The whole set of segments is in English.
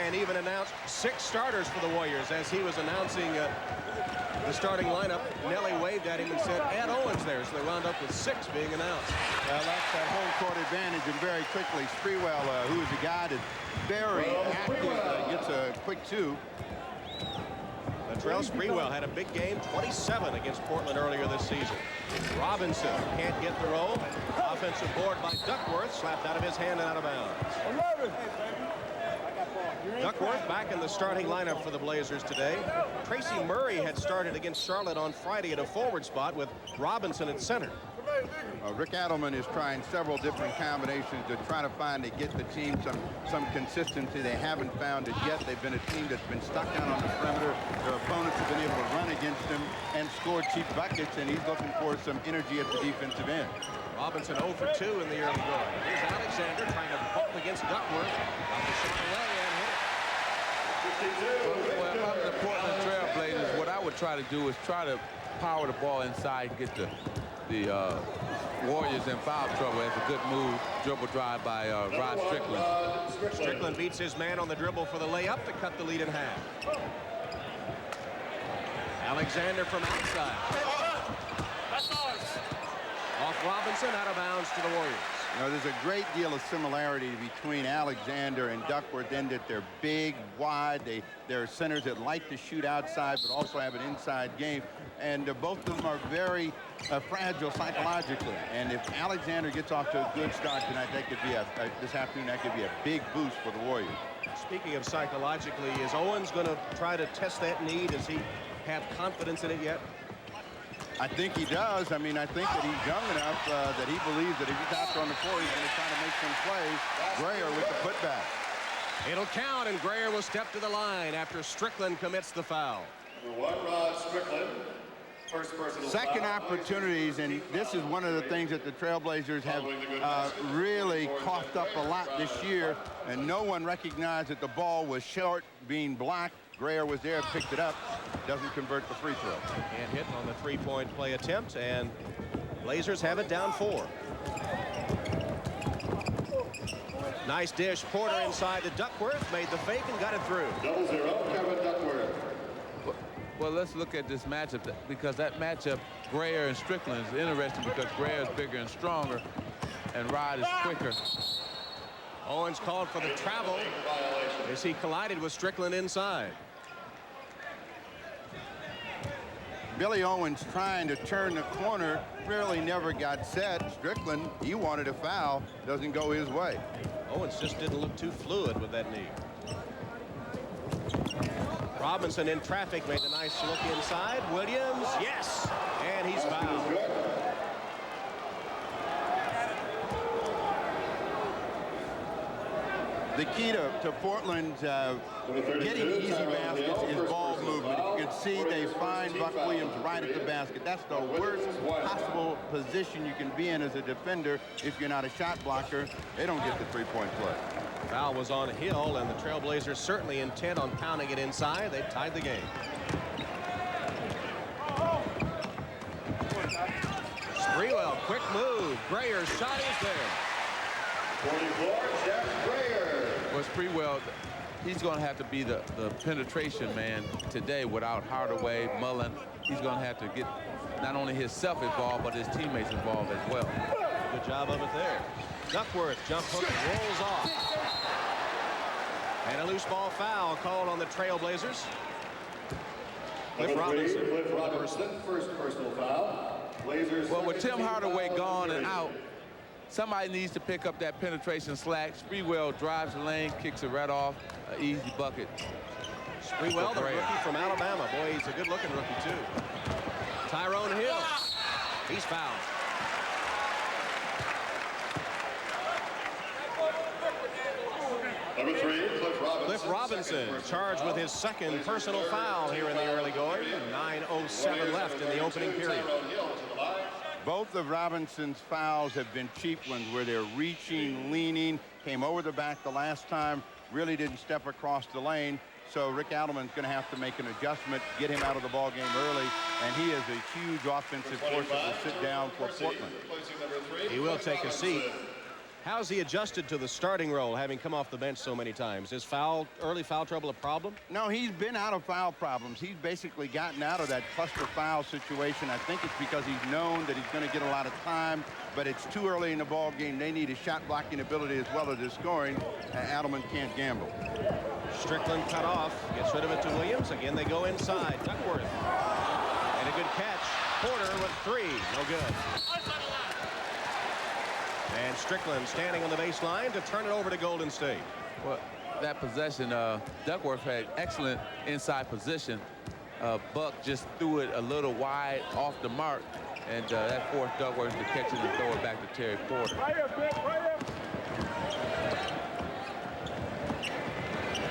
and even announced 6 starters for the Warriors. As he was announcing the starting lineup, Nelly waved at him and said, add Owens there. So they wound up with 6 being announced. Well, that's that home court advantage, and very quickly, Sprewell, who is a guy that's very active, gets a quick 2. Latrell Sprewell had a big game, 27 against Portland earlier this season. Robinson can't get the roll. Offensive board by Duckworth, slapped out of his hand and out of bounds. Duckworth back in the starting lineup for the Blazers today. Tracy Murray had started against Charlotte on Friday at a forward spot with Robinson at center. Rick Adelman is trying several different combinations to try to get the team some consistency. They haven't found it yet. They've been a team that's been stuck down on the perimeter. Their opponents have been able to run against them and score cheap buckets, and he's looking for some energy at the defensive end. Robinson 0 for 2 in the early going. Here's Alexander trying to bump against Duckworth. Got the shot away and hit it. Well, if I'm the Portland Trailblazers, what I would try to do is try to power the ball inside and get the Warriors in foul trouble. That's a good move. Dribble drive by Rod Strickland. Strickland beats his man on the dribble for the layup to cut the lead in half. Alexander from outside. Off Robinson, out of bounds to the Warriors. You know, there's a great deal of similarity between Alexander and Duckworth in that they're big, wide. They're centers that like to shoot outside but also have an inside game. And both of them are very fragile psychologically. And if Alexander gets off to a good start tonight, that could be this afternoon, that could be a big boost for the Warriors. Speaking of psychologically, is Owens going to try to test that need? Does he have confidence in it yet? I think he does. I mean, I think that he's young enough that he believes that if he's out there on the floor, he's going to try to make some plays. Grayer with the putback. It'll count, and Grayer will step to the line after Strickland commits the foul. Number 1, Rod Strickland. First personal Second foul. Opportunities, and this is one of the things that the Trailblazers have really coughed up a lot this year, and no one recognized that the ball was short, being blocked. Grayer was there, picked it up, doesn't convert the free throw. And hit on the three-point play attempt, and Blazers have it down 4. Nice dish. Porter inside to Duckworth, made the fake and got it through. 0-0, Kevin Duckworth. Well, let's look at this matchup, because that matchup, Grayer and Strickland, is interesting because Grayer is bigger and stronger, and Rod is quicker. Owens called for the travel as he collided with Strickland inside. Billy Owens trying to turn the corner, really never got set. Strickland, he wanted a foul, doesn't go his way. Owens just didn't look too fluid with that knee. Robinson in traffic made a nice look inside. Williams, yes, and he's fouled. The key to Portland's getting easy baskets is ball movement. You can see they find Buck Williams right at the basket. That's the worst possible position you can be in as a defender if you're not a shot blocker. They don't get the three-point play. Foul was on Hill, and the Trailblazers certainly intent on pounding it inside. They tied the game. Sprewell, quick move. Grayer's shot is there. 44, Jeff Grayer. Well, Sprewell, he's going to have to be the penetration man today without Hardaway, Mullen. He's going to have to get not only himself involved, but his teammates involved as well. Good job of it there. Duckworth, jump hook, rolls off. And a loose ball foul called on the Trailblazers. Cliff Robinson. Cliff Robinson, first personal foul. Blazers. Well, with Tim Hardaway gone and out, somebody needs to pick up that penetration slack. Sprewell drives the lane, kicks it right off. An easy bucket. Sprewell, the rookie from Alabama. Boy, he's a good-looking rookie, too. Tyrone Hill. He's fouled. Number 3, Cliff Robinson. Cliff Robinson charged with his second personal foul here in the early going. 9:07 left in the opening period. Both of Robinson's fouls have been cheap ones where they're reaching, leaning, came over the back the last time, really didn't step across the lane. So Rick Adelman's going to have to make an adjustment, get him out of the ball game early, and he is a huge offensive force that will sit down for Portland. He will take a seat. How's he adjusted to the starting role, having come off the bench so many times? Is early foul trouble a problem? No, he's been out of foul problems. He's basically gotten out of that cluster foul situation. I think it's because he's known that he's going to get a lot of time, but it's too early in the ball game. They need his shot blocking ability as well as his scoring. Adelman can't gamble. Strickland cut off, gets rid of it to Williams. Again, they go inside. Duckworth. And a good catch. Porter with 3. No good. And Strickland standing on the baseline to turn it over to Golden State. Well, that possession, Duckworth had excellent inside position. Buck just threw it a little wide off the mark, and that forced Duckworth to catch it and throw it back to Terry Porter.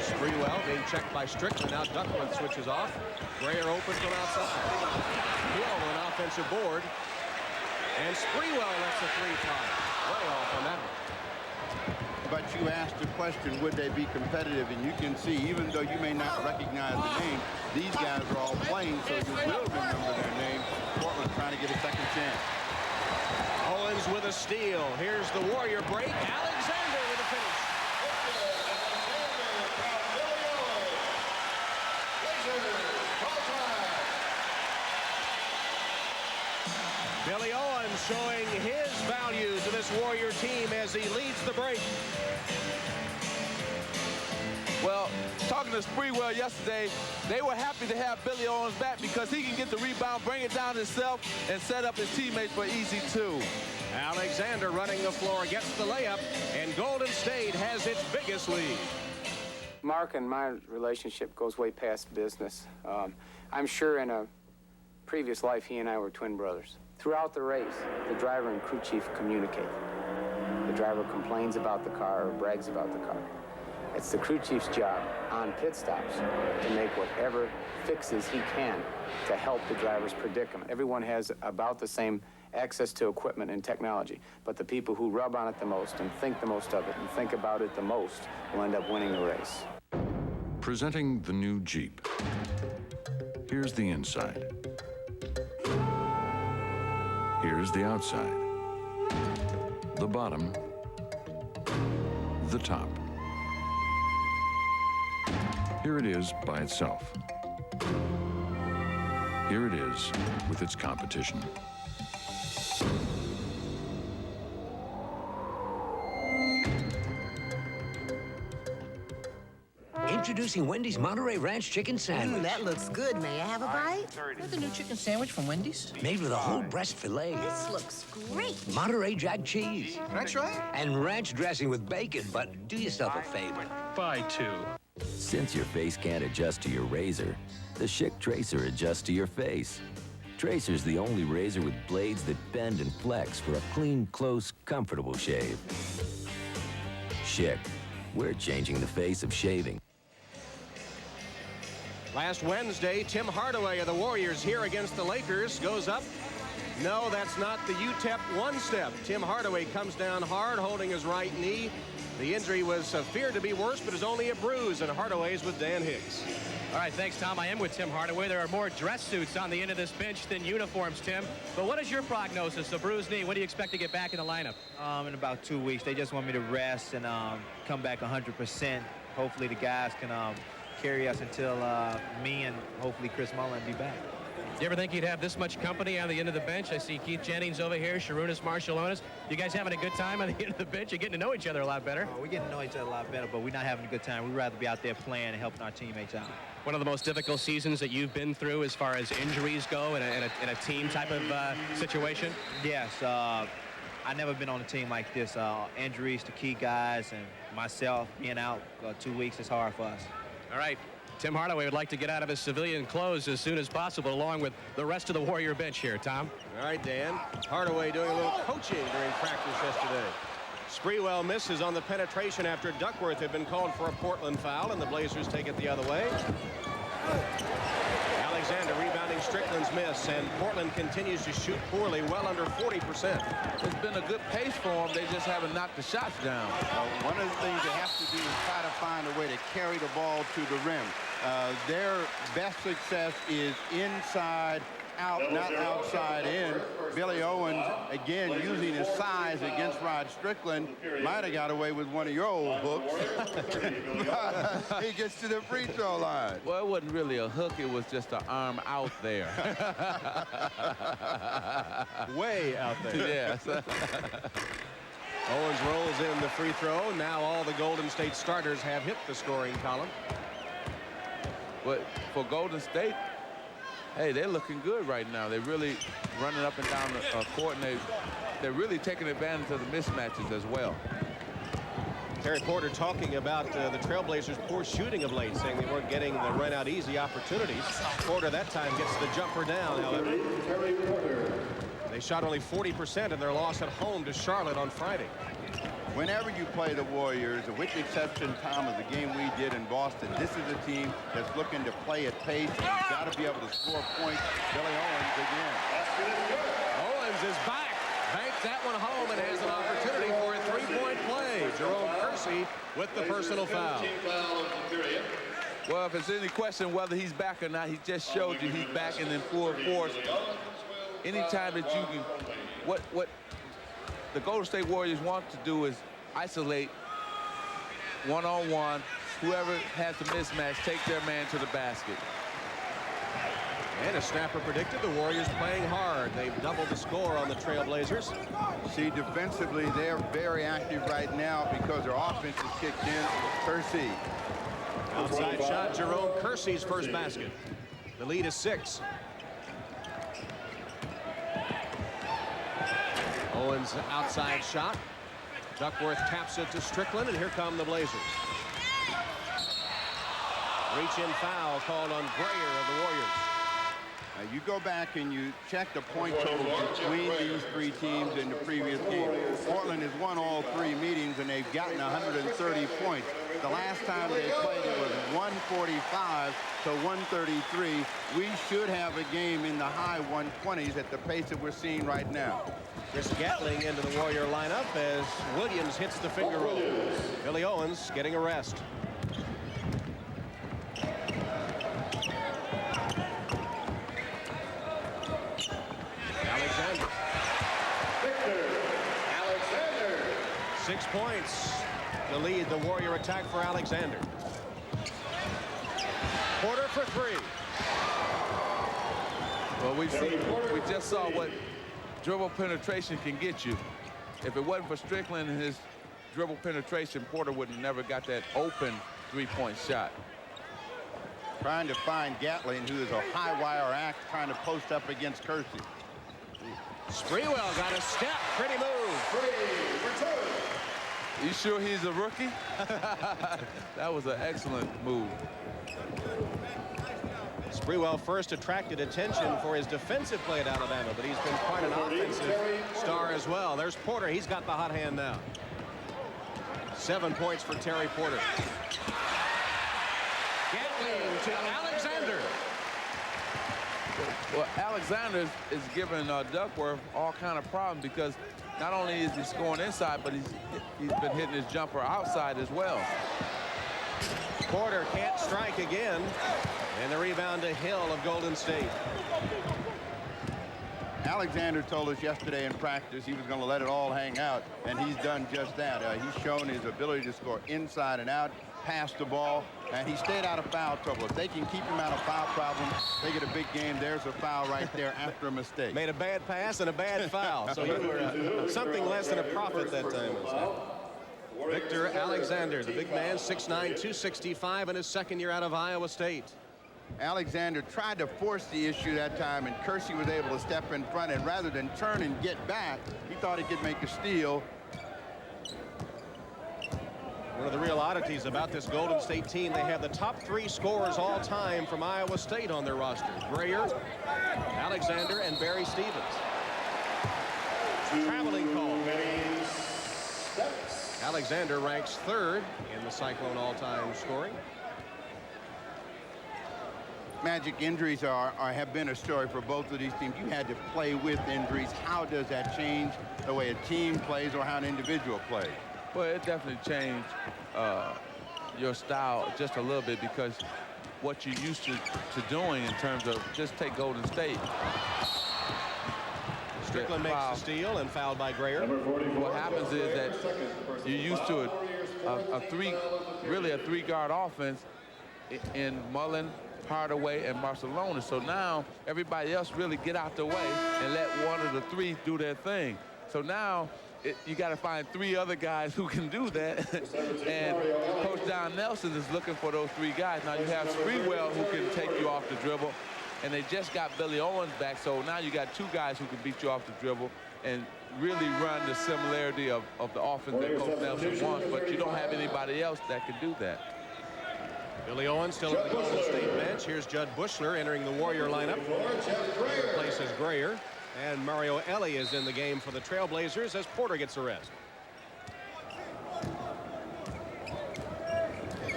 Sprewell being checked by Strickland. Now Duckworth switches off. Grayer opens from outside. Hill an offensive board. And Sprewell lets a 3 fly. Way off on that one. But you asked the question, would they be competitive? And you can see, even though you may not recognize the name, these guys are all playing, so you will remember their name. Portland trying to get a second chance. Owens with a steal. Here's the Warrior break. Alexander with a finish. Billy Owens showing his value to this Warrior team as he leads the break. Well, talking to Sprewell yesterday, they were happy to have Billy Owens back because he can get the rebound, bring it down himself, and set up his teammates for easy 2. Alexander running the floor, gets the layup, and Golden State has its biggest lead. Mark and my relationship goes way past business. I'm sure in a previous life he and I were twin brothers. Throughout the race, the driver and crew chief communicate. The driver complains about the car or brags about the car. It's the crew chief's job on pit stops to make whatever fixes he can to help the driver's predicament. Everyone has about the same access to equipment and technology, but the people who rub on it the most and think the most of it and think about it the most will end up winning the race. Presenting the new Jeep. Here's the inside. Here's the outside. The bottom. The top. Here it is by itself. Here it is with its competition. Introducing Wendy's Monterey Ranch Chicken Sandwich. That looks good. May I have a bite? That's the new chicken sandwich from Wendy's. Made with a whole breast filet. This looks great. Monterey Jack cheese. Can I try it? And ranch dressing with bacon, but do yourself a favor. Buy 2. Since your face can't adjust to your razor, the Schick Tracer adjusts to your face. Tracer's the only razor with blades that bend and flex for a clean, close, comfortable shave. Schick, we're changing the face of shaving. Last Wednesday, Tim Hardaway of the Warriors here against the Lakers goes up. No, that's not the UTEP one-step. Tim Hardaway comes down hard, holding his right knee. The injury was feared to be worse, but is only a bruise, and Hardaway's with Dan Hicks. All right, thanks, Tom. I am with Tim Hardaway. There are more dress suits on the end of this bench than uniforms, Tim. But what is your prognosis? A bruised knee. When do you expect to get back in the lineup? In about 2 weeks. They just want me to rest and come back 100%. Hopefully the guys can carry us until me and hopefully Chris Mullin be back. Do you ever think you'd have this much company on the end of the bench? I see Keith Jennings over here, Sharunas Marshallonis. You guys having a good time on the end of the bench? You're getting to know each other a lot better. We're getting to know each other a lot better, but we're not having a good time. We'd rather be out there playing and helping our teammates out. One of the most difficult seasons that you've been through as far as injuries go in a team type of situation? Yes. I've never been on a team like this. Injuries to key guys and myself being out 2 weeks is hard for us. All right. Tim Hardaway would like to get out of his civilian clothes as soon as possible, along with the rest of the Warrior bench here. Tom? All right, Dan. Hardaway doing a little coaching during practice yesterday. Sprewell misses on the penetration after Duckworth had been called for a Portland foul, and the Blazers take it the other way. Alexander rebounding Strickland's miss, and Portland continues to shoot poorly, well under 40%. It's been a good pace for them. They just haven't knocked the shots down. One of the things they have to do is try to find a way to carry the ball to the rim. Their best success is inside out, not outside in. Billy Owens, again, using his size against Rod Strickland, might have got away with one of your old hooks. He gets to the free throw line. Well, it wasn't really a hook. It was just an arm out there. Way out there. Yes. Owens rolls in the free throw. Now all the Golden State starters have hit the scoring column. But for Golden State, hey, they're looking good right now. They're really running up and down the court, and they're really taking advantage of the mismatches as well. Terry Porter talking about the Trailblazers' poor shooting of late, saying they weren't getting the run-out easy opportunities. Porter that time gets the jumper down, however. They shot only 40% in their loss at home to Charlotte on Friday. Whenever you play the Warriors, with the exception, Tom, of the game we did in Boston, this is a team that's looking to play at pace. You've got to be able to score points. Billy Owens again. Owens is back. Banks that one home and has an opportunity for a three-point play. Jerome Kersey with the personal foul. Well, if it's any question whether he's back or not, he just showed you he's back and in full force. Anytime that you can, what the Golden State Warriors want to do is isolate one-on-one. Whoever has the mismatch, take their man to the basket. And as Snapper predicted, the Warriors playing hard. They've doubled the score on the Trailblazers. See, defensively, they're very active right now because their offense is kicked in. Kersey. Outside shot, Jerome Kersey's first basket. The lead is 6. Owens outside shot. Duckworth taps it to Strickland, and here come the Blazers. Reach-in foul called on Greyer of the Warriors. You go back and you check the point total between these three teams in the previous game. Portland has won all 3 meetings, and they've gotten 130 points. The last time they played, it was 145 to 133. We should have a game in the high 120s at the pace that we're seeing right now. Chris Gatling into the Warrior lineup as Williams hits the finger roll. Billy Owens getting a rest. Alexander. 6 points to lead the Warrior attack for Alexander. Porter for 3. Well, we just saw what dribble penetration can get you. If it wasn't for Strickland and his dribble penetration, Porter would have never got that open three-point shot. Trying to find Gatling, who is a high-wire act, trying to post up against Kersey. Sprewell got a step. Pretty move. You sure he's a rookie? That was an excellent move. Sprewell first attracted attention for his defensive play at Alabama, but he's been quite an offensive star as well. There's Porter. He's got the hot hand now. 7 points for Terry Porter. Gatling to Alexander. Well, Alexander is giving Duckworth all kind of problems because not only is he scoring inside, but he's been hitting his jumper outside as well. Porter can't strike again. And the rebound to Hill of Golden State. Alexander told us yesterday in practice he was going to let it all hang out, and he's done just that. He's shown his ability to score inside and out, pass the ball, and he stayed out of foul trouble. If they can keep him out of foul problems, they get a big game. There's a foul right there after a mistake. Made a bad pass and a bad foul. So you were something less than a prophet that time. Victor Alexander, the big man, 6'9", 265 in his second year out of Iowa State. Alexander tried to force the issue that time, and Kersey was able to step in front, and rather than turn and get back, he thought he could make a steal. One of the real oddities about this Golden State team, they have the top 3 scorers all time from Iowa State on their roster. Greyer, Alexander, and Barry Stevens. Traveling call. Alexander ranks 3rd in the Cyclone all-time scoring. Magic injuries have been a story for both of these teams. You had to play with injuries. How does that change the way a team plays or how an individual plays? Well, it definitely changed your style just a little bit because what you're used to doing in terms of just take Golden State. Strickland makes the steal and fouled by Grayer. What happens is that you're used to a three-guard offense in Mullen, Hardaway, and Barcelona. So now everybody else really get out the way and let one of the three do their thing. So now you got to find three other guys who can do that. And Coach Don Nelson is looking for those three guys. Now you have Sprewell who can take you off the dribble. And they just got Billy Owens back, so now you got two guys who can beat you off the dribble and really run the similarity of the offense that Coach Nelson wants, but you don't have anybody else that can do that. Billy Owens still at the Golden State bench. Here's Judd Bushler entering the Warrior lineup. He replaces Grayer. And Mario Elie is in the game for the Trailblazers as Porter gets a rest.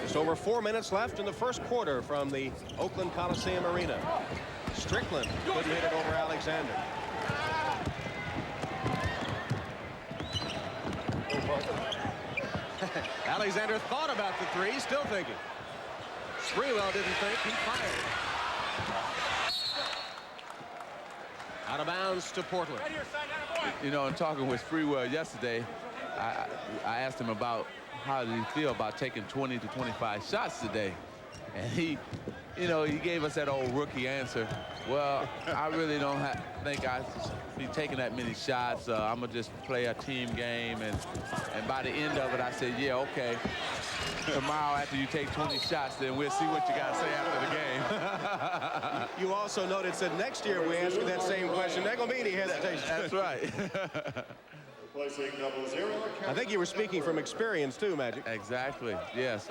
Just over 4 minutes left in the first quarter from the Oakland Coliseum Arena. Strickland couldn't hit it over Alexander. Alexander thought about the three, still thinking. Sprewell didn't think, he fired. Out of bounds to Portland. You know, in talking with Sprewell yesterday, I asked him about how did he feel about taking 20 to 25 shots today. And he gave us that old rookie answer. Well, I really don't think I should be taking that many shots. I'm going to just play a team game. And by the end of it, I said, yeah, okay. Tomorrow, after you take 20 shots, then we'll see what you got to say after the game. You also noted that next year we ask you that same question. That gonna be any hesitation. That's right. I think you were speaking from experience too, Magic. Exactly. Yes.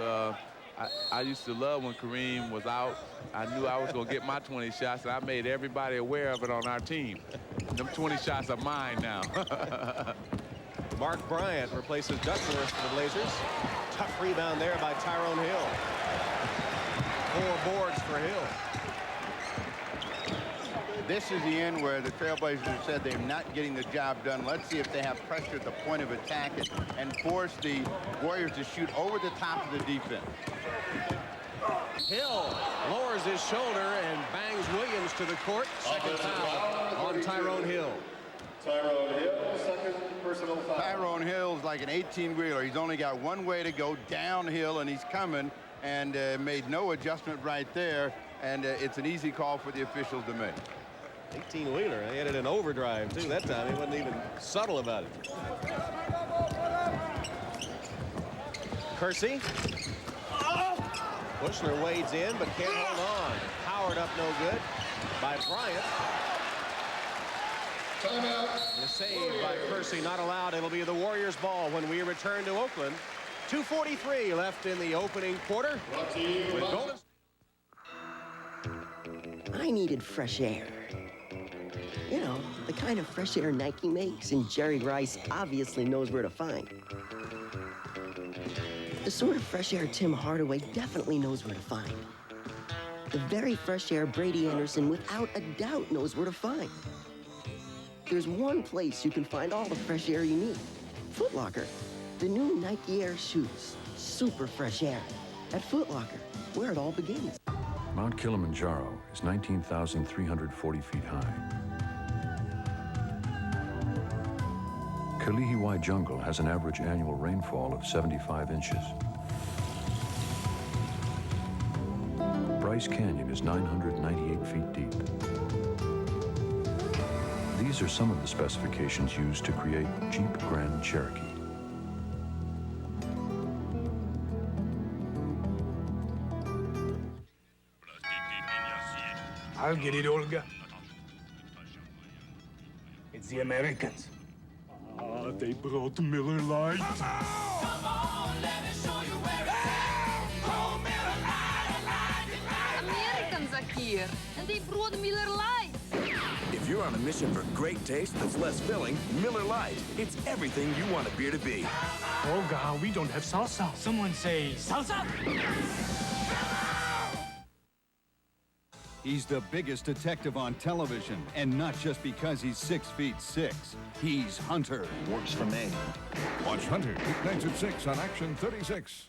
I used to love when Kareem was out. I knew I was going to get my 20 shots, and I made everybody aware of it on our team. Them 20 shots are mine now. Mark Bryant replaces Duckworth for the Blazers. Tough rebound there by Tyrone Hill. 4 boards for Hill. This is the end where the Trailblazers said they're not getting the job done. Let's see if they have pressure at the point of attack and force the Warriors to shoot over the top of the defense. Hill lowers his shoulder and bangs Williams to the court. Second foul on Tyrone Hill. Tyrone Hill, second personal foul. Tyrone Hill's like an 18-wheeler. He's only got one way to go, downhill, and he's coming, and made no adjustment right there. And it's an easy call for the officials to make. 18-wheeler. He had it in overdrive, too, that time. He wasn't even subtle about it. Kersey. Bushler wades in, but can't hold on. Powered up no good by Bryant. The save by Kersey not allowed. It'll be the Warriors' ball when we return to Oakland. 2:43 left in the opening quarter. With Golden. I needed fresh air. You know, the kind of fresh air Nike makes and Jerry Rice obviously knows where to find. The sort of fresh air Tim Hardaway definitely knows where to find. The very fresh air Brady Anderson without a doubt knows where to find. There's one place you can find all the fresh air you need. Foot Locker. The new Nike Air shoes. Super fresh air. At Foot Locker, where it all begins. Mount Kilimanjaro is 19,340 feet high. Kalihiwai Jungle has an average annual rainfall of 75 inches. Bryce Canyon is 998 feet deep. These are some of the specifications used to create Jeep Grand Cherokee. I'll get it, Olga. It's the Americans. They brought Miller Lite. Come on, let me show you where it's at. Oh, Miller Lite, Americans are here, and they brought Miller Lite. If you're on a mission for great taste that's less filling, Miller Lite. It's everything you want a beer to be. Olga, we don't have salsa. Someone say salsa? He's the biggest detective on television, and not just because he's 6'6". He's Hunter. Works for me. Watch Hunter, weeknights at 6 on Action 36.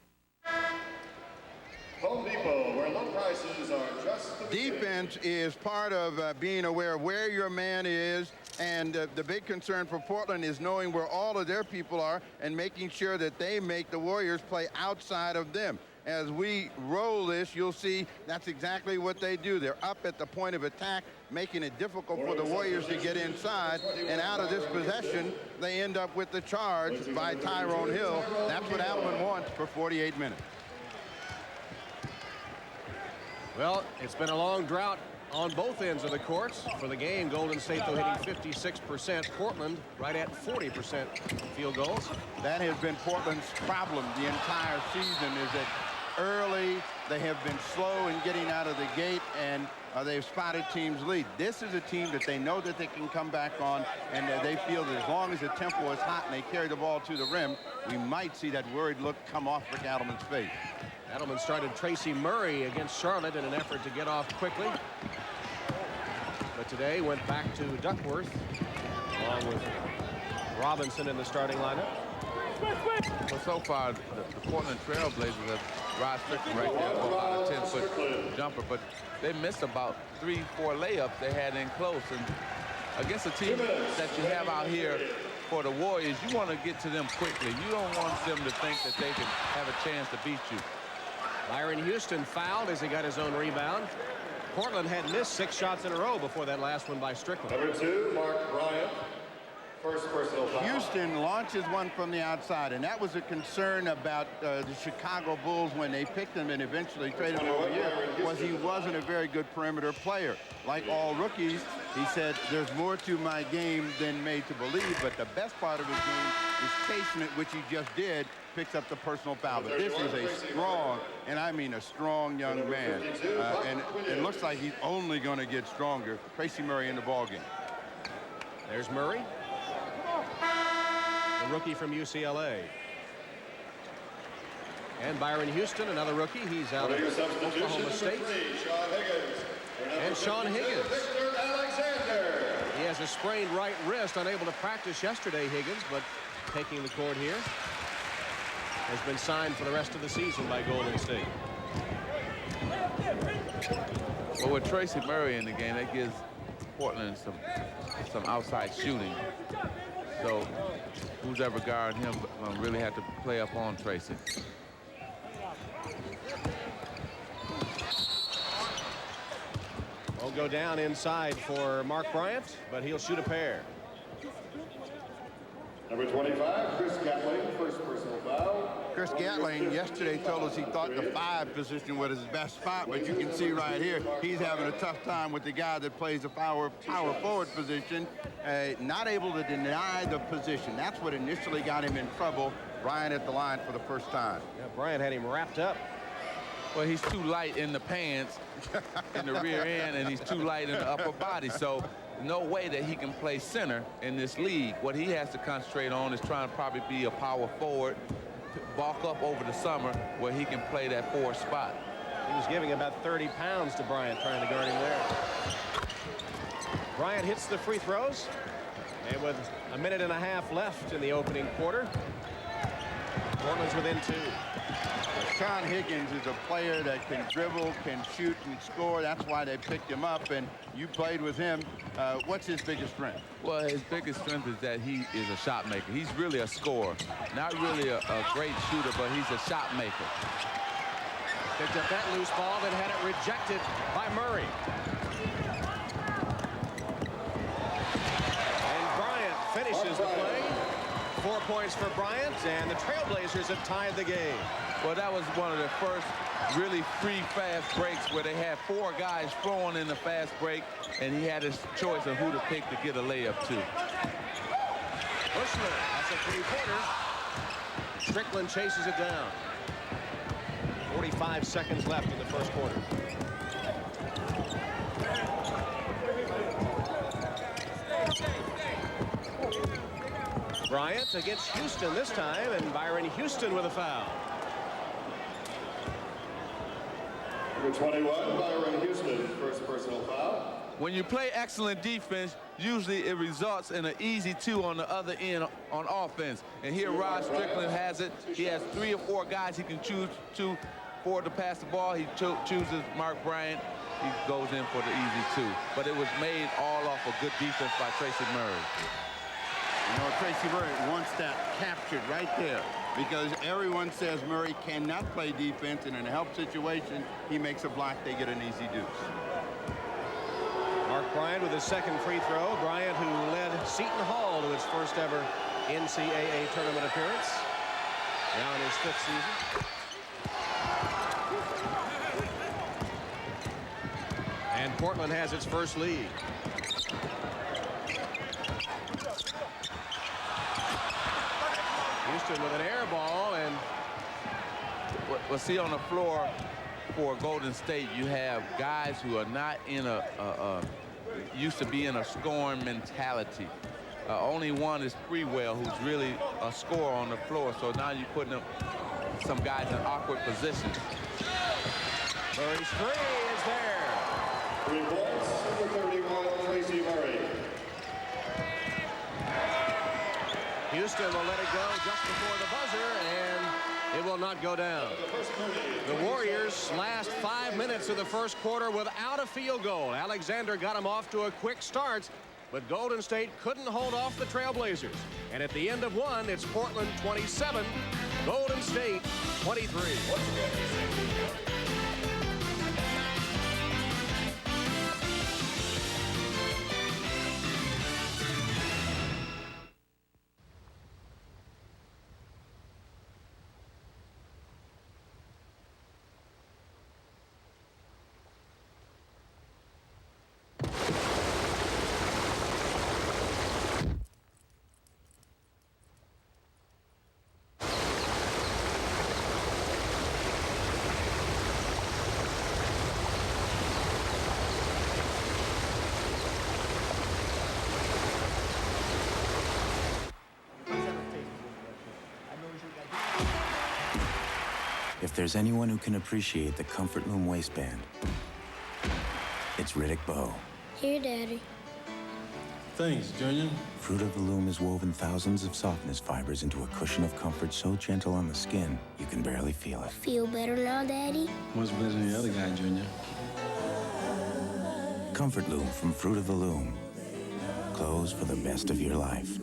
Home Depot, where low prices are just the beginning. Defense is part of being aware of where your man is, and the big concern for Portland is knowing where all of their people are and making sure that they make the Warriors play outside of them. As we roll this, you'll see that's exactly what they do. They're up at the point of attack, making it difficult for the Warriors to get inside, and out of this possession, they end up with the charge by Tyrone Hill. That's what Alvin wants for 48 minutes. Well, it's been a long drought on both ends of the courts. For the game, Golden State, though, hitting 56%. Portland right at 40% field goals. That has been Portland's problem the entire season, is that early they have been slow in getting out of the gate, and they've spotted teams lead. This is a team that they know that they can come back on, and they feel that as long as the tempo is hot and they carry the ball to the rim, we might see that worried look come off Rick Adelman's face. Adelman started Tracy Murray against Charlotte in an effort to get off quickly. But today went back to Duckworth, along with Robinson in the starting lineup. Well, so far, the Portland Trailblazers have Rod Strickland right there for about a 10-foot jumper, but they missed about 3-4 layups they had in close. And against a team that you have out here for the Warriors, you want to get to them quickly. You don't want them to think that they can have a chance to beat you. Byron Houston fouled as he got his own rebound. Portland had missed 6 shots in a row before that last one by Strickland. Number 2, Mark Bryant. First personal foul. Houston launches one from the outside, and that was a concern about the Chicago Bulls when they picked him and eventually traded him over here, was he wasn't a very good perimeter player. Like all rookies, he said, there's more to my game than made to believe, but the best part of his game is chasing it, which he just did, picks up the personal foul. But this is a strong, and I mean a strong young man, and it looks like he's only going to get stronger. Tracy Murray in the ballgame. There's Murray, the rookie from UCLA. And Byron Houston, another rookie. He's out of Oklahoma State. And Sean Higgins. He has a sprained right wrist, unable to practice yesterday, Higgins, but taking the court here. Has been signed for the rest of the season by Golden State. Well, with Tracy Murray in the game, that gives Portland some outside shooting. So who's ever guarding him really have to play up on Tracy. Will go down inside for Mark Bryant, but he'll shoot a pair. Number 25, Chris Gatling, first personal foul. Chris Gatling yesterday told us he thought the 5 position was his best spot, but you can see right here he's having a tough time with the guy that plays the power forward position, not able to deny the position. That's what initially got him in trouble. Bryant at the line for the first time. Yeah, Bryant had him wrapped up. Well, he's too light in the pants in the rear end, and he's too light in the upper body. So no way that he can play center in this league. What he has to concentrate on is trying to probably be a power forward, bulk up over the summer where he can play that 4 spot. He was giving about 30 pounds to Bryant trying to guard him there. Bryant hits the free throws, and with a minute and a half left in the opening quarter, Portland's within 2. Sean Higgins is a player that can dribble, can shoot, and score. That's why they picked him up, and you played with him. What's his biggest strength? Well, his biggest strength is that he is a shot maker. He's really a scorer. Not really a great shooter, but he's a shot maker. Picked up that loose ball, then had it rejected by Murray. And Bryant finishes the play. 4 points for Bryant, and the Trailblazers have tied the game. Well, that was one of the first really free fast breaks where they had 4 guys throwing in the fast break, and he had his choice of who to pick to get a layup to. Bushler, that's a 3-pointer. Strickland chases it down. 45 seconds left in the first quarter. Bryant against Houston this time, and Byron Houston with a foul. Number 21, Byron Houston, first personal foul. When you play excellent defense, usually it results in an easy 2 on the other end on offense. And here Rod Strickland has it. He has 3 or 4 guys he can choose to afford to pass the ball, he chooses Mark Bryant. He goes in for the easy 2. But it was made all off a good defense by Tracy Murray. You know, Tracy Murray wants that captured right there because everyone says Murray cannot play defense, and in a help situation, he makes a block, they get an easy deuce. Mark Bryant with his second free throw. Bryant, who led Seton Hall to its first ever NCAA tournament appearance. Now in his 5th season. And Portland has its first lead. Houston with an air ball, and well, see, on the floor for Golden State, you have guys who are not in used to be in a scoring mentality. Only one is Sprewell, who's really a scorer on the floor. So now you're putting some guys in awkward positions. Murray's 3 is there. 3 points, number 31, Tracy Murray. Houston will let it go just before the buzzer, and it will not go down. The Warriors last 5 minutes of the first quarter without a field goal. Alexander got them off to a quick start, but Golden State couldn't hold off the Trailblazers. And at the end of 1, it's Portland 27, Golden State 23. If there's anyone who can appreciate the Comfort Loom waistband, it's Riddick Bowe. Here, Daddy. Thanks, Junior. Fruit of the Loom has woven thousands of softness fibers into a cushion of comfort so gentle on the skin, you can barely feel it. Feel better now, Daddy? Much better than the other guy, Junior. Comfort Loom from Fruit of the Loom. Clothes for the best of your life.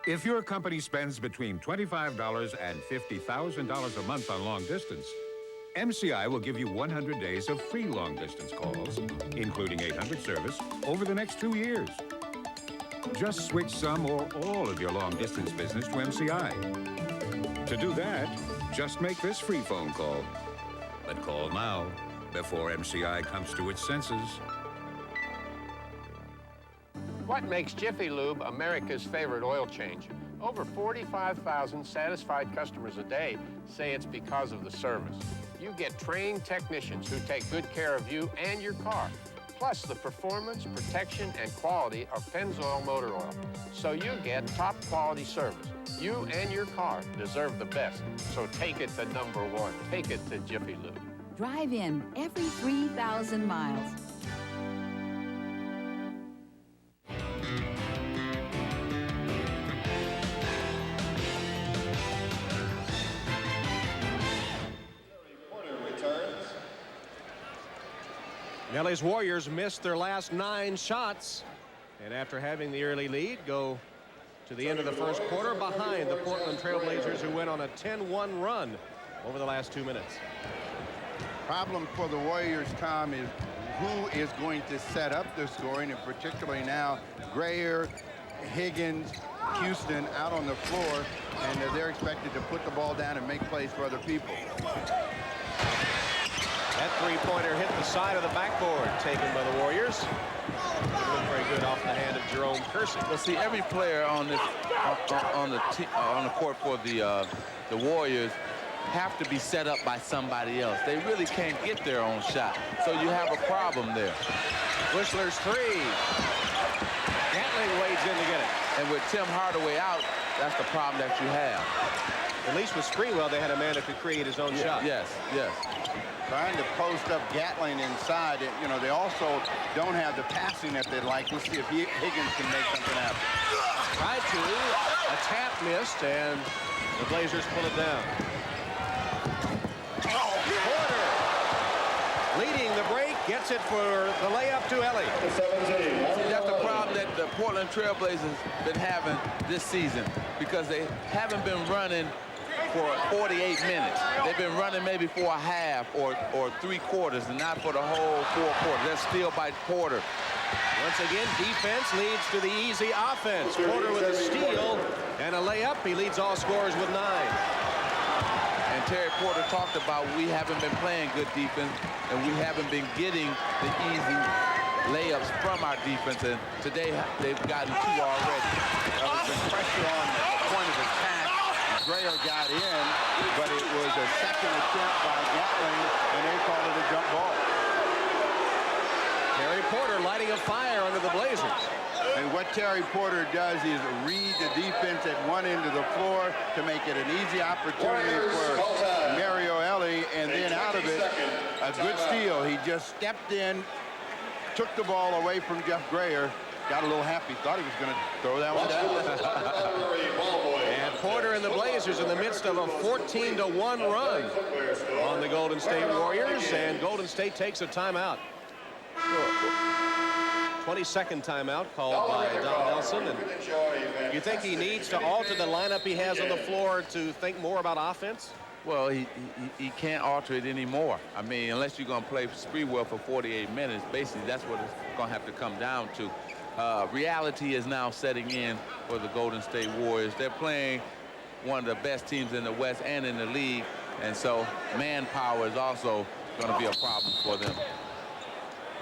If your company spends between $25 and $50,000 a month on long distance, MCI will give you 100 days of free long-distance calls, including 800 service, over the next 2 years. Just switch some or all of your long-distance business to MCI. To do that, just make this free phone call. But call now, before MCI comes to its senses. What makes Jiffy Lube America's favorite oil change? Over 45,000 satisfied customers a day say it's because of the service. You get trained technicians who take good care of you and your car, plus the performance, protection, and quality of Pennzoil motor oil. So you get top quality service. You and your car deserve the best, so take it to #1. Take it to Jiffy Lube. Drive in every 3,000 miles. LA's Warriors missed their last 9 shots, and after having the early lead, go to the end of the first quarter behind the Portland Trailblazers, who went on a 10-1 run over the last 2 minutes. Problem for the Warriors, Tom, is who is going to set up the scoring, and particularly now Grayer, Higgins, Houston out on the floor, and they're expected to put the ball down and make plays for other people. That three-pointer hit the side of the backboard, taken by the Warriors. Doing very good off the hand of Jerome Kersey. Well, see, every player on this on the court for the Warriors have to be set up by somebody else. They really can't get their own shot, so you have a problem there. Whistler's 3. Gatling wades in to get it. And with Tim Hardaway out, that's the problem that you have. At least with Sprewell, they had a man that could create his own shot. Yes, yes. trying to post up Gatling inside. You know, they also don't have the passing that they'd like. We'll see if Higgins can make something happen. Tried to. A tap missed, and the Blazers pull it down. Porter leading the break, gets it for the layup to Ellie. That's the problem that the Portland Trailblazers been having this season, because they haven't been running for 48 minutes. They've been running maybe for a half or 3 quarters, and not for the whole 4 quarters. That's steal by Porter. Once again, defense leads to the easy offense. Porter with a steal and a layup. He leads all scorers with 9. And Terry Porter talked about we haven't been playing good defense, and we haven't been getting the easy layups from our defense, and today they've gotten 2 already. There was some pressure on the point of attack. Greer got in, but it was a second attempt by Gatling, and they called it a jump ball. Terry Porter lighting a fire under the Blazers. And what Terry Porter does is read the defense at one end of the floor to make it an easy opportunity for Mario Ellie, and then out of it, a good steal. He just stepped in, took the ball away from Jeff Greer, got a little happy, thought he was going to throw that one down. And Porter and the Blazers in the midst of a 14-1 run on the Golden State Warriors, and Golden State takes a timeout. 22nd timeout called by Don Nelson. And you think he needs to alter the lineup he has on the floor to think more about offense? Well, he can't alter it anymore. I mean, unless you're going to play Sprewell for 48 minutes, basically that's what it's going to have to come down to. Reality is now setting in for the Golden State Warriors. They're playing one of the best teams in the West and in the league, and so manpower is also going to be a problem for them.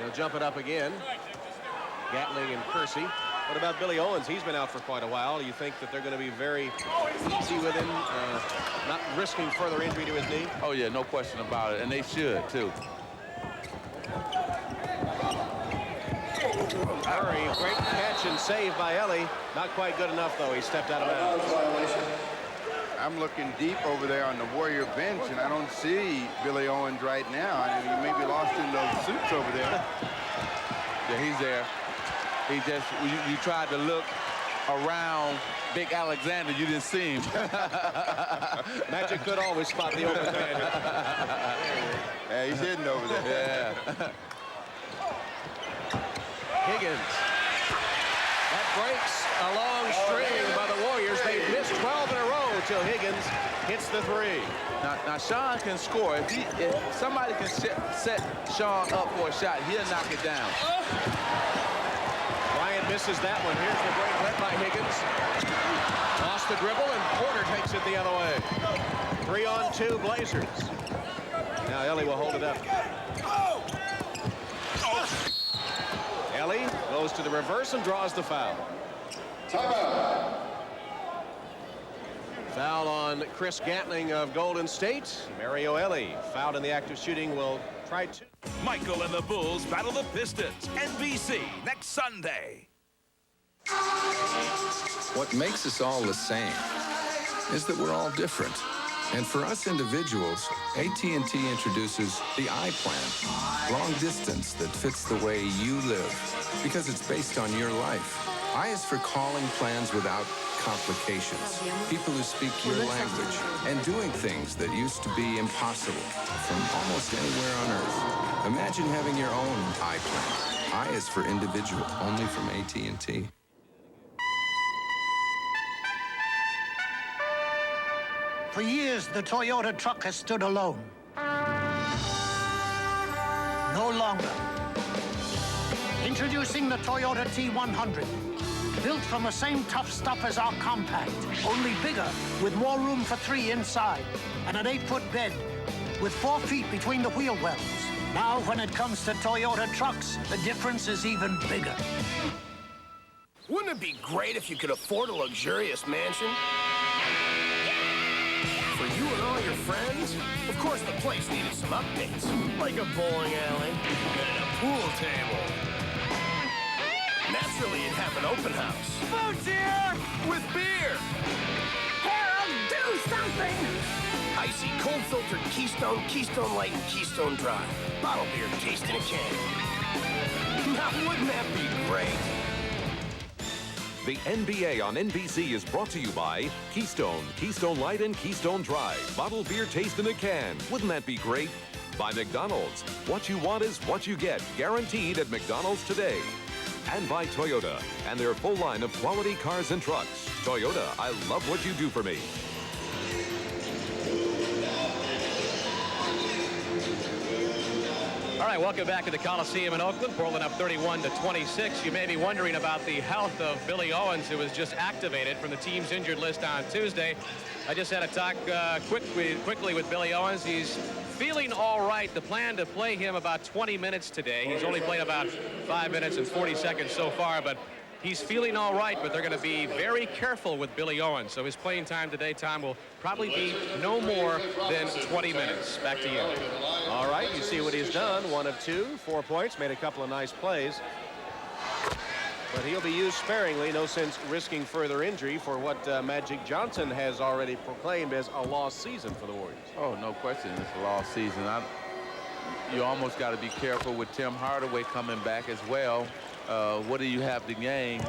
They'll jump it up again. Gatling and Kersey. What about Billy Owens? He's been out for quite a while. Do you think that they're going to be very easy with him, not risking further injury to his knee? Oh, yeah, no question about it, and they should, too. Murray, great catch and save by Ellie. Not quite good enough, though. He stepped out of bounds. I'm looking deep over there on the Warrior bench, and I don't see Billy Owens right now. I mean, he may be lost in those suits over there. Yeah, he's there. He just, you tried to look around Big Alexander, you didn't see him. Magic could always spot the open man. Yeah, he's hidden over there. Yeah. Higgins. That breaks a long string by the Warriors. They've missed 12 in a row until Higgins hits the 3. Now Sean can score. If somebody can set Sean up for a shot, he'll knock it down. Bryant misses that one. Here's the break led by Higgins. Lost the dribble, and Porter takes it the other way. 3-on-2 Blazers. Now Ellie will hold it up. Ellie goes to the reverse and draws the foul. Timeout. Foul on Chris Gatling of Golden State. Mario Ellie, fouled in the act of shooting, will try to. Michael and the Bulls battle the Pistons. NBC next Sunday. What makes us all the same is that we're all different. And for us individuals, AT&T introduces the iPlan, long distance that fits the way you live, because it's based on your life. I is for calling plans without complications, people who speak your language, and doing things that used to be impossible from almost anywhere on Earth. Imagine having your own iPlan. I is for individual, only from AT&T. For years, the Toyota truck has stood alone. No longer. Introducing the Toyota T100. Built from the same tough stuff as our compact, only bigger, with more room for 3 inside, and an 8-foot bed, with 4 feet between the wheel wells. Now, when it comes to Toyota trucks, the difference is even bigger. Wouldn't it be great if you could afford a luxurious mansion? For you and all your friends? Of course, the place needed some updates, like a bowling alley and a pool table. Naturally, you'd have an open house. Food's here! With beer! Harold, do something! I Icy, cold-filtered Keystone, Keystone Light, and Keystone Dry. Bottle beer taste in a can. Now, wouldn't that be great? The NBA on NBC is brought to you by Keystone, Keystone Light, and Keystone Dry. Bottled beer taste in a can. Wouldn't that be great? By McDonald's. What you want is what you get. Guaranteed at McDonald's today. And by Toyota and their full line of quality cars and trucks. Toyota, I love what you do for me. All right, welcome back to the Coliseum in Oakland. Portland up 31-26. You may be wondering about the health of Billy Owens, who was just activated from the team's injured list on Tuesday. I just had a talk quickly with Billy Owens. He's feeling all right. The plan to play him about 20 minutes today. He's only played about 5 minutes and 40 seconds so far, but he's feeling all right, but they're going to be very careful with Billy Owens. So his playing time today, Tom, will probably be no more than 20 minutes. Back to you. All right, you see what he's done. 1 of 2, 4 points, made a couple of nice plays. But he'll be used sparingly. No sense risking further injury for what Magic Johnson has already proclaimed as a lost season for the Warriors. Oh, no question. It's a lost season. You almost got to be careful with Tim Hardaway coming back as well. What do you have to gain?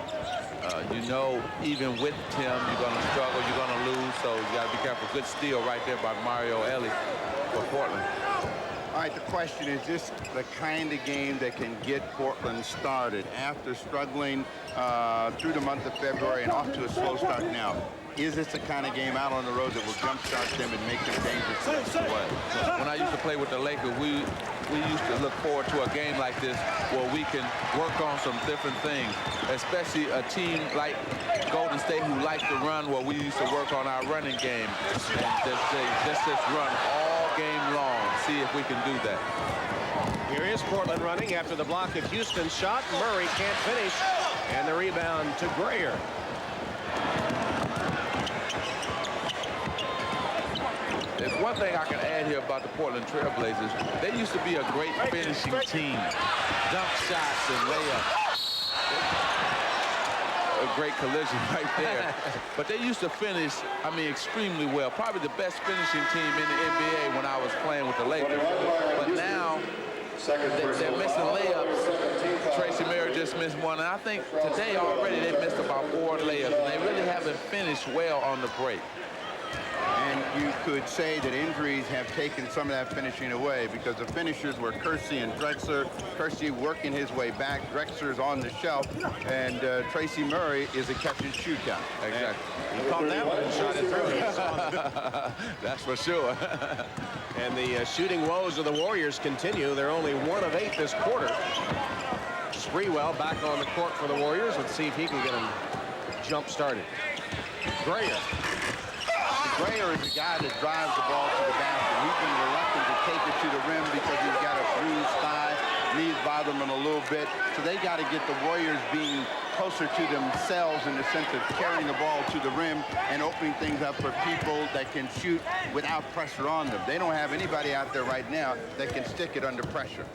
You know, even with Tim, you're going to struggle, you're going to lose, so you got to be careful. Good steal right there by Mario Elie for Portland. All right, the question is this the kind of game that can get Portland started after struggling through the month of February and off to a slow start now? Is this the kind of game out on the road that will jumpstart them and make them dangerous the rest of the way? When I used to play with the Lakers, we used to look forward to a game like this where we can work on some different things, especially a team like Golden State who likes to run, where we used to work on our running game and just run all game long, see if we can do that. Here is Portland running after the block of Houston's shot. Murray can't finish, and the rebound to Grayer. There's one thing I can add here about the Portland Trailblazers. They used to be a great finishing team. Dunk shots and layups. A great collision right there. But they used to finish, I mean, extremely well. Probably the best finishing team in the NBA when I was playing with the Lakers. But now, they're missing layups. Tracy Murray just missed one. And I think today already they missed about 4 layups. And they really haven't finished well on the break. And you could say that injuries have taken some of that finishing away because the finishers were Kersey and Drexler. Kersey working his way back. Drexler's on the shelf. And Tracy Murray is a catch-and-shoot guy. Exactly. He caught that one and shot it through. That's for sure. And the shooting woes of the Warriors continue. They're only 1 of 8 this quarter. Sprewell back on the court for the Warriors. Let's see if he can get him jump started. Grayer. Grayer is the guy that drives the ball to the basket. He's been reluctant to take it to the rim because he's got a bruised thigh. Knees bother him a little bit. So they got to get the Warriors being closer to themselves in the sense of carrying the ball to the rim and opening things up for people that can shoot without pressure on them. They don't have anybody out there right now that can stick it under pressure.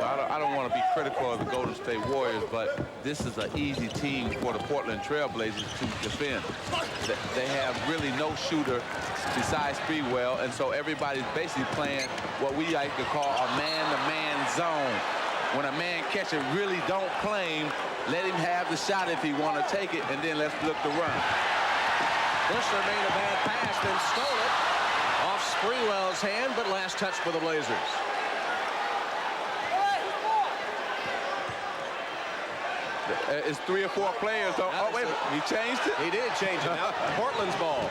Well, I don't want to be critical of the Golden State Warriors, but this is an easy team for the Portland Trailblazers to defend. They have really no shooter besides Sprewell, and so everybody's basically playing what we like to call a man-to-man zone. When a man catches, really don't claim. Let him have the shot if he want to take it, and then let's look to run. Bushler made a bad pass, then stole it off Sprewell's hand, but last touch for the Blazers. It's 3 or 4 players. Oh, wait, he changed it? He did change it. Now Portland's ball.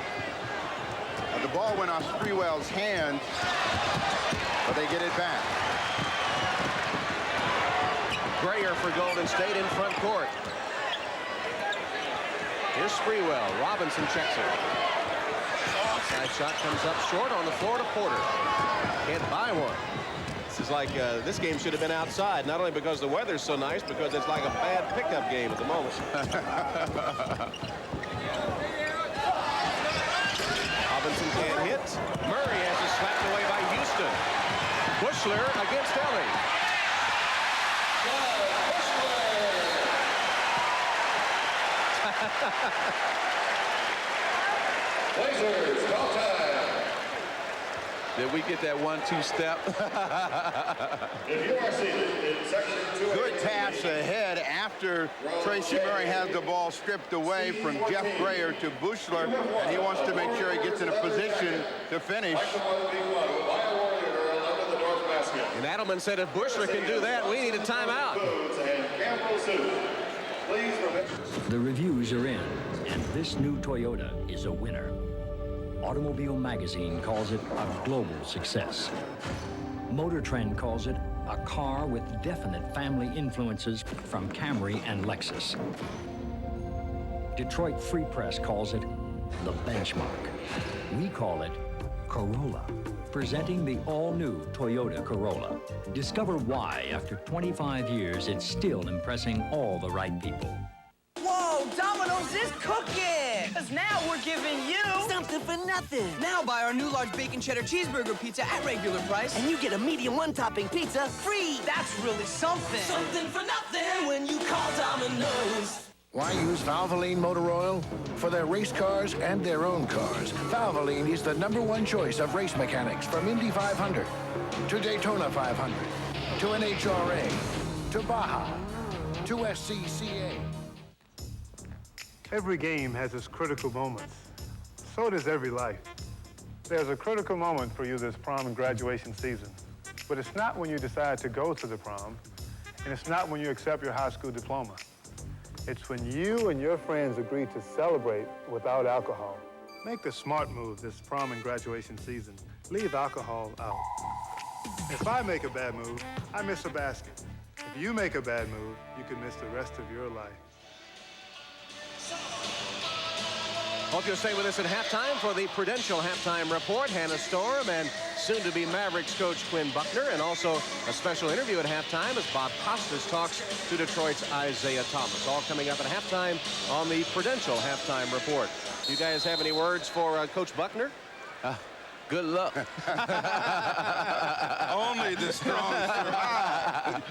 The ball went off Sprewell's hand, but they get it back. Grayer for Golden State in front court. Here's Sprewell. Robinson checks it. Outside shot comes up short on the floor to Porter. Can't buy one. This is like this game should have been outside, not only because the weather's so nice, because it's like a bad pickup game at the moment. Robinson can't hit. Murray has it slapped away by Houston. Bushler against Elie. Blazers, call time. Did we get that 1-2 step? If you are seated in section 2. Good pass ahead after Tracy Murray has the ball stripped away from Jeff Grayer to Bushler, and he wants to make sure he gets in a position to finish. And Adelman said if Bushler can do that, we need a timeout. The reviews are in, and this new Toyota is a winner. Automobile Magazine calls it a global success. Motor Trend calls it a car with definite family influences from Camry and Lexus. Detroit Free Press calls it the benchmark. We call it Corolla, presenting the all-new Toyota Corolla. Discover why, after 25 years, it's still impressing all the right people. Whoa, Domino's is cooking! Because now we're giving you something for nothing. Now buy our new large bacon cheddar cheeseburger pizza at regular price, and you get a medium one-topping pizza free. That's really something. Something for nothing when you call Domino's. Why use Valvoline Motor Oil? For their race cars and their own cars. Valvoline is the #1 choice of race mechanics, from Indy 500 to Daytona 500 to NHRA to Baja to SCCA. Every game has its critical moments. So does every life. There's a critical moment for you this prom and graduation season. But it's not when you decide to go to the prom, and it's not when you accept your high school diploma. It's when you and your friends agree to celebrate without alcohol. Make the smart move this prom and graduation season. Leave alcohol out. If I make a bad move, I miss a basket. If you make a bad move, you can miss the rest of your life. Hope you'll stay with us at halftime for the Prudential Halftime Report. Hannah Storm and soon-to-be Mavericks coach Quinn Buckner, and also a special interview at halftime as Bob Costas talks to Detroit's Isaiah Thomas. All coming up at halftime on the Prudential Halftime Report. You guys have any words for Coach Buckner? Good luck. Only the strong survive.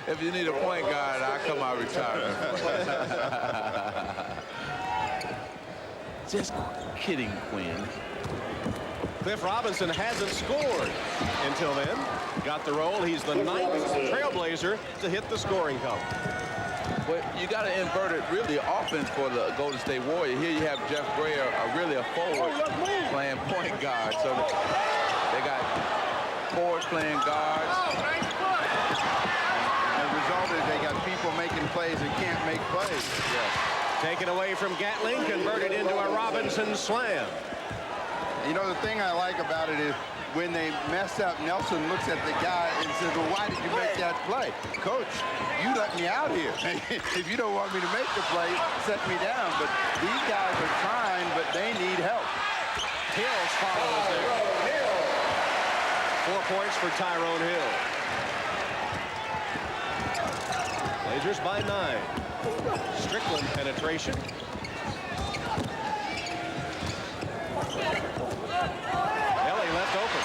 If you need a point guard, I'll come out retirement. Just kidding, Quinn. Cliff Robinson hasn't scored until then. Got the roll. He's the 9th Trailblazer to hit the scoring column. But you got to invert it really offense for the Golden State Warriors. Here you have Jeff Grayer, really a forward playing point guard. So they got forwards playing guards. And the result is they got people making plays and can't make plays. Yes. Taken away from Gatling, converted into a Robinson slam. You know, the thing I like about it is when they mess up, Nelson looks at the guy and says, well, why did you make that play? Coach, you let me out here. If you don't want me to make the play, set me down. But these guys are trying, but they need help. Hills follows there. 4 points for Tyrone Hill. Blazers by 9. Strickland penetration. Ellie left open.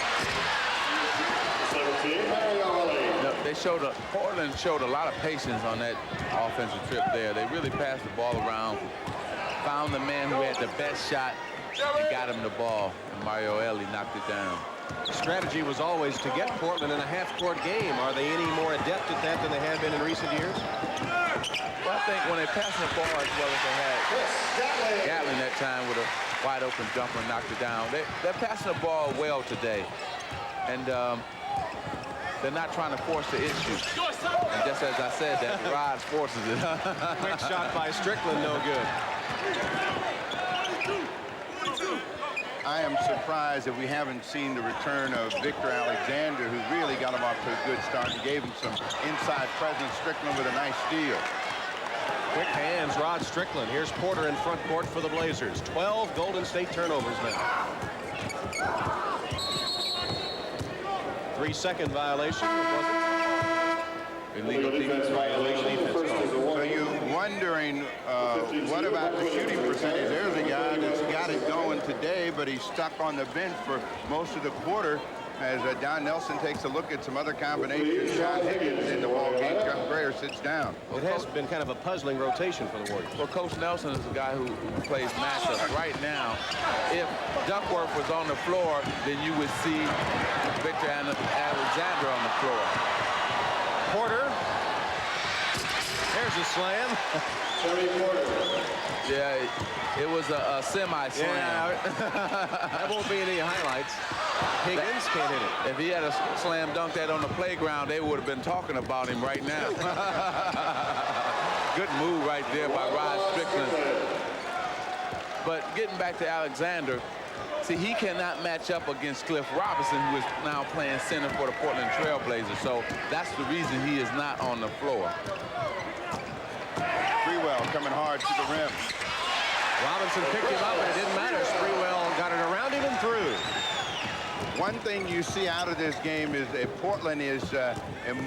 Portland showed a lot of patience on that offensive trip there. They really passed the ball around, found the man who had the best shot, and got him the ball. And Mario Ellie knocked it down. Strategy was always to get Portland in a half-court game. Are they any more adept at that than they have been in recent years? Well, I think when they passed the ball as well as they had Gatling that time with a wide-open jumper and knocked it down, they're passing the ball well today. And they're not trying to force the issue. And just as I said, that Rod forces it. Quick shot by Strickland, no good. I am surprised that we haven't seen the return of Victor Alexander, who really got him off to a good start and gave him some inside presence. Strickland with a nice steal. Quick hands, Rod Strickland. Here's Porter in front court for the Blazers. 12 Golden State turnovers now. 3-second violation. Was it? Illegal defense violation. So you're wondering what about the shooting percentage? There's a guy that's got it going today, but he's stuck on the bench for most of the quarter. as Don Nelson takes a look at some other combinations. John Higgins in the ball game. Gus Greer sits down. It has been kind of a puzzling rotation for the Warriors. Well, Coach Nelson is a guy who plays matchups. Right now, if Duckworth was on the floor, then you would see Victor Alexander on the floor. Porter. There's a slam. Yeah, it was a semi-slam. Yeah, that won't be any highlights. Higgins can't hit it. If he had a slam dunk that on the playground, they would have been talking about him right now. Good move right there by Rod Strickland. But getting back to Alexander, see, he cannot match up against Cliff Robinson, who is now playing center for the Portland Trailblazers. So that's the reason he is not on the floor. Sprewell coming hard to the rim. Robinson picked him up, and it didn't matter. Sprewell got it around him and through. One thing you see out of this game is that Portland is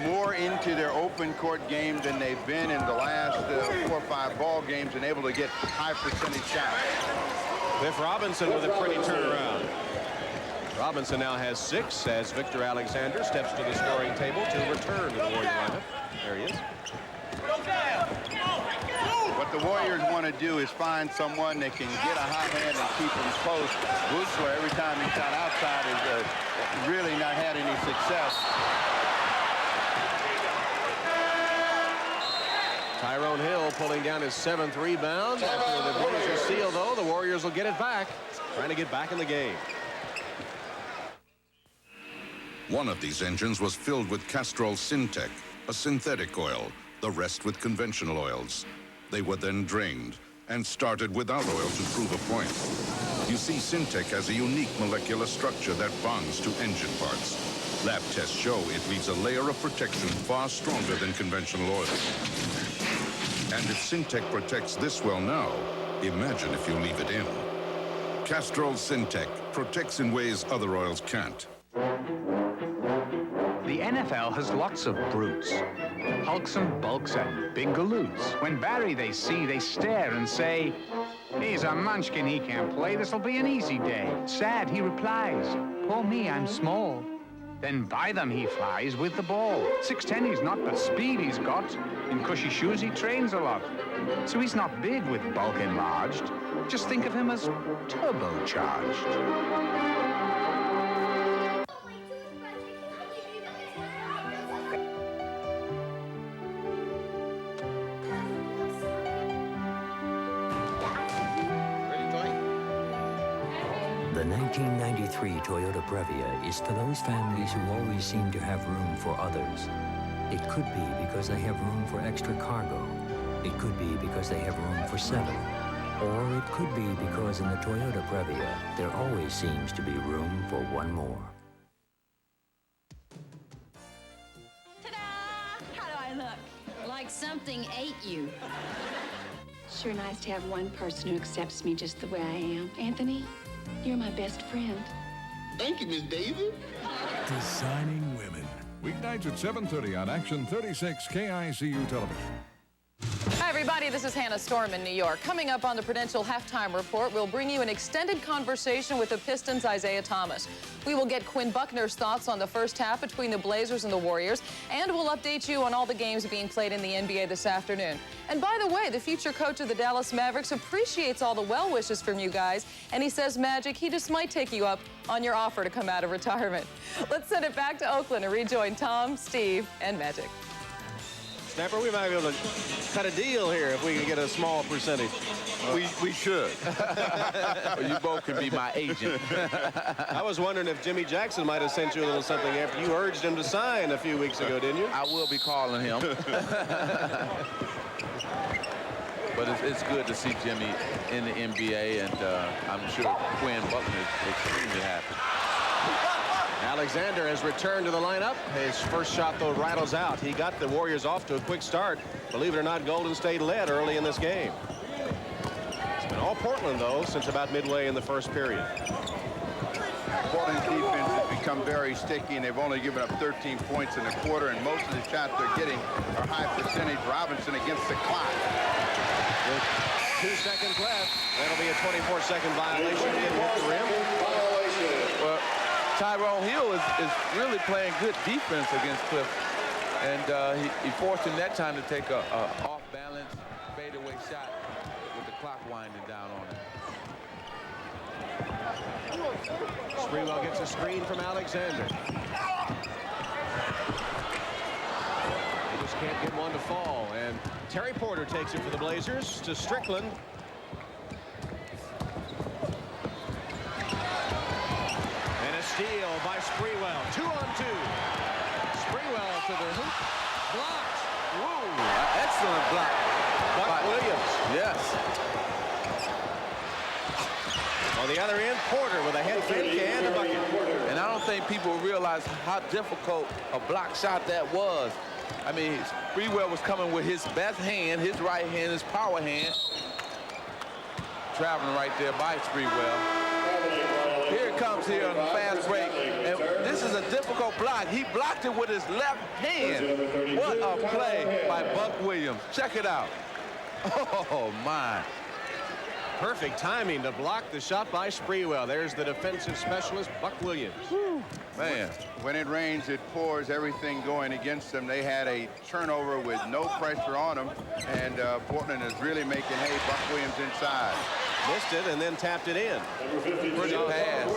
more into their open court game than they've been in the last 4 or 5 ball games and able to get high percentage shots. Cliff Robinson with a pretty turnaround. Robinson now has 6 as Victor Alexander steps to the scoring table to return to the Warrior lineup. There he is. What the Warriors want to do is find someone that can get a hot hand and keep them close. Buechler, every time he shot outside, has really not had any success. Tyrone Hill pulling down his 7th rebound. After the Blazers steal, though, the Warriors will get it back. Trying to get back in the game. One of these engines was filled with Castrol Syntec, a synthetic oil, the rest with conventional oils. They were then drained and started without oil to prove a point. You see, Syntec has a unique molecular structure that bonds to engine parts. Lab tests show it leaves a layer of protection far stronger than conventional oils. And if Syntec protects this well now, imagine if you leave it in. Castrol Syntec protects in ways other oils can't. The NFL has lots of brutes. Hulks and bulks and big galoos. When Barry they see, they stare and say, "He's a munchkin, he can't play, this'll be an easy day." Sad, he replies, "Poor me, I'm small." Then by them he flies with the ball. 6'10" he's not, but speed he's got. In cushy shoes he trains a lot. So he's not big with bulk enlarged. Just think of him as turbocharged. The 1993 Toyota Previa is for those families who always seem to have room for others. It could be because they have room for extra cargo. It could be because they have room for 7. Or it could be because in the Toyota Previa, there always seems to be room for one more. How do I look? Like something ate you. Sure nice to have one person who accepts me just the way I am. Anthony, you're my best friend. Thank you, Miss Daisy. Designing Women. Weeknights at 7:30 on Action 36 KICU television. Hi, everybody. This is Hannah Storm in New York. Coming up on the Prudential Halftime Report, we'll bring you an extended conversation with the Pistons' Isaiah Thomas. We will get Quinn Buckner's thoughts on the first half between the Blazers and the Warriors, and we'll update you on all the games being played in the NBA this afternoon. And by the way, the future coach of the Dallas Mavericks appreciates all the well wishes from you guys, and he says, Magic, he just might take you up on your offer to come out of retirement. Let's send it back to Oakland and rejoin Tom, Steve, and Magic. Snapper, we might be able to cut a deal here if we can get a small percentage. We should. You both can be my agent. I was wondering if Jimmy Jackson might have sent you a little something after you urged him to sign a few weeks ago, didn't you? I will be calling him. But it's good to see Jimmy in the NBA, and I'm sure Quinn Buckner is extremely happy. Alexander has returned to the lineup. His first shot, though, rattles out. He got the Warriors off to a quick start. Believe it or not, Golden State led early in this game. It's been all Portland, though, since about midway in the first period. Portland's defense has become very sticky, and they've only given up 13 points in the quarter, and most of the shots they're getting are high percentage. Robinson against the clock. With 2 seconds left, that'll be a 24-second violation. Didn't hit the rim. Well, Tyrone Hill is really playing good defense against Clifford. And he forced him that time to take a off-balance fadeaway shot with the clock winding down on him. Sprewell gets a screen from Alexander. He just can't get one to fall. And Terry Porter takes it for the Blazers to Strickland. And a steal by Sprewell. 2-on-2. Sprewell to the hoop. Blocked. Whoa. Excellent block. Buck Williams. Yes. On the other end, Porter with a head fake and a bucket. And I don't think people realize how difficult a block shot that was. I mean, Sprewell was coming with his best hand, his right hand, his power hand. Traveling right there by Sprewell. Here it comes here on the fast break. And this is a difficult block. He blocked it with his left hand. What a play by Buck Williams. Check it out. Oh, my. Perfect timing to block the shot by Sprewell. There's the defensive specialist, Buck Williams. Woo. Man. When it rains, it pours, everything going against them. They had a turnover with no pressure on them, and Portland is really making hay. Buck Williams inside. Missed it and then tapped it in. Pretty pass.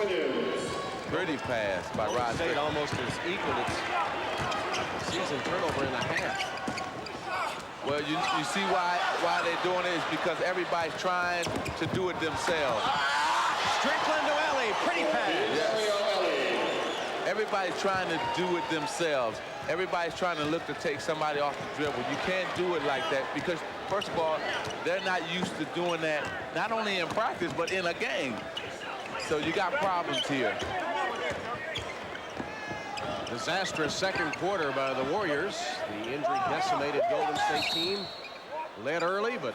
Pretty pass by Rod. State almost as equal its season turnover in a half. Well, you see why they're doing it is because everybody's trying to do it themselves. Strickland to Ellie. Pretty pass. Yes. Everybody's trying to do it themselves. Everybody's trying to look to take somebody off the dribble. You can't do it like that because, first of all, they're not used to doing that, not only in practice, but in a game. So you got problems here. Disastrous second quarter by the Warriors. The injury-decimated Golden State team led early, but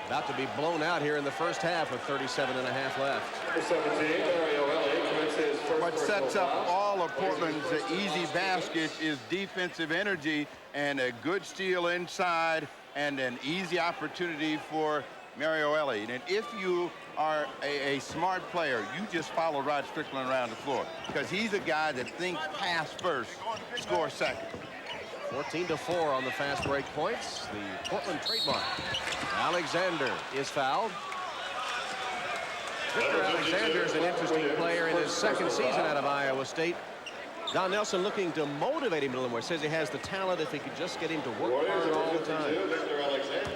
about to be blown out here in the first half with 37.5 left. What sets up all of Portland's easy baskets is defensive energy and a good steal inside and an easy opportunity for Mario Ellie. And if you are a smart player, you just follow Rod Strickland around the floor because he's a guy that thinks pass first, score second. 14-4 on the fast break points. The Portland trademark. Alexander is fouled. Victor Alexander is an interesting player in his second season out of Iowa State. Don Nelson looking to motivate him a little more. Says he has the talent if he could just get him to work hard all the time.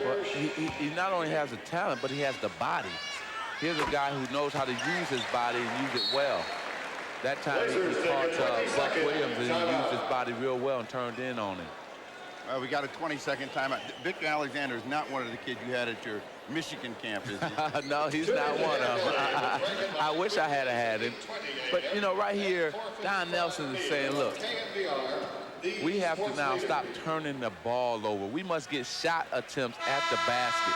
Well, he not only has the talent, but he has the body. Here's a guy who knows how to use his body and use it well. That time he caught Buck Williams and he used his body real well and turned in on him. Well, we got a 20-second timeout. Victor Alexander is not one of the kids you had at your Michigan camp, is he? No, he's not one of them. I wish I had had him. But, you know, right here, Don Nelson is saying, look, we have to now stop turning the ball over. We must get shot attempts at the basket.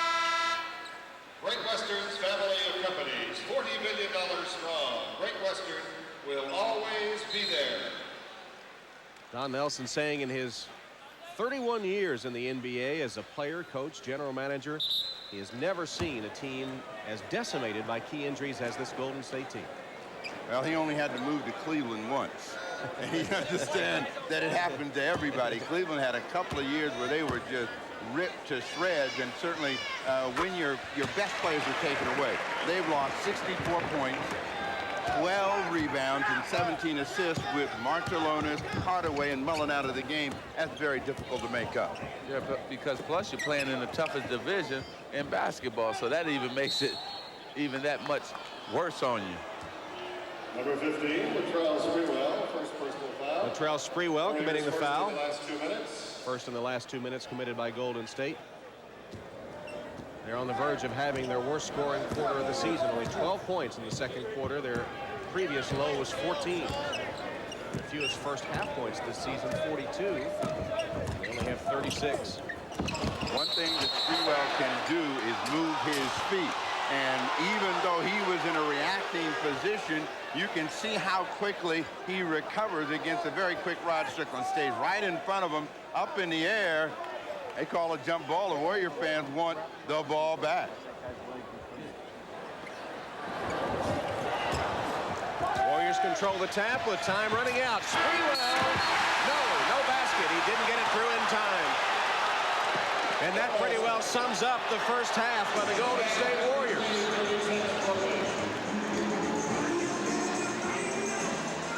Great Western's family of companies, $40 million strong. Great Western will always be there. Don Nelson saying in his 31 years in the NBA as a player, coach, general manager, he has never seen a team as decimated by key injuries as this Golden State team. Well, he only had to move to Cleveland once. And he understands that it happened to everybody. Cleveland had a couple of years where they were just ripped to shreds, and certainly when your best players are taken away. They've lost 64 points, 12 rebounds, and 17 assists with Marcellonis, Hardaway, and Mullen out of the game. That's very difficult to make up. Yeah, because plus you're playing in the toughest division in basketball, so that even makes it even that much worse on you. Number 15, Latrell Sprewell, first personal foul. Latrell Sprewell committing the foul. Last 2 minutes. First in the last 2 minutes committed by Golden State. They're on the verge of having their worst scoring quarter of the season. Only 12 points in the second quarter. Their previous low was 14. The fewest first half points this season, 42. They only have 36. One thing that Sprewell can do is move his feet. And even though he was in a reacting position, you can see how quickly he recovers against a very quick Rod Strickland. Stays right in front of him, up in the air. They call a jump ball. The Warrior fans want the ball back. Warriors Warriors control the tap with time running out. Sprewell, no basket. He didn't get it through in time. And that pretty well sums up the first half by the Golden State Warriors.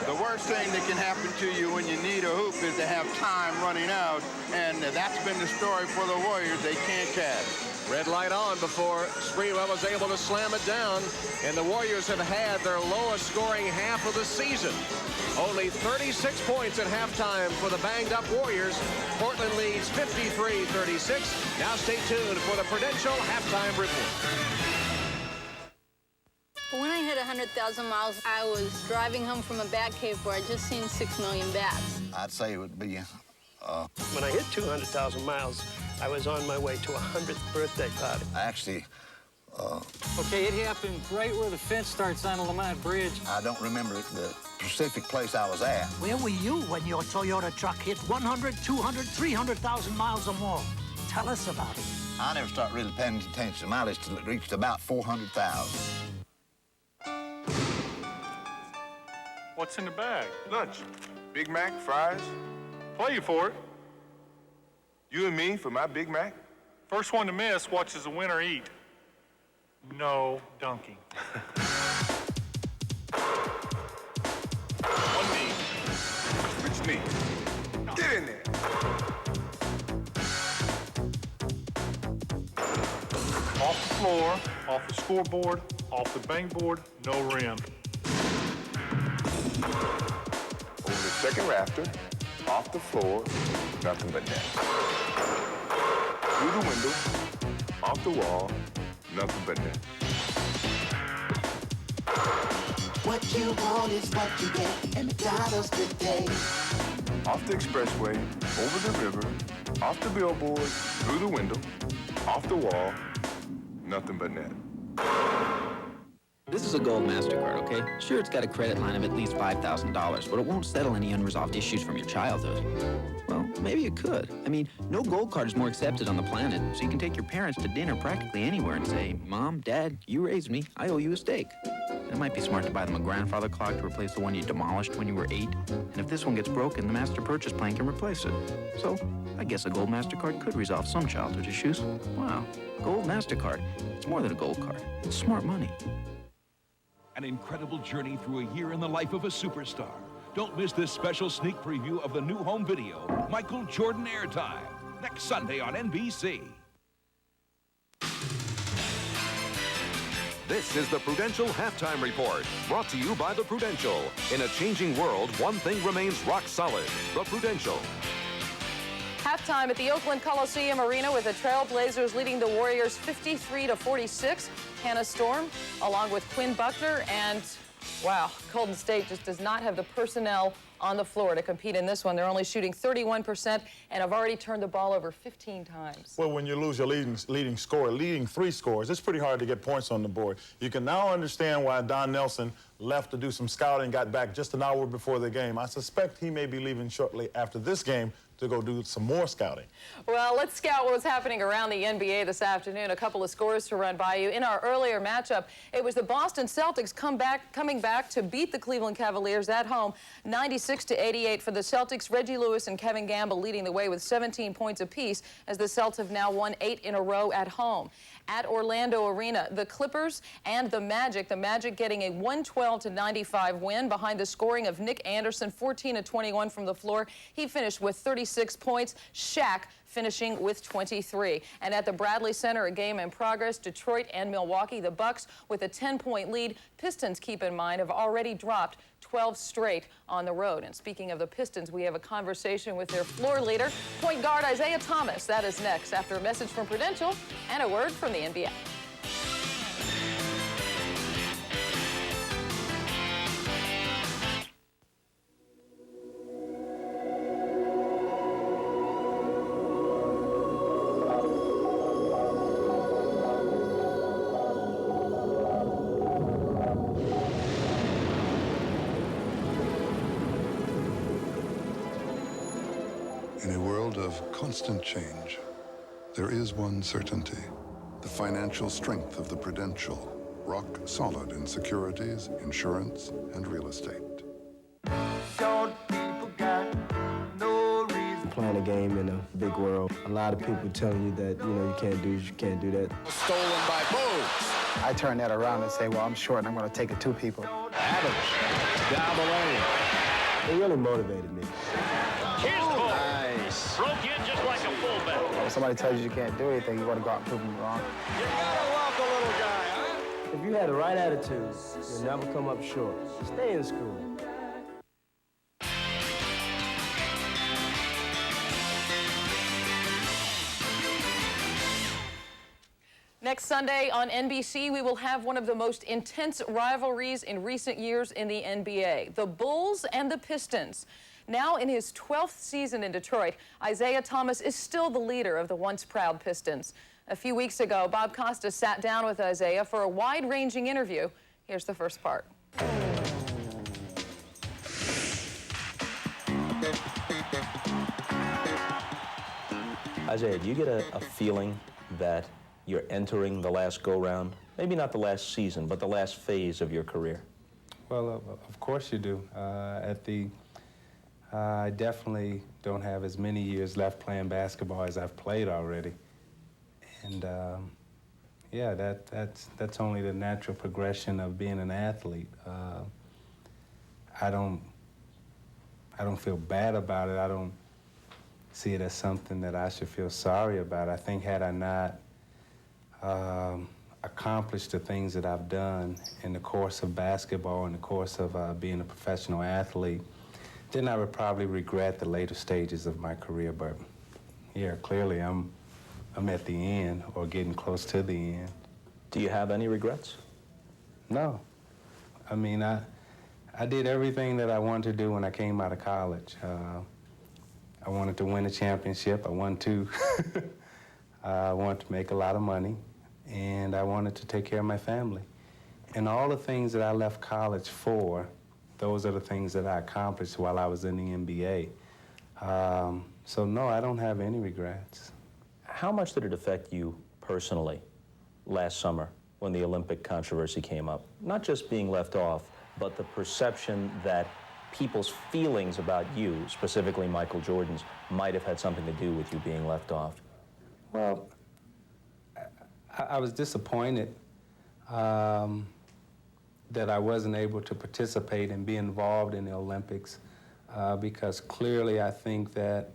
The worst thing that can happen to you when you need a hoop is to have time running out, and that's been the story for the Warriors. They can't cash. Red light on before Sprewell was able to slam it down, and the Warriors have had their lowest scoring half of the season. Only 36 points at halftime for the banged-up Warriors. Portland leads 53-36. Now stay tuned for the Prudential halftime report. When I hit 100,000 miles, I was driving home from a bat cave where I'd just seen 6 million bats. I'd say it would be... When I hit 200,000 miles, I was on my way to a 100th birthday party. Actually, Okay, it happened right where the fence starts on the Lamont Bridge. I don't remember the specific place I was at. Where were you when your Toyota truck hit 100, 200, 300,000 miles or more? Tell us about it. I never started really paying attention to mileage till it reached about 400,000. What's in the bag? Lunch. Big Mac, fries. Play you for it. You and me for my Big Mac? First one to miss watches the winner eat. No dunking. One knee. Which knee? Get in there. Off the floor, off the scoreboard, off the bangboard, no rim. Over the second rafter, off the floor, nothing but net. Through the window, off the wall, nothing but net. What you want is what you get, and McDonald's today. Off the expressway, over the river, off the billboard, through the window, off the wall, nothing but net. This is a Gold MasterCard, okay? Sure, it's got a credit line of at least $5,000, but it won't settle any unresolved issues from your childhood. Well, maybe it could. I mean, no Gold card is more accepted on the planet, so you can take your parents to dinner practically anywhere and say, Mom, Dad, you raised me, I owe you a steak. It might be smart to buy them a grandfather clock to replace the one you demolished when you were 8. And if this one gets broken, the Master Purchase Plan can replace it. So, I guess a Gold MasterCard could resolve some childhood issues. Wow, Gold MasterCard. It's more than a Gold card. It's smart money. An incredible journey through a year in the life of a superstar. Don't miss this special sneak preview of the new home video, Michael Jordan Airtime, next Sunday on NBC. This is the Prudential Halftime Report, brought to you by the Prudential. In a changing world, one thing remains rock solid, the Prudential. Halftime at the Oakland Coliseum Arena with the Trailblazers leading the Warriors 53-46. Hannah Storm, along with Quinn Buckner, and, wow, Golden State just does not have the personnel on the floor to compete in this one. They're only shooting 31% and have already turned the ball over 15 times. Well, when you lose your leading scorer, leading 3 scores, it's pretty hard to get points on the board. You can now understand why Don Nelson left to do some scouting, got back just an hour before the game. I suspect he may be leaving shortly after this game to go do some more scouting. Well, let's scout what's happening around the NBA this afternoon. A couple of scores to run by you. In our earlier matchup, it was the Boston Celtics coming back to beat the Cleveland Cavaliers at home, 96-88 for the Celtics. Reggie Lewis and Kevin Gamble leading the way with 17 points apiece as the Celts have now won 8 in a row at home. At Orlando Arena, the Clippers and the Magic getting a 112-95 win behind the scoring of Nick Anderson, 14-21 from the floor. He finished with 36 points. Shaq finishing with 23. And at the Bradley Center, a game in progress, Detroit and Milwaukee. The Bucks with a 10-point lead. Pistons, keep in mind, have already dropped 12 straight on the road. And speaking of the Pistons, we have a conversation with their floor leader, point guard Isaiah Thomas. That is next after a message from Prudential and a word from the NBA. In a world of constant change, there is one certainty: the financial strength of the Prudential, rock solid in securities, insurance, and real estate. game in a big world. A lot of people telling you that, you can't do this, you can't do that. Stolen by Moves. I turn that around and say, well, I'm short and I'm going to take it to people. Adams down the lane. It really motivated me. Here's the ball. Nice. Broke in just like a fullback. If somebody tells you you can't do anything, you want to go out and prove them wrong. You gotta love the little guy, huh? If you had the right attitude, you'll never come up short. Stay in school. Next Sunday on NBC, we will have one of the most intense rivalries in recent years in the NBA, the Bulls and the Pistons. Now in his 12th season in Detroit, Isaiah Thomas is still the leader of the once proud Pistons. A few weeks ago, Bob Costas sat down with Isaiah for a wide-ranging interview. Here's the first part. Isaiah, do you get a feeling that you're entering the last go-round? Maybe not the last season, but the last phase of your career? Well, of course you do. I definitely don't have as many years left playing basketball as I've played already. And yeah, that's only the natural progression of being an athlete. I don't feel bad about it. I don't see it as something that I should feel sorry about. I think had I not accomplished the things that I've done in the course of basketball, in the course of being a professional athlete, then I would probably regret the later stages of my career. But yeah, clearly I'm at the end or getting close to the end. Do you have any regrets? No. I mean, I did everything that I wanted to do when I came out of college. I wanted to win a championship. I wanted to make a lot of money, and I wanted to take care of my family. And all the things that I left college for, those are the things that I accomplished while I was in the NBA. So no, I don't have any regrets. How much did it affect you personally last summer when the Olympic controversy came up? Not just being left off, but the perception that people's feelings about you, specifically Michael Jordan's, might have had something to do with you being left off. Well, I was disappointed that I wasn't able to participate and be involved in the Olympics because clearly I think that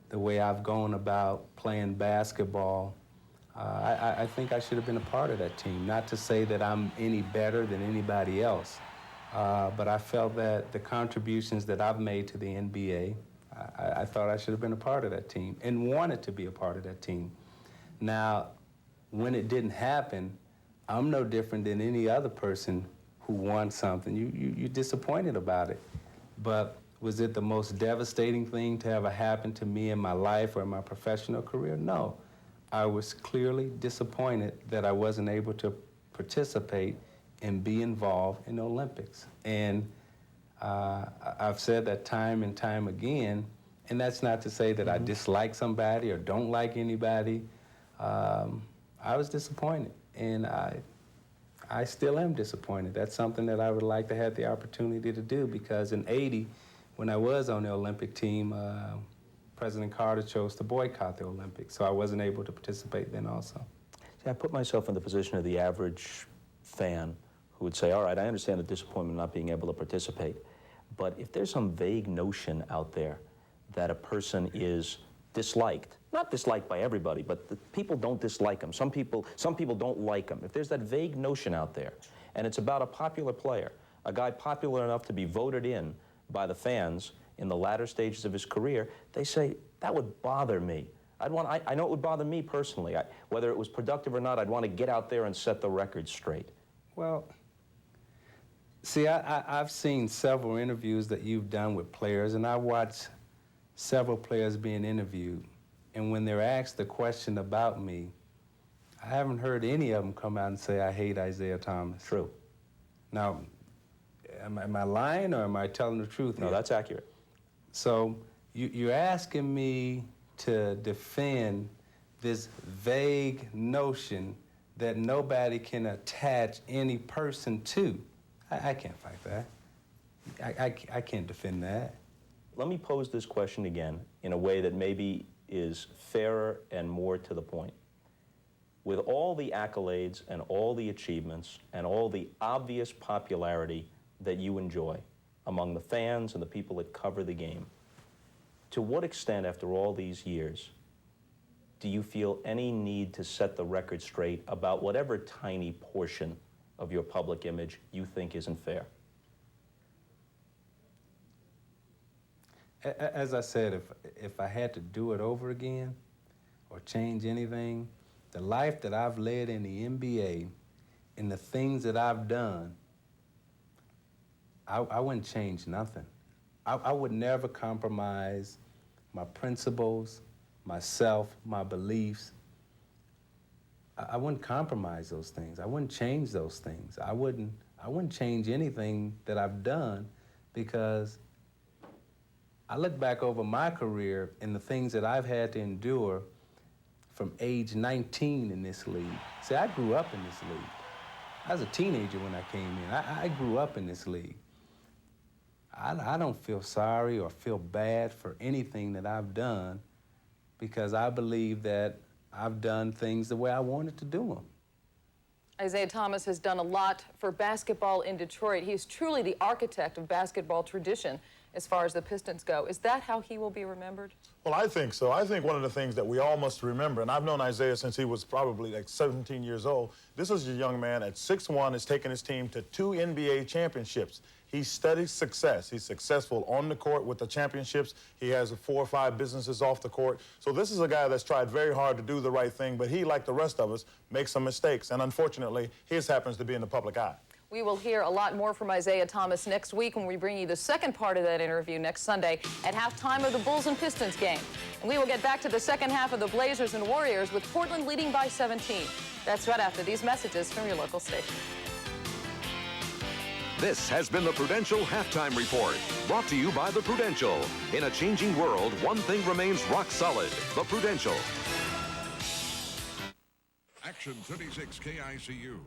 the way I've gone about playing basketball, I think I should have been a part of that team. Not to say that I'm any better than anybody else, but I felt that the contributions that I've made to the NBA, I thought I should have been a part of that team and wanted to be a part of that team. Now, when it didn't happen, I'm no different than any other person who wants something. You're disappointed about it. But was it the most devastating thing to ever happen to me in my life or in my professional career? No. I was clearly disappointed that I wasn't able to participate and be involved in the Olympics. And I've said that time and time again, and that's not to say that I dislike somebody or don't like anybody. I was disappointed, and I still am disappointed. That's something that I would like to have the opportunity to do, because in '80, when I was on the Olympic team, President Carter chose to boycott the Olympics, so I wasn't able to participate then also. See, I put myself in the position of the average fan who would say, all right, I understand the disappointment not being able to participate, but if there's some vague notion out there that a person is disliked, not disliked by everybody, but the people don't dislike them. Some people don't like them. If there's that vague notion out there, and it's about a popular player, a guy popular enough to be voted in by the fans in the latter stages of his career, they say, that would bother me. I know it would bother me personally. Whether it was productive or not, I'd want to get out there and set the record straight. Well, see, I've seen several interviews that you've done with players, and I watched several players being interviewed. And when they're asked a question about me, I haven't heard any of them come out and say, I hate Isaiah Thomas. True. Now, am I lying or am I telling the truth here? No, that's accurate. So you're asking me to defend this vague notion that nobody can attach any person to. I can't fight that. I can't defend that. Let me pose this question again in a way that maybe is fairer and more to the point. With all the accolades and all the achievements and all the obvious popularity that you enjoy among the fans and the people that cover the game, to what extent, after all these years, do you feel any need to set the record straight about whatever tiny portion of your public image you think isn't fair? As I said, if I had to do it over again or change anything, the life that I've led in the NBA and the things that I've done, I wouldn't change nothing. I would never compromise my principles, myself, my beliefs. I wouldn't compromise those things. I wouldn't change those things. I wouldn't change anything that I've done, because I look back over my career and the things that I've had to endure from age 19 in this league. See, I grew up in this league. I was a teenager when I came in. I grew up in this league. I don't feel sorry or feel bad for anything that I've done, because I believe that I've done things the way I wanted to do them. Isaiah Thomas has done a lot for basketball in Detroit. He's truly the architect of basketball tradition as far as the Pistons go. Is that how he will be remembered? Well, I think so. I think one of the things that we all must remember, and I've known Isaiah since he was probably like 17 years old, this is a young man at 6'1", has taken his team to 2 NBA championships. He studies success. He's successful on the court with the championships. He has 4 or 5 businesses off the court. So this is a guy that's tried very hard to do the right thing, but he, like the rest of us, makes some mistakes. And unfortunately, his happens to be in the public eye. We will hear a lot more from Isaiah Thomas next week when we bring you the second part of that interview next Sunday at halftime of the Bulls and Pistons game. And we will get back to the second half of the Blazers and Warriors with Portland leading by 17. That's right after these messages from your local station. This has been the Prudential Halftime Report, brought to you by the Prudential. In a changing world, one thing remains rock solid: the Prudential. Action 36 KICU.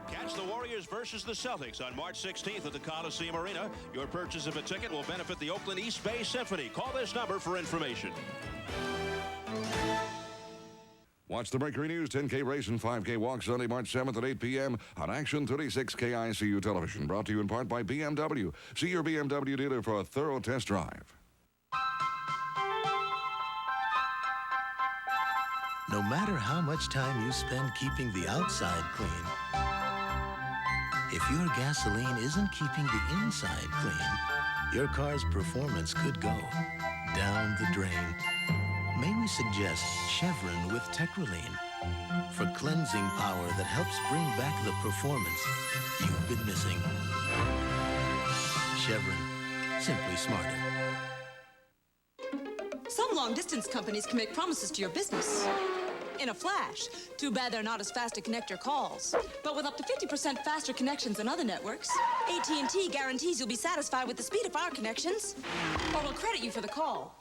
Catch the Warriors versus the Celtics on March 16th at the Coliseum Arena. Your purchase of a ticket will benefit the Oakland East Bay Symphony. Call this number for information. Watch the Mercury News 10K Race and 5K Walk Sunday, March 7th at 8 p.m. on Action 36 KICU Television. Brought to you in part by BMW. See your BMW dealer for a thorough test drive. No matter how much time you spend keeping the outside clean, if your gasoline isn't keeping the inside clean, your car's performance could go down the drain. May we suggest Chevron with Tetraline for cleansing power that helps bring back the performance you've been missing. Chevron, simply smarter. Some long-distance companies can make promises to your business in a flash. Too bad they're not as fast to connect your calls. But with up to 50% faster connections than other networks, AT&T guarantees you'll be satisfied with the speed of our connections, or will credit you for the call.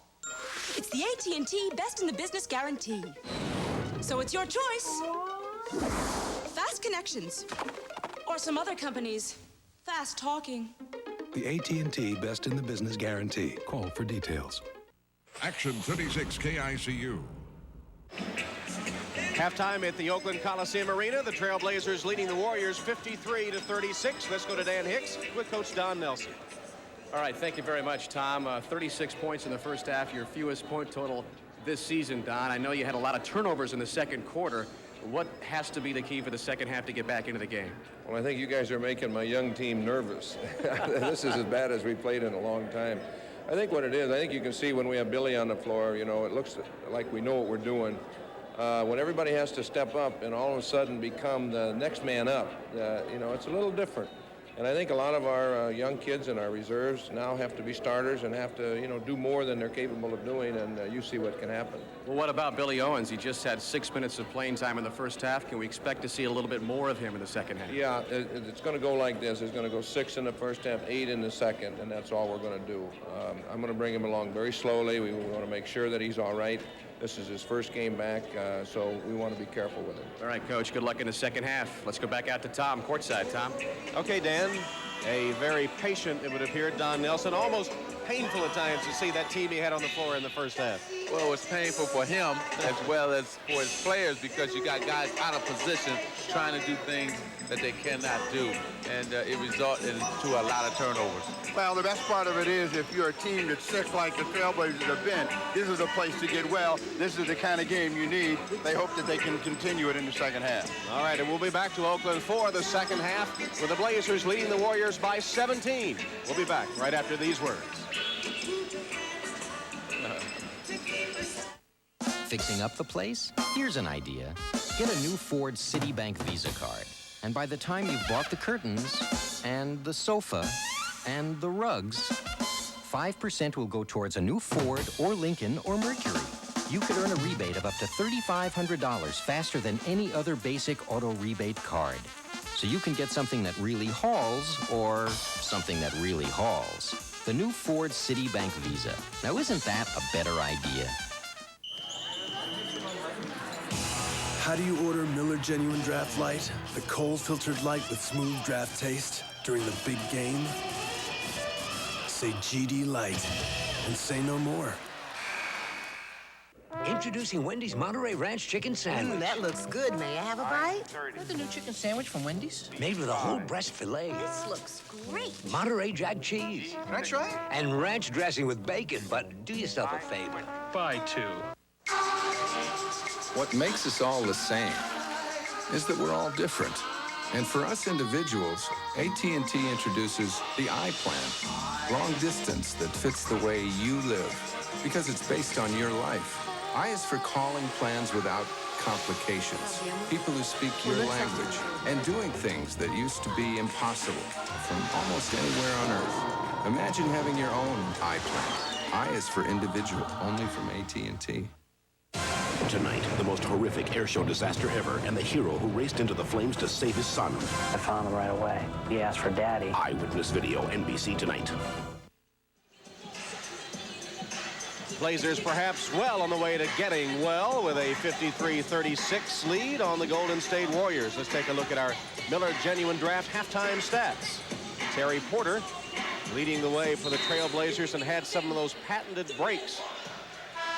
It's the AT&T Best in the Business Guarantee. So it's your choice. Fast connections. Or some other companies' fast talking. The AT&T Best in the Business Guarantee. Call for details. Action 36 KICU. Halftime at the Oakland Coliseum Arena. The Trailblazers leading the Warriors 53-36. Let's go to Dan Hicks with Coach Don Nelson. All right, thank you very much, Tom. 36 points in the first half, your fewest point total this season, Don. I know you had a lot of turnovers in the second quarter. What has to be the key for the second half to get back into the game? Well, I think you guys are making my young team nervous. This is as bad as we played in a long time. I think what it is, I think you can see when we have Billy on the floor, you know, it looks like we know what we're doing. When everybody has to step up and all of a sudden become the next man up, you know, it's a little different. And I think a lot of our young kids and our reserves now have to be starters and have to, you know, do more than they're capable of doing, and you see what can happen. Well, what about Billy Owens? He just had 6 minutes of playing time in the first half. Can we expect to see a little bit more of him in the second half? Yeah, it's going to go like this. It's going to go 6 in the first half, 8 in the second, and that's all we're going to do. I'm going to bring him along very slowly. We want to make sure that he's all right. This is his first game back, so we want to be careful with him. All right, Coach, good luck in the second half. Let's go back out to Tom, courtside. Tom? Okay, Dan, A very patient, it would appear, Don Nelson. Almost painful at times to see that team he had on the floor in the first half. Well, it's painful for him as well as for his players because you got guys out of position trying to do things that they cannot do, and it resulted into a lot of turnovers. Well, the best part of it is if you're a team that's sick like the Trailblazers have been, this is a place to get well. This is the kind of game you need. They hope that they can continue it in the second half. All right, and we'll be back to Oakland for the second half with the Blazers leading the Warriors by 17. We'll be back right after these words. Fixing up the place? Here's an idea. Get a new Ford Citibank Visa card. And by the time you've bought the curtains and the sofa and the rugs, 5% will go towards a new Ford or Lincoln or Mercury. You could earn a rebate of up to $3,500 faster than any other basic auto rebate card. So you can get something that really hauls or something that really hauls. The new Ford Citibank Visa. Now, isn't that a better idea? How do you order Miller Genuine Draft Light, the cold-filtered light with smooth draft taste during the big game? Say GD Light and say no more. Introducing Wendy's Monterey Ranch Chicken Sandwich. That looks good. May I have a bite? Is the new chicken sandwich from Wendy's? Made with a whole breast filet. This looks great. Monterey Jack cheese. That's right. And ranch dressing with bacon, but do yourself a favor. Buy two. What makes us all the same is that we're all different. And for us individuals, AT&T introduces the iPlan, long distance that fits the way you live, because it's based on your life. I is for calling plans without complications, people who speak your language, and doing things that used to be impossible from almost anywhere on Earth. Imagine having your own iPlan. I is for individual, only from AT&T. Tonight, the most horrific airshow disaster ever, and the hero who raced into the flames to save his son. I found him right away. He asked for Daddy. Eyewitness video, NBC Tonight. Blazers perhaps well on the way to getting well with a 53-36 lead on the Golden State Warriors. Let's take a look at our Miller Genuine Draft halftime stats. Terry Porter leading the way for the Trailblazers and had some of those patented breaks.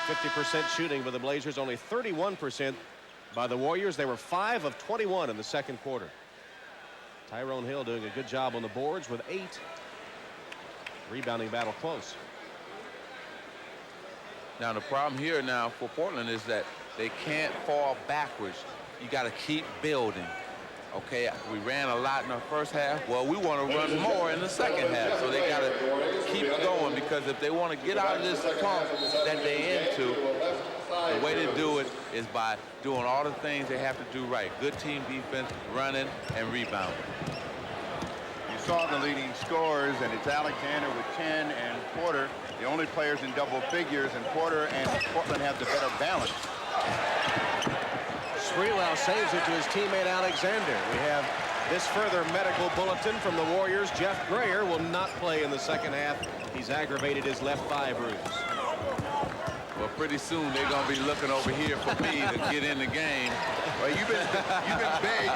50% shooting by the Blazers, only 31% by the Warriors. They were 5 of 21 in the second quarter. Tyrone Hill doing a good job on the boards with 8. Rebounding battle close. Now, the problem here now for Portland is that they can't fall backwards. You got to keep building. Okay, we ran a lot in the first half. Well, we want to run more in the second half. So they got to keep going, because if they want to get out of this funk that they're into, the way to do it is by doing all the things they have to do right. Good team defense, running, and rebounding. You saw the leading scorers, and it's Alexander with 10 and Porter, the only players in double figures, and Porter and Portland have the better balance. Sprewell saves it to his teammate Alexander. We have this further medical bulletin from the Warriors. Jeff Grayer will not play in the second half. He's aggravated his left thigh bruise. Well, pretty soon they're going to be looking over here for me to get in the game. Well, you've been begging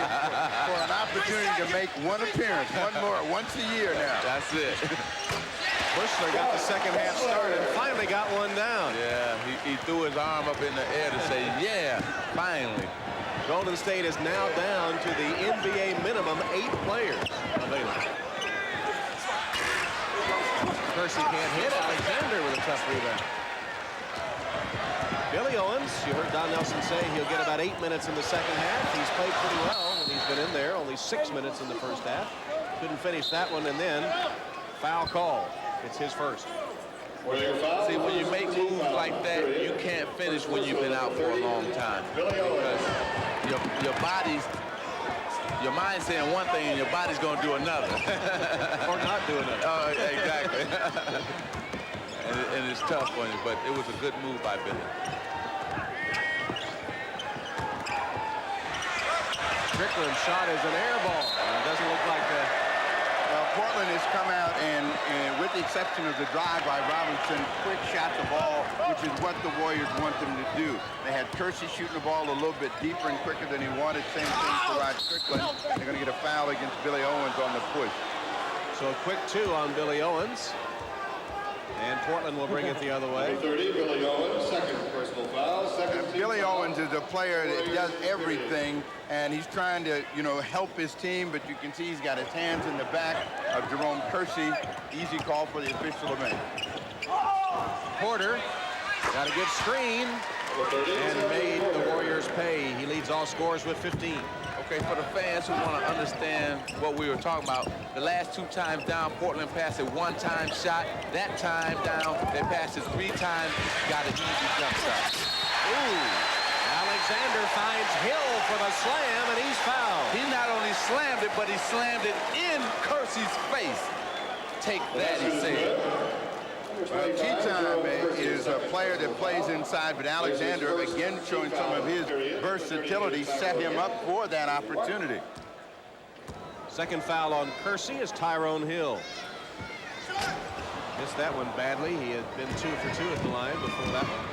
for an opportunity to make one appearance, once a year now. That's it. Bushler got the second half started and finally got one down. Yeah, he threw his arm up in the air to say, yeah, finally. Golden State is now down to the NBA minimum 8 players available. Kersey can't hit. Alexander with a tough rebound. Billy Owens, you heard Don Nelson say he'll get about 8 minutes in the second half. He's played pretty well when he's been in there. Only 6 minutes in the first half. Couldn't finish that one, and then foul call. It's his first. See, when you make moves like that, you can't finish when you've been out for a long time, because your mind's saying one thing and your body's going to do another. Or not do another. Oh, exactly. and it's tough on you, but it was a good move by Billy. Strickland's shot is an air ball. It doesn't look like that. Portland has come out and with the exception of the drive by Robinson, quick shot the ball, which is what the Warriors want them to do. They had Kersey shooting the ball a little bit deeper and quicker than he wanted. Same thing for Strickland. They're going to get a foul against Billy Owens on the push. So a quick 2 on Billy Owens. And Portland will bring it the other way. 30, Billy Owens, second personal foul. Billy Owens is a player that does everything, and he's trying to, help his team, but you can see he's got his hands in the back of Jerome Kersey. Easy call for the official to make. Porter got a good screen and made the Warriors pay. He leads all scorers with 15. Okay, for the fans who want to understand what we were talking about, the last 2 times down, Portland passed a 1-time shot. That time down, they passed it 3 times, got an easy jump shot. Ooh, Alexander finds Hill for the slam, and he's fouled. He not only slammed it, but he slammed it in Kersey's face. Take that, he said. Well, Cheatham is a player that plays inside, but Alexander, again, showing some of his versatility, set him up for that opportunity. Second foul on Kersey is Tyrone Hill. Missed that one badly. He had been 2 for 2 at the line before that one.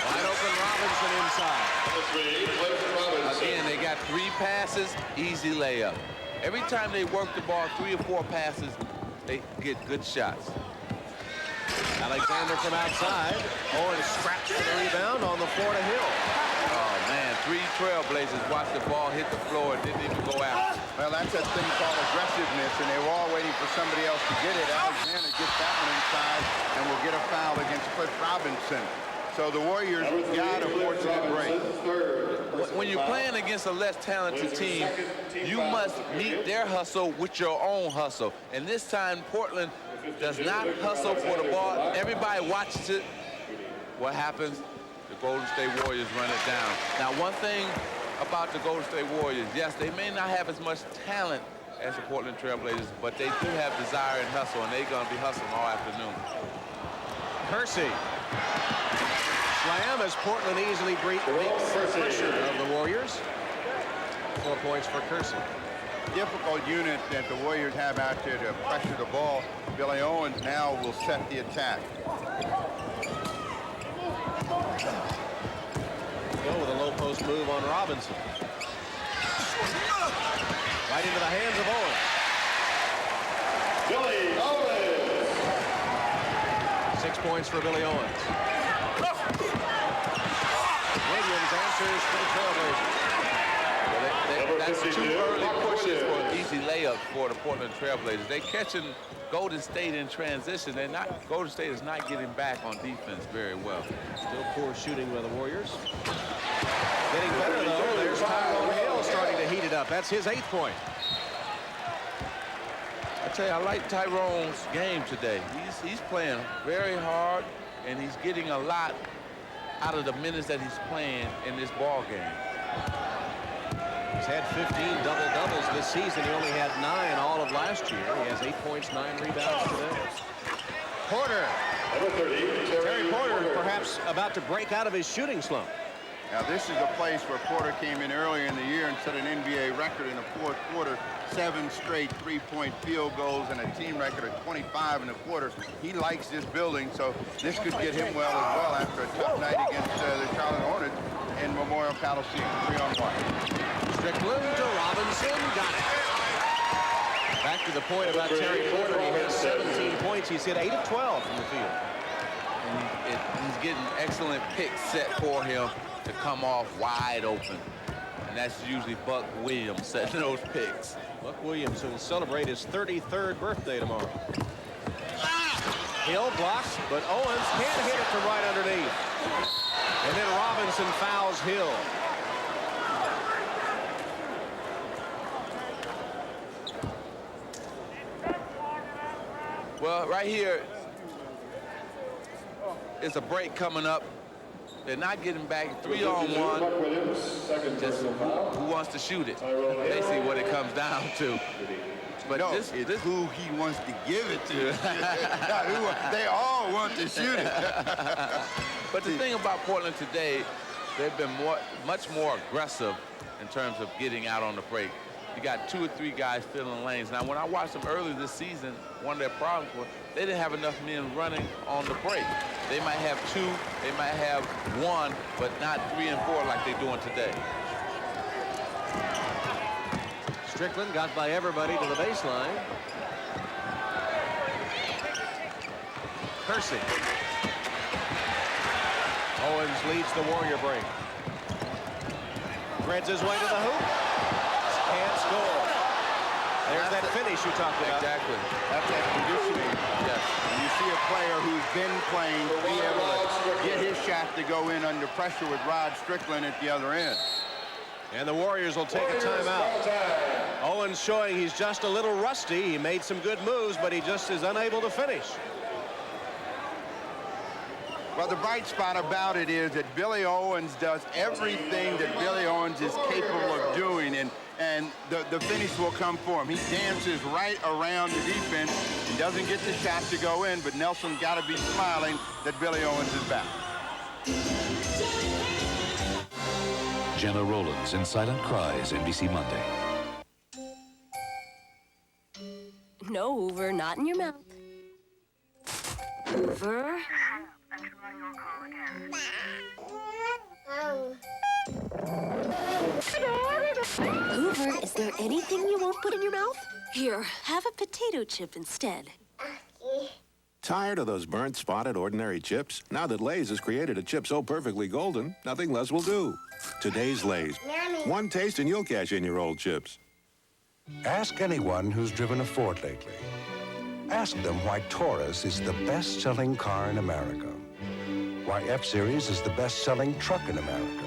Wide open Robinson inside. Again, they got 3 passes, easy layup. Every time they work the ball, 3 or 4 passes, they get good shots. Alexander from outside. Owens scraps for the rebound on the floor to Hill. Oh, man, 3 Trailblazers watched the ball hit the floor and didn't even go out. Well, that's a thing called aggressiveness, and they were all waiting for somebody else to get it. Alexander gets that one inside and will get a foul against Cliff Robinson. So the Warriors got a fortunate break. When you're playing against a less talented team, you must meet their hustle with your own hustle. And this time, Portland does not hustle for the ball. Everybody watches it. What happens? The Golden State Warriors run it down. Now, one thing about the Golden State Warriors, yes, they may not have as much talent as the Portland Trailblazers, but they do have desire and hustle, and they're going to be hustling all afternoon. Kersey. Slam as Portland easily beats the pressure of the Warriors. 4 points for Kersey. Difficult unit that the Warriors have out there to pressure the ball. Billy Owens now will set the attack. Go with a low post move on Robinson. Right into the hands of Owens. 6 points for Billy Owens. Williams answers for the Trailblazers. Well, that's 2 early pushes for an easy layup for the Portland Trailblazers. They're catching Golden State in transition. Golden State is not getting back on defense very well. Still poor shooting by the Warriors. Getting better, though. There's Tyrone Hill starting to heat it up. That's his 8th point. I tell you, I like Tyrone's game today. He's playing very hard, and he's getting a lot out of the minutes that he's playing in this ball game. He's had 15 double-doubles this season. He only had 9 all of last year. He has 8 points, 9 rebounds today. Porter. Terry Porter perhaps about to break out of his shooting slump. Now, this is a place where Porter came in earlier in the year and set an NBA record in the 4th quarter. 7 straight 3-point field goals and a team record of 25 in the quarter. He likes this building, so this could get him well as well after a tough night against the Charlotte Hornets in Memorial Coliseum. 3-on-1. Strickland to Robinson. Got it. Back to the point about Terry Porter. He has 17 points. He's hit 8 of 12 from the field. And he's getting excellent picks set for him to come off wide open. And that's usually Buck Williams setting those picks. Buck Williams, who will celebrate his 33rd birthday tomorrow. Hill blocks, but Owens can't hit it from right underneath. And then Robinson fouls Hill. Well, right here is a break coming up. They're not getting back 3-on-1. Just who wants to shoot it? Basically what it comes down to. But no, it's who he wants to give it to. They all want to shoot it. But the thing about Portland today, they've been much more aggressive in terms of getting out on the break. you got 2 or 3 guys filling lanes. Now, when I watched them earlier this season, one of their problems was they didn't have enough men running on the break. They might have 2, they might have 1, but not 3 and 4 like they're doing today. Strickland got by everybody to the baseline. Kersey. Owens leads the Warrior break. Threads his way to the hoop. Can't score. There's that finish you talked about. Exactly. That's that conditioning. Yes. And you see a player who's been playing be able to get his shot to go in under pressure with Rod Strickland at the other end. And the Warriors will take a timeout. Owens showing he's just a little rusty. He made some good moves, but he just is unable to finish. Well, the bright spot about it is that Billy Owens does everything that Billy Owens is capable of doing, and the finish will come for him. He dances right around the defense and doesn't get the shot to go in, but Nelson's got to be smiling that Billy Owens is back. Jenna Rollins in Silent Cries, NBC Monday. No, Hoover, not in your mouth. Hoover. Hoover, is there anything you won't put in your mouth? Here, have a potato chip instead. Tired of those burnt, spotted, ordinary chips? Now that Lay's has created a chip so perfectly golden, nothing less will do. Today's Lay's. One taste and you'll cash in your old chips. Ask anyone who's driven a Ford lately. Ask them why Taurus is the best-selling car in America. Why F-Series is the best-selling truck in America.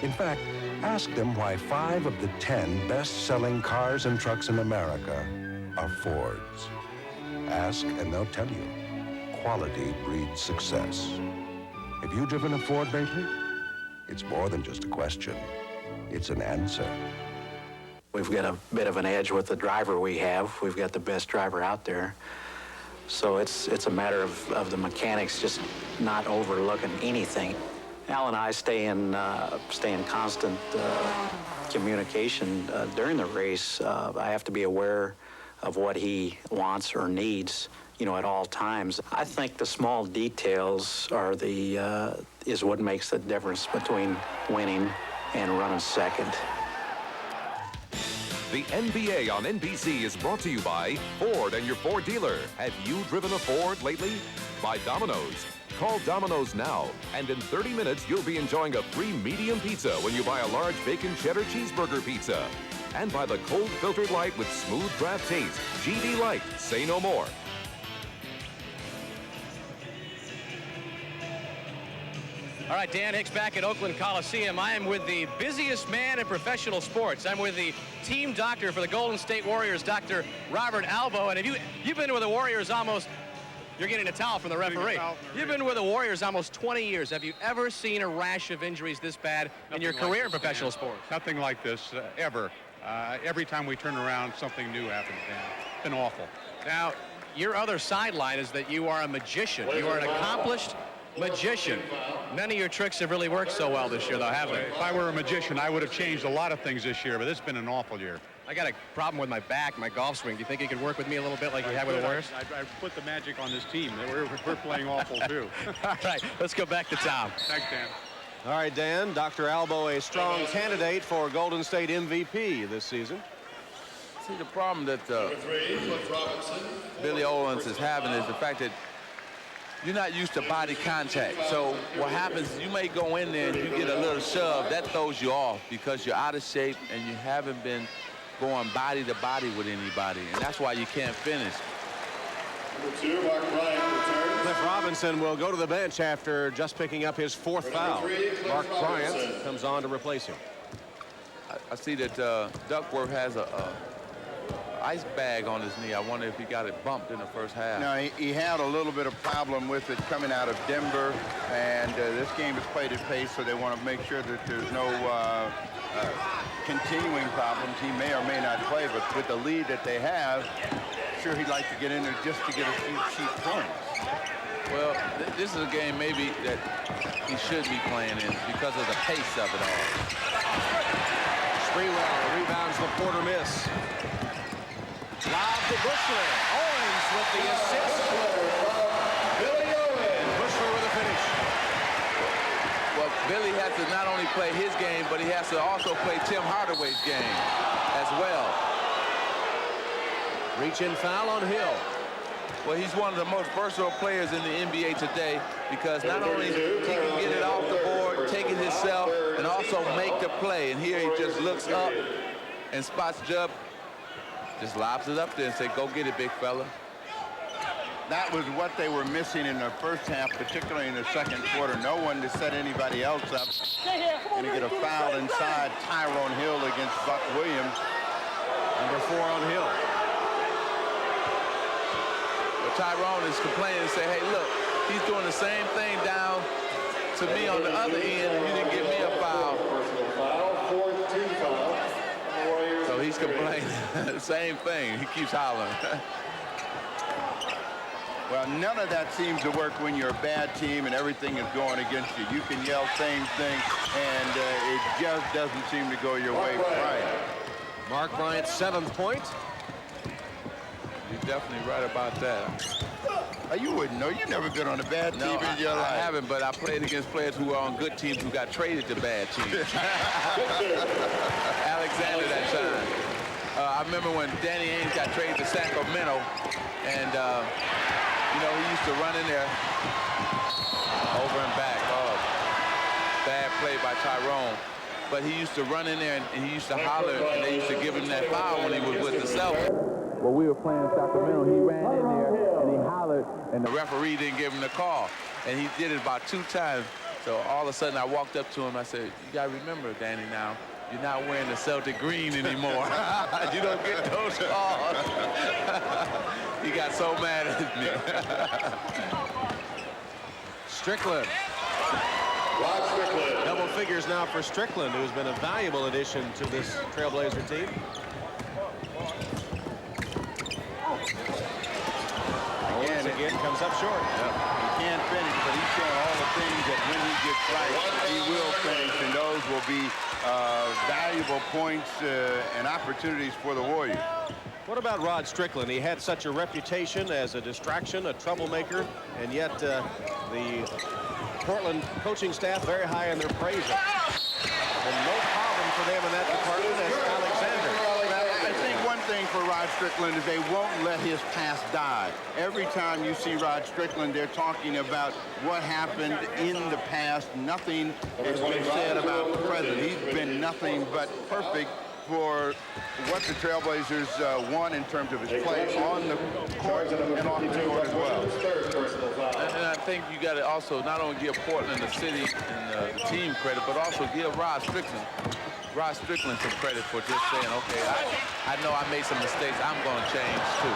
In fact, ask them why 5 of the 10 best-selling cars and trucks in America are Fords. Ask and they'll tell you. Quality breeds success. Have you driven a Ford lately? It's more than just a question. It's an answer. We've got a bit of an edge with the driver we have. We've got the best driver out there. So it's a matter of the mechanics just not overlooking anything. Al and I stay in constant communication during the race. I have to be aware of what he wants or needs, you know, at all times. I think the small details are is what makes the difference between winning and running second. The NBA on NBC is brought to you by Ford and your Ford dealer. Have you driven a Ford lately? By Domino's. Call Domino's now, and in 30 minutes, you'll be enjoying a free medium pizza when you buy a large bacon cheddar cheeseburger pizza. And by the cold filtered light with smooth draft taste. GD Light. Say no more. All right, Dan Hicks back at Oakland Coliseum. I am with the busiest man in professional sports. I'm with the team doctor for the Golden State Warriors, Dr. Robert Albo. And you've been with the Warriors almost, you're getting a towel from the referee. You've been with the Warriors almost 20 years. Have you ever seen a rash of injuries this bad in your career in professional sports? Nothing like this, ever. Every time we turn around, something new happens, Dan. It's been awful. Now, your other sideline is that you are a magician. You are an accomplished magician. None of your tricks have really worked so well this year, though, have they? If I were a magician, I would have changed a lot of things this year, but it's been an awful year. I got a problem with my back, my golf swing. Do you think you could work with me a little bit like you have with the Warriors? I put the magic on this team. We're playing awful, too. All right, let's go back to Tom. Thanks, Dan. All right, Dan, Dr. Albo, a strong candidate for Golden State MVP this season. See, the problem that Billy Owens is having is the fact that you're not used to body contact. So what happens is you may go in there and you get a little shove. That throws you off because you're out of shape and you haven't been going body to body with anybody. And that's why you can't finish. Cliff Robinson will go to the bench after just picking up his 4th foul. Mark Bryant comes on to replace him. I see that Duckworth has a ice bag on his knee. I wonder if he got it bumped in the first half. No, he had a little bit of problem with it coming out of Denver, and this game is played at pace, so they want to make sure that there's no continuing problems. He may or may not play, but with the lead that they have, sure he'd like to get in there just to get a few cheap points. Well, this is a game maybe that he should be playing in because of the pace of it all. Sprewell rebounds the quarter miss. Lob to Bushler. Owens with the assist. And Bushler with a finish. Well, Billy has to not only play his game, but he has to also play Tim Hardaway's game as well. Reach-in foul on Hill. Well, he's one of the most versatile players in the NBA today because not only he can get it off the board, take it himself, and also make the play. And here he just looks up and spots Jub, just lobs it up there and say, go get it, big fella. That was what they were missing in the first half, particularly in the second quarter. No one to set anybody else up. And to get a foul inside Tyrone Hill against Buck Williams. Number 4 on Hill. But Tyrone is complaining and say, hey, look, he's doing the same thing down to me on the other end, and you didn't give me a foul. So he's complaining. Same thing. He keeps hollering. Well, none of that seems to work when you're a bad team and everything is going against you. You can yell same thing, and it just doesn't seem to go your way, Bryant. Mark Bryant's 7th point. You're definitely right about that. You wouldn't know. You've never been on a bad team in your life. I haven't, but I played against players who were on good teams who got traded to bad teams. Alexander that time. I remember when Danny Ainge got traded to Sacramento, and you know, he used to run in there over and back. Oh, bad play by Tyrone. But he used to run in there and he used to holler, and they used to give him that foul when he was with the Celtics. Well, we were playing Sacramento. He ran in there and he hollered, and the referee didn't give him the call. And he did it about 2 times. So all of a sudden I walked up to him. I said, you got to remember, Danny, now, you're not wearing the Celtic green anymore. You don't get those calls. He got so mad at me. Strickland. Double figures now for Strickland, who's been a valuable addition to this Trailblazer team. Again comes up short. He can't finish, but he's showing all the things that when he gets right, he will finish, and those will be valuable points and opportunities for the Warriors. What about Rod Strickland? He had such a reputation as a distraction, a troublemaker, and yet the Portland coaching staff very high in their praise. And no problem for them in that department as Alexander. I think one thing for Rod Strickland is they won't let his past die. Every time you see Rod Strickland, they're talking about what happened in the past. Nothing has been said about the present. He's been nothing but perfect for what the Trailblazers won in terms of his play on the court and off the court as well. And I think you got to also not only give Portland, the city, and the team credit, but also give Rod Strickland some credit for just saying, okay, I know I made some mistakes. I'm going to change too.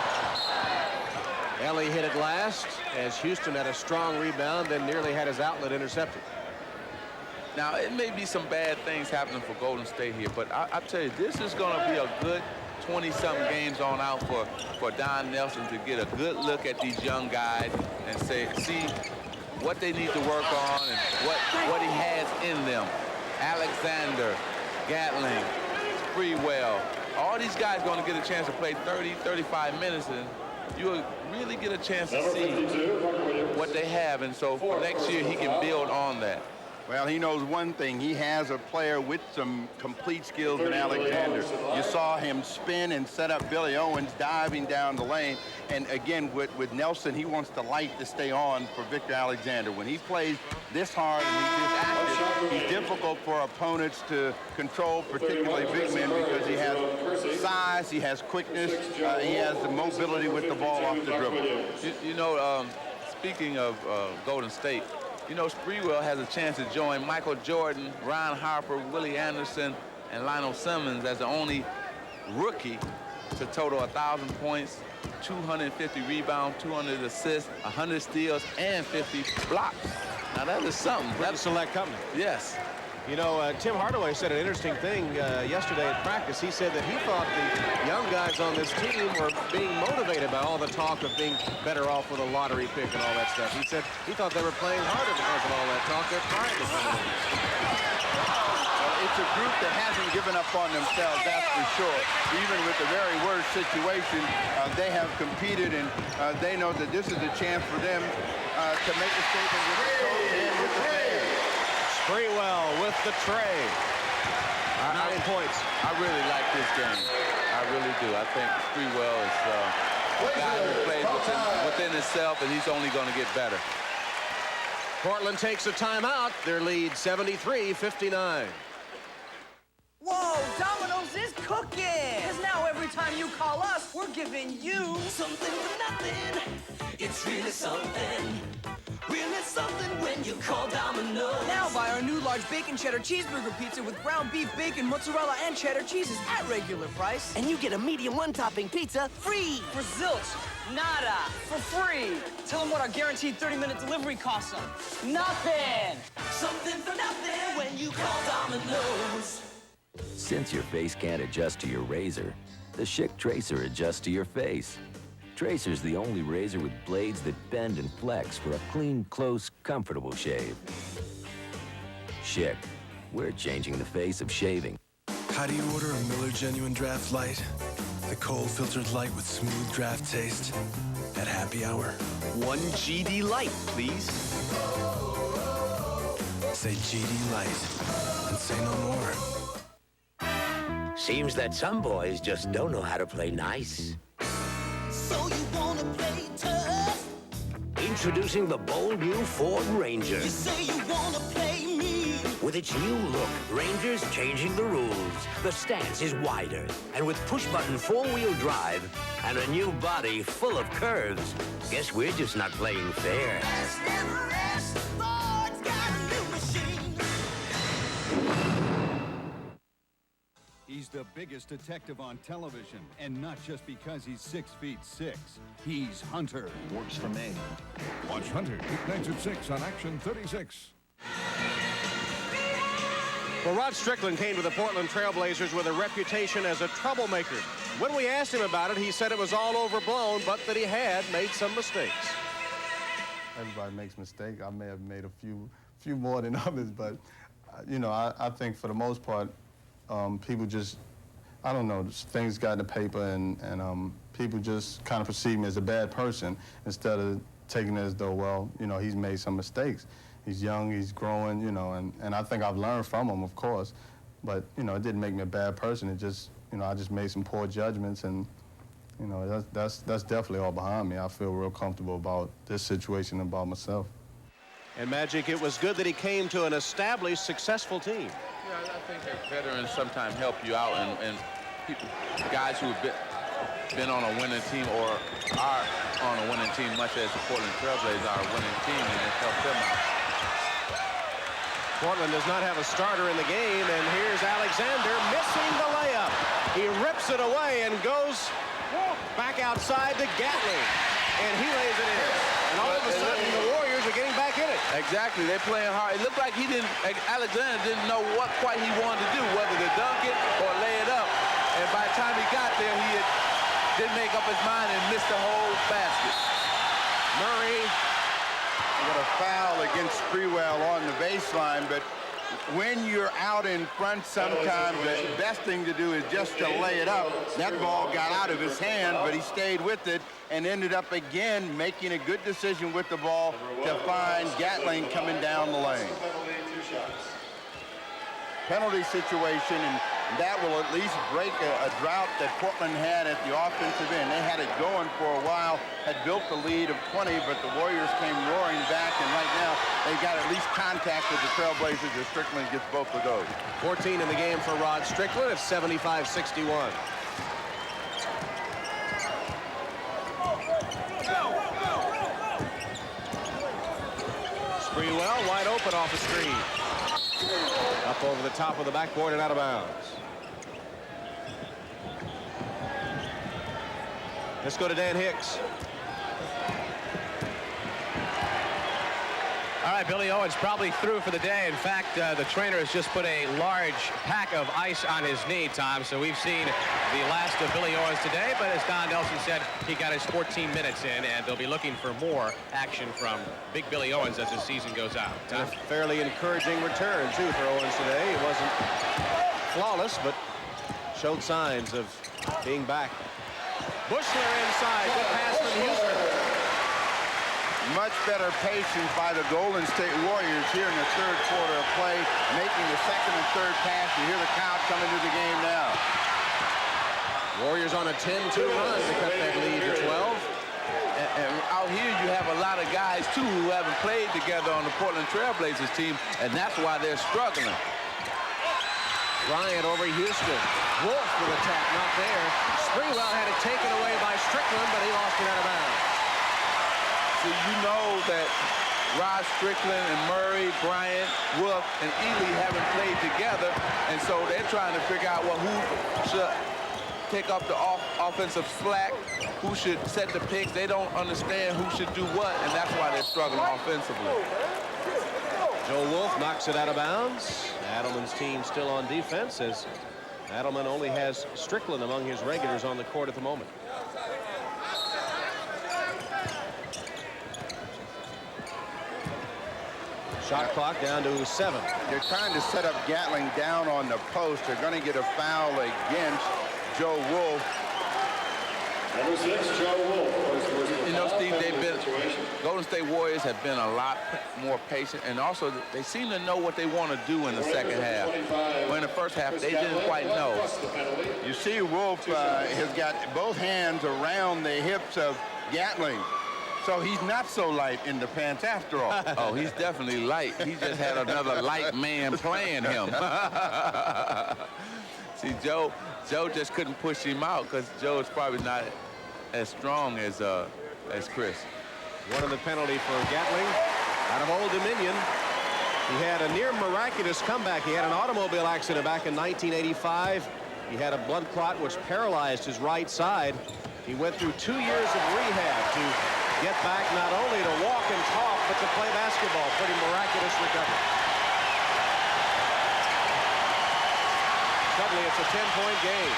Ellie hit it last as Houston had a strong rebound and nearly had his outlet intercepted. Now, it may be some bad things happening for Golden State here, but I tell you, this is going to be a good 20-something games on out for Don Nelson to get a good look at these young guys and see what they need to work on and what he has in them. Alexander, Gatling, Sprewell, all these guys going to get a chance to play 30, 35 minutes, and you'll really get a chance to see what they have. And so for next year, he can build on that. Well, he knows one thing. He has a player with some complete skills in Alexander. You saw him spin and set up Billy Owens diving down the lane. And again, with Nelson, he wants the light to stay on for Victor Alexander. When he plays this hard and he's this active, he's difficult for opponents to control, particularly big men, because he has size, he has quickness, he has the mobility with the ball off the dribble. You know, speaking of Golden State, you know, Sprewell has a chance to join Michael Jordan, Ron Harper, Willie Anderson, and Lionel Simmons as the only rookie to total 1,000 points, 250 rebounds, 200 assists, 100 steals, and 50 blocks. Now, that is something. That's a select company. Yes. You know, Tim Hardaway said an interesting thing yesterday at practice. He said that he thought the young guys on this team were being motivated by all the talk of being better off with a lottery pick and all that stuff. He said he thought they were playing harder because of all that talk. They're trying to come in. it's a group that hasn't given up on themselves, that's for sure. Even with the very worst situation, they have competed, and they know that this is a chance for them to make a statement with the coach and with the fans. Sprewell with the tray. 9 points. I really like this game. I really do. I think Sprewell is a guy who plays within himself, and he's only going to get better. Portland takes a timeout. Their lead 73-59. Whoa, Domino's is cooking! Because now every time you call us, we're giving you something for nothing. It's really something. Really something when you call Domino's. Now buy our new large bacon cheddar cheeseburger pizza with ground beef, bacon, mozzarella, and cheddar cheeses at regular price. And you get a medium one-topping pizza free. For zilch, nada, for free. Tell them what our guaranteed 30-minute delivery costs them. Nothing. Something for nothing when you call Domino's. Since your face can't adjust to your razor, the Schick Tracer adjusts to your face. Tracer's the only razor with blades that bend and flex for a clean, close, comfortable shave. Schick, we're changing the face of shaving. How do you order a Miller Genuine Draft Light? The cold filtered light with smooth draft taste at happy hour. 1 GD Light, please. Say GD Light and say no more. Seems that some boys just don't know how to play nice. So you wanna play tough? Introducing the bold new Ford Ranger. You say you wanna play mean? With its new look, Ranger's changing the rules. The stance is wider, and with push-button four-wheel drive and a new body full of curves, guess we're just not playing fair. Ford's got a new machine. He's the biggest detective on television, and not just because he's 6'6". He's Hunter. Works for me. Watch Hunter weeknights at 6 on Action 36. Well, Rod Strickland came to the Portland Trailblazers with a reputation as a troublemaker. When we asked him about it, he said it was all overblown, but that he had made some mistakes. Everybody makes mistakes. I may have made a few more than others, but you know, I think for the most part, people just, I don't know, things got in the paper, and people just kind of perceive me as a bad person instead of taking it as though, well, you know, he's made some mistakes. He's young, he's growing, you know, and I think I've learned from him, of course, but, you know, it didn't make me a bad person. It just, you know, I just made some poor judgments, and, you know, that's definitely all behind me. I feel real comfortable about this situation and about myself. And Magic, it was good that he came to an established, successful team. Yeah, I think that veterans sometimes help you out, and people, guys who have been on a winning team or are on a winning team, much as the Portland Trailblazers are a winning team, and it helps them out. Portland does not have a starter in the game, and here's Alexander missing the layup. He rips it away and goes back outside to Gatling, and he lays it in. And all of a sudden, the Warriors are getting back in it. Exactly, they're playing hard. It looked like Alexander didn't know what quite he wanted to do, whether to dunk it or lay it up. And by the time he got there, he didn't make up his mind and missed the whole basket. Murray. Got a foul against Sprewell on the baseline, but when you're out in front sometimes, the best thing to do is just to lay it up. That ball got out of his hand, but he stayed with it and ended up again making a good decision with the ball to find Gatling coming down the lane. Penalty situation, and that will at least break a drought that Portland had at the offensive end. They had it going for a while, had built the lead of 20, but the Warriors came roaring back, and right now they got at least contact with the Trailblazers as Strickland gets both of those. 14 in the game for Rod Strickland. It's 75-61. Sprewell wide open off the screen. Up over the top of the backboard and out of bounds. Let's go to Dan Hicks. All right, Billy Owens probably through for the day. In fact, the trainer has just put a large pack of ice on his knee, Tom. So we've seen the last of Billy Owens today. But as Don Nelson said, he got his 14 minutes in, and they'll be looking for more action from Big Billy Owens as the season goes out. And a fairly encouraging return, too, for Owens today. It wasn't flawless, but showed signs of being back. Bushler inside. Good pass from Houston. Much better patience by the Golden State Warriors here in the third quarter of play, making the second and third pass. You hear the crowd coming to the game now. Warriors on a 10-2 run to cut that lead to 12. And out here you have a lot of guys, too, who haven't played together on the Portland Trailblazers team, and that's why they're struggling. Bryant over Houston. Wolf with a tap, not there. Sprewell had it taken away by Strickland, but he lost it out of bounds. So you know that Rod Strickland and Murray, Bryant, Wolf, and Ely haven't played together, and so they're trying to figure out, well, who should take up the offensive slack, who should set the picks. They don't understand who should do what, and that's why they're struggling offensively. Joe Wolf knocks it out of bounds. Adelman's team still on defense, as Adelman only has Strickland among his regulars on the court at the moment. Shot clock down to 7. They're trying to set up Gatling down on the post. They're going to get a foul against Joe Wolf. Number 6, Joe Wolf. You know, Steve, Golden State Warriors have been a lot more patient, and also they seem to know what they want to do in the second half. Well, in the first half, they didn't quite know. You see Wolf has got both hands around the hips of Gatling. So he's not so light in the pants after all. Oh, he's definitely light. He just had another light man playing him. See, Joe just couldn't push him out because Joe is probably not as strong as Chris. One of the penalty for Gatling out of Old Dominion. He had a near miraculous comeback. He had an automobile accident back in 1985. He had a blood clot which paralyzed his right side. He went through 2 years of rehab to get back not only to walk and talk, but to play basketball. Pretty miraculous recovery. Suddenly, it's a 10-point game.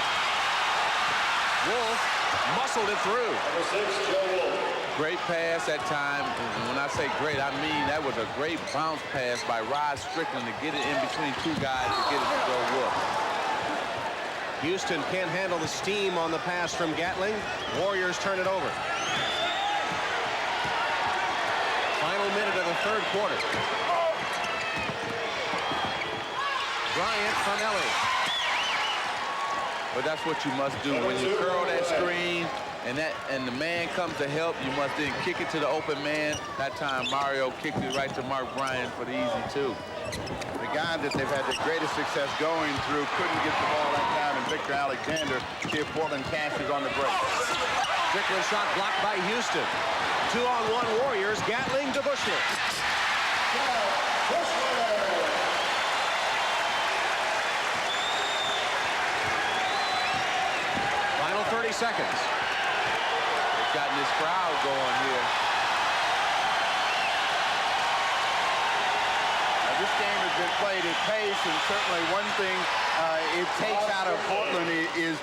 Wolf muscled it through. Number 6, Joe Wolf. Great pass that time. And when I say great, I mean that was a great bounce pass by Rod Strickland to get it in between two guys to get it to Joe Wolf. Houston can't handle the steam on the pass from Gatling. Warriors turn it over. Final minute of the third quarter. Bryant from Ellie. But that's what you must do. When you curl that screen and the man comes to help, you must then kick it to the open man. That time Mario kicked it right to Mark Bryant for the easy two. The guy that they've had the greatest success going through couldn't get the ball that time, and Victor Alexander. See if Portland cashes on the break. Strickland shot blocked by Houston. 2-on-1 Warriors. Gatling to Bushler. Final 30 seconds. They've gotten this crowd going here. This game has been played at pace, and certainly one thing it takes out of Portland is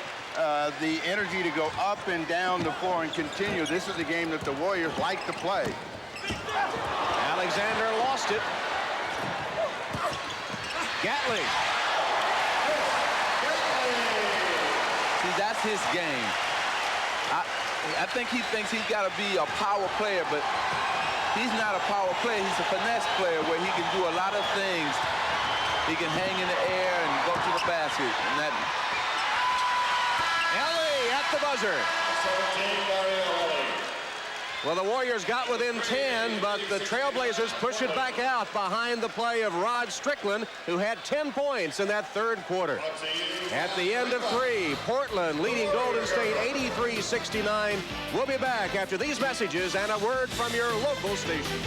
the energy to go up and down the floor and continue. This is the game that the Warriors like to play. Alexander lost it. Gatling. See, that's his game. I think he thinks he's got to be a power player, but he's not a power player. He's a finesse player where he can do a lot of things. He can hang in the air and go to the basket. And that... Ellie at the buzzer. Well, the Warriors got within 10, but the Trailblazers push it back out behind the play of Rod Strickland, who had 10 points in that third quarter. At the end of 3, Portland leading Golden State 83-69. We'll be back after these messages and a word from your local station.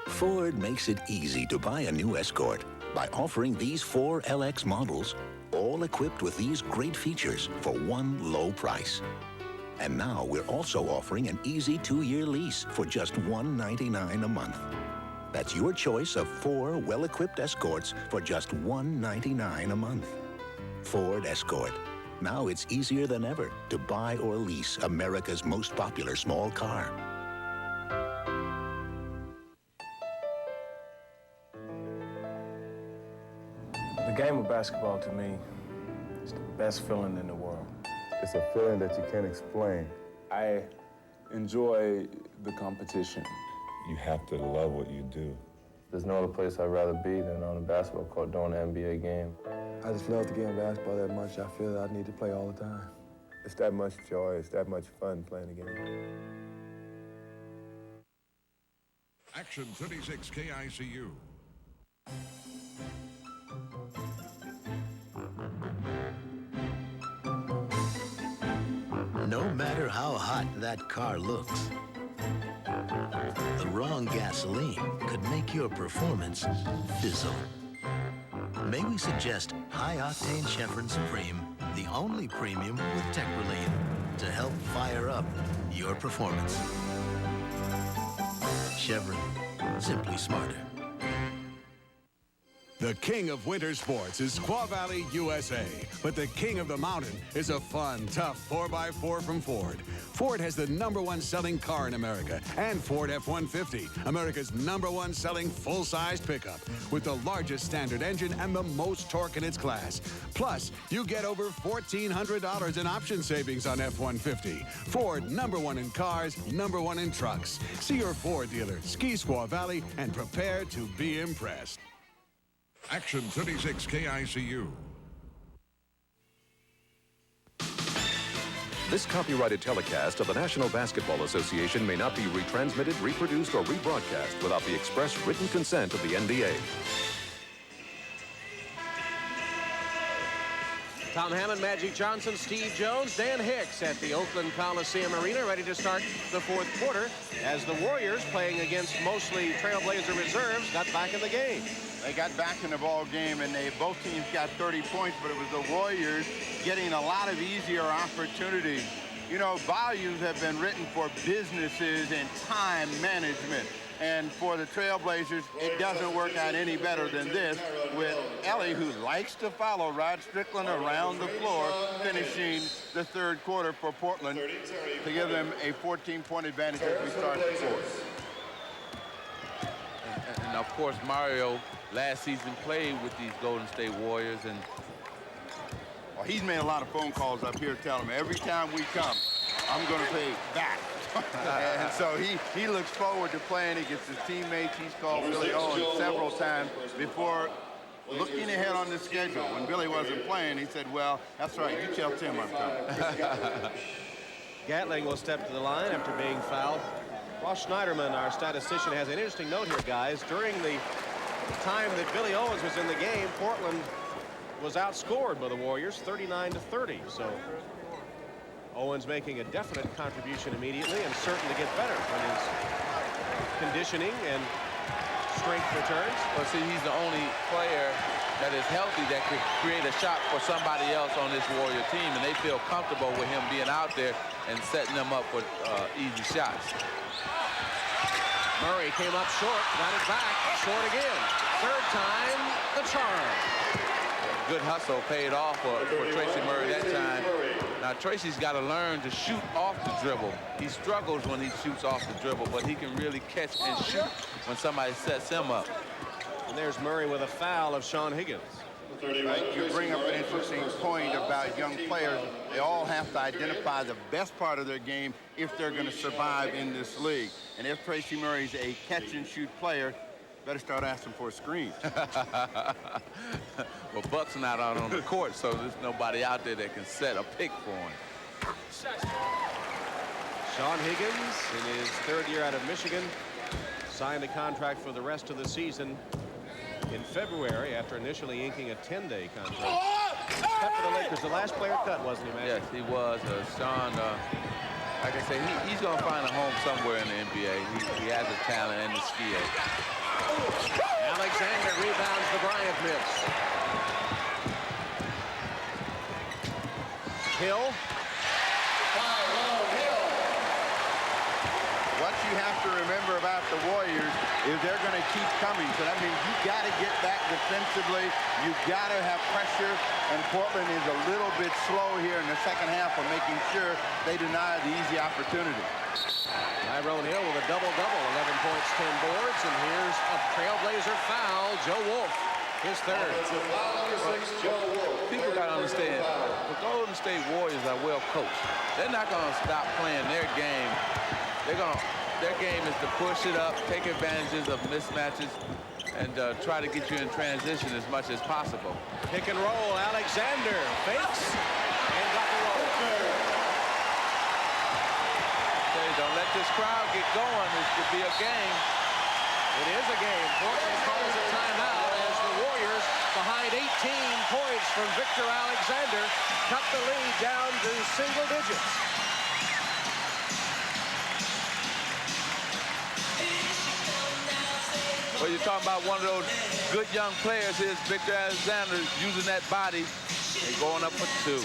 Ford makes it easy to buy a new Escort by offering these 4 LX models all equipped with these great features for one low price. And now we're also offering an easy 2-year lease for just $199 a month. That's your choice of 4 well-equipped Escorts for just $199 a month. Ford Escort. Now it's easier than ever to buy or lease America's most popular small car. The game of basketball, to me, is the best feeling in the world. It's a feeling that you can't explain. I enjoy the competition. You have to love what you do. There's no other place I'd rather be than on a basketball court during an NBA game. I just love the game of basketball that much. I feel that I need to play all the time. It's that much joy. It's that much fun playing the game. Action 36 KICU. No matter how hot that car looks, the wrong gasoline could make your performance fizzle. May we suggest high-octane Chevron Supreme, the only premium with Tech-Relief, to help fire up your performance. Chevron, simply smarter. The king of winter sports is Squaw Valley, USA. But the king of the mountain is a fun, tough 4x4 from Ford. Ford has the #1 selling car in America, and Ford F-150, America's #1 selling full-sized pickup, with the largest standard engine and the most torque in its class. Plus, you get over $1,400 in option savings on F-150. Ford, #1 in cars, #1 in trucks. See your Ford dealer, Ski Squaw Valley, and prepare to be impressed. Action 36 KICU. This copyrighted telecast of the National Basketball Association may not be retransmitted, reproduced, or rebroadcast without the express written consent of the NBA. Tom Hammond, Magic Johnson, Steve Jones, Dan Hicks at the Oakland Coliseum Arena, ready to start the 4th quarter as the Warriors, playing against mostly Trailblazer reserves, got back in the game. They got back in the ball game, and both teams got 30 points, but it was the Warriors getting a lot of easier opportunities. You know, volumes have been written for businesses and time management. And for the Trailblazers, it doesn't work out any better than this, with Ellie, who likes to follow Rod Strickland around the floor, finishing the 3rd quarter for Portland to give them a 14-point advantage as we start the 4th. And of course, Mario last season played with these Golden State Warriors, and well, he's made a lot of phone calls up here telling me every time we come, I'm going to pay back. And so he looks forward to playing against his teammates. He's called Billy Owens several times before looking ahead on the schedule. When Billy wasn't playing, he said, well, that's right, you tell Tim I'm coming. Gatling will step to the line after being fouled. Ross Schneiderman, our statistician, has an interesting note here, guys. During the time that Billy Owens was in the game, Portland was outscored by the Warriors 39-30. So Owens making a definite contribution immediately and certain to get better when his conditioning and strength returns. Well, see, he's the only player that is healthy that could create a shot for somebody else on this Warrior team, and they feel comfortable with him being out there and setting them up for easy shots. Murray came up short, got it back, short again. 3rd time, the charm. Good hustle paid off for Tracy Murray that time. Now, Tracy's got to learn to shoot off the dribble. He struggles when he shoots off the dribble, but he can really catch and shoot when somebody sets him up. And there's Murray with a foul of Sean Higgins. Right? You bring up an interesting point about young players. They all have to identify the best part of their game if they're going to survive in this league. And if Tracy Murray's a catch-and-shoot player, better start asking for a screen. Well, Buck's not out on the court, so there's nobody out there that can set a pick for him. Sean Higgins, in his 3rd year out of Michigan, signed a contract for the rest of the season in February after initially inking a 10-day contract. Cut for the Lakers, the last player cut, wasn't he, man? Yes, he was. Sean, like I said, he's going to find a home somewhere in the NBA. He has the talent and the skill. Alexander rebounds the Bryant miss. Hill. What you have to remember about the Warriors is they're going to keep coming. So that means you got to get back defensively. You got to have pressure. And Portland is a little bit slow here in the second half of making sure they deny the easy opportunity. Tyrone Hill with a double-double, 11 points, 10 boards. And here's a Trailblazer foul, Joe Wolf, his third. People got to understand, the Golden State Warriors are well coached. They're not going to stop playing their game. Their game is to push it up, take advantages of mismatches, and try to get you in transition as much as possible. Pick and roll, Alexander fakes and got the roll. Okay, don't let this crowd get going. This could be a game. It is a game. Portland calls a timeout as the Warriors, behind 18 points from Victor Alexander, cut the lead down to single digits. Well, you're talking about one of those good young players. Here's Victor Alexander using that body and going up for two.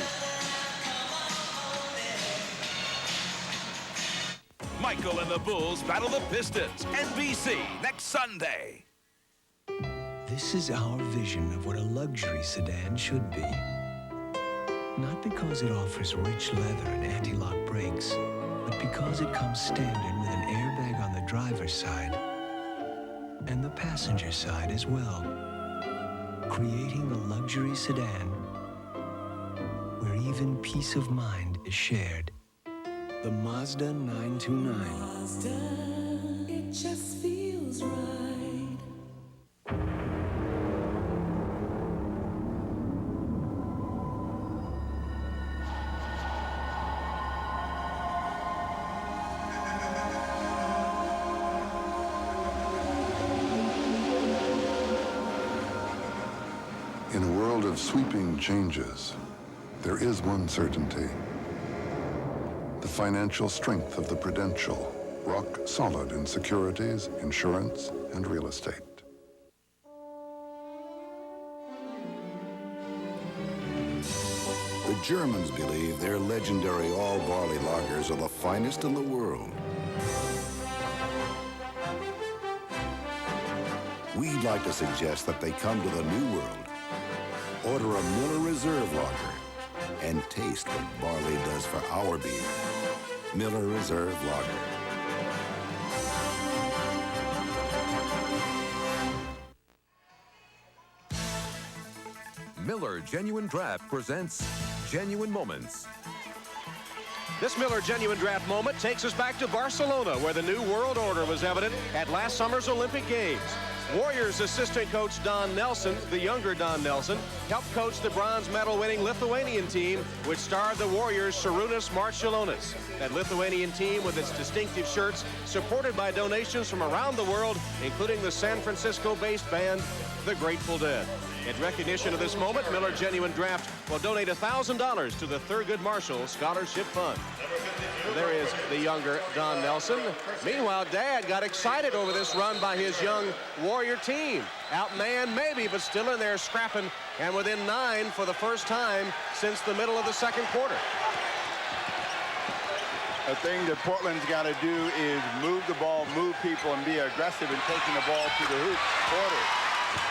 Michael and the Bulls battle the Pistons. NBC next Sunday. This is our vision of what a luxury sedan should be. Not because it offers rich leather and anti-lock brakes, but because it comes standard with an airbag on the driver's side and the passenger side as well, creating a luxury sedan where even peace of mind is shared. The Mazda 929. Mazda, it just feels right. In a world of sweeping changes, there is one certainty. The financial strength of the Prudential, rock solid in securities, insurance, and real estate. The Germans believe their legendary all-barley lagers are the finest in the world. We'd like to suggest that they come to the New World. Order a Miller Reserve Lager and taste what barley does for our beer. Miller Reserve Lager. Miller Genuine Draft presents Genuine Moments. This Miller Genuine Draft moment takes us back to Barcelona, where the new world order was evident at last summer's Olympic Games. Warriors assistant coach Don Nelson, the younger Don Nelson, helped coach the bronze medal-winning Lithuanian team, which starred the Warriors' Šarūnas Marčiulionis. That Lithuanian team, with its distinctive shirts, supported by donations from around the world, including the San Francisco-based band, The Grateful Dead. In recognition of this moment, Miller Genuine Draft will donate $1,000 to the Thurgood Marshall Scholarship Fund. There is the younger Don Nelson. Meanwhile, Dad got excited over this run by his young Warrior team. Outmanned maybe, but still in there scrapping, and within 9 for the first time since the middle of the second quarter. The thing that Portland's got to do is move the ball, move people, and be aggressive in taking the ball to the hoop. Porter.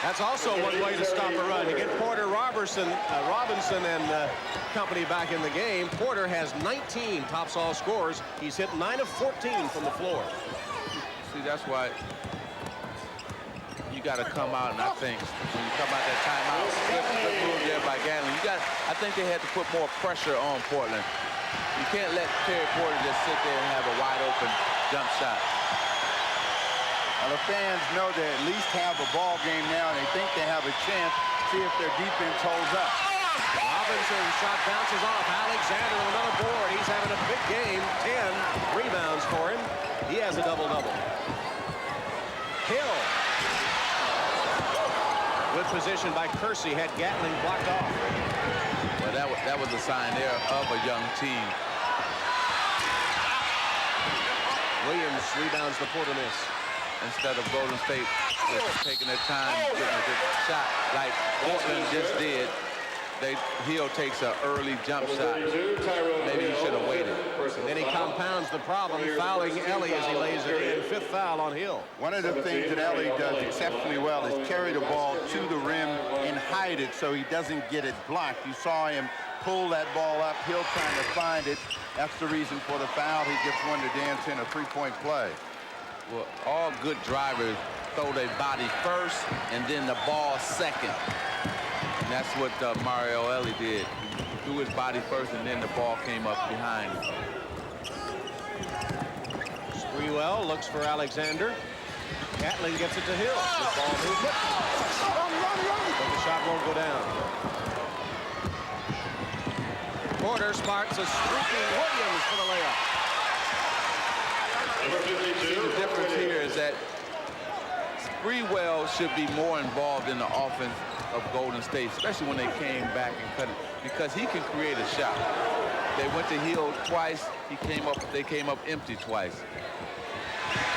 That's also one way to stop a run. To get Porter Robinson and company back in the game. Porter has 19 tops all scores. He's hit 9 of 14 from the floor. See, that's why you got to come out, and I think when you come out that timeout, good move there by Gatlin. I think they had to put more pressure on Portland. You can't let Terry Porter just sit there and have a wide open jump shot. Well, the fans know they at least have a ball game now, and they think they have a chance. See if their defense holds up. Robinson's shot bounces off. Alexander with another board. He's having a big game. 10 rebounds for him. He has a double-double. Hill. Good position by Kersey. Had Gatling blocked off. Well, that was a sign there of a young team. Williams rebounds the Porter miss. Instead of Golden State just taking their time, getting a good shot like Portland just did. Hill takes an early jump shot. Maybe he should have waited. And then he compounds the problem, fouling Ellie as he lays it in. 5th foul on Hill. One of the things that Ellie does exceptionally well is carry the ball to the rim and hide it so he doesn't get it blocked. You saw him pull that ball up. Hill trying to find it. That's the reason for the foul. He gets one to dance in a three-point play. Well, all good drivers throw their body first and then the ball second. And that's what Mario Ellie did. He threw his body first and then the ball came up behind him. Sprewell looks for Alexander. Gatling gets it to Hill. Good ball movement. But the shot won't go down. Porter sparks a streaking Williams for the layup. See, the difference here is that Sprewell should be more involved in the offense of Golden State, especially when they came back and cut it, because he can create a shot. They went to Hill twice. They came up empty twice.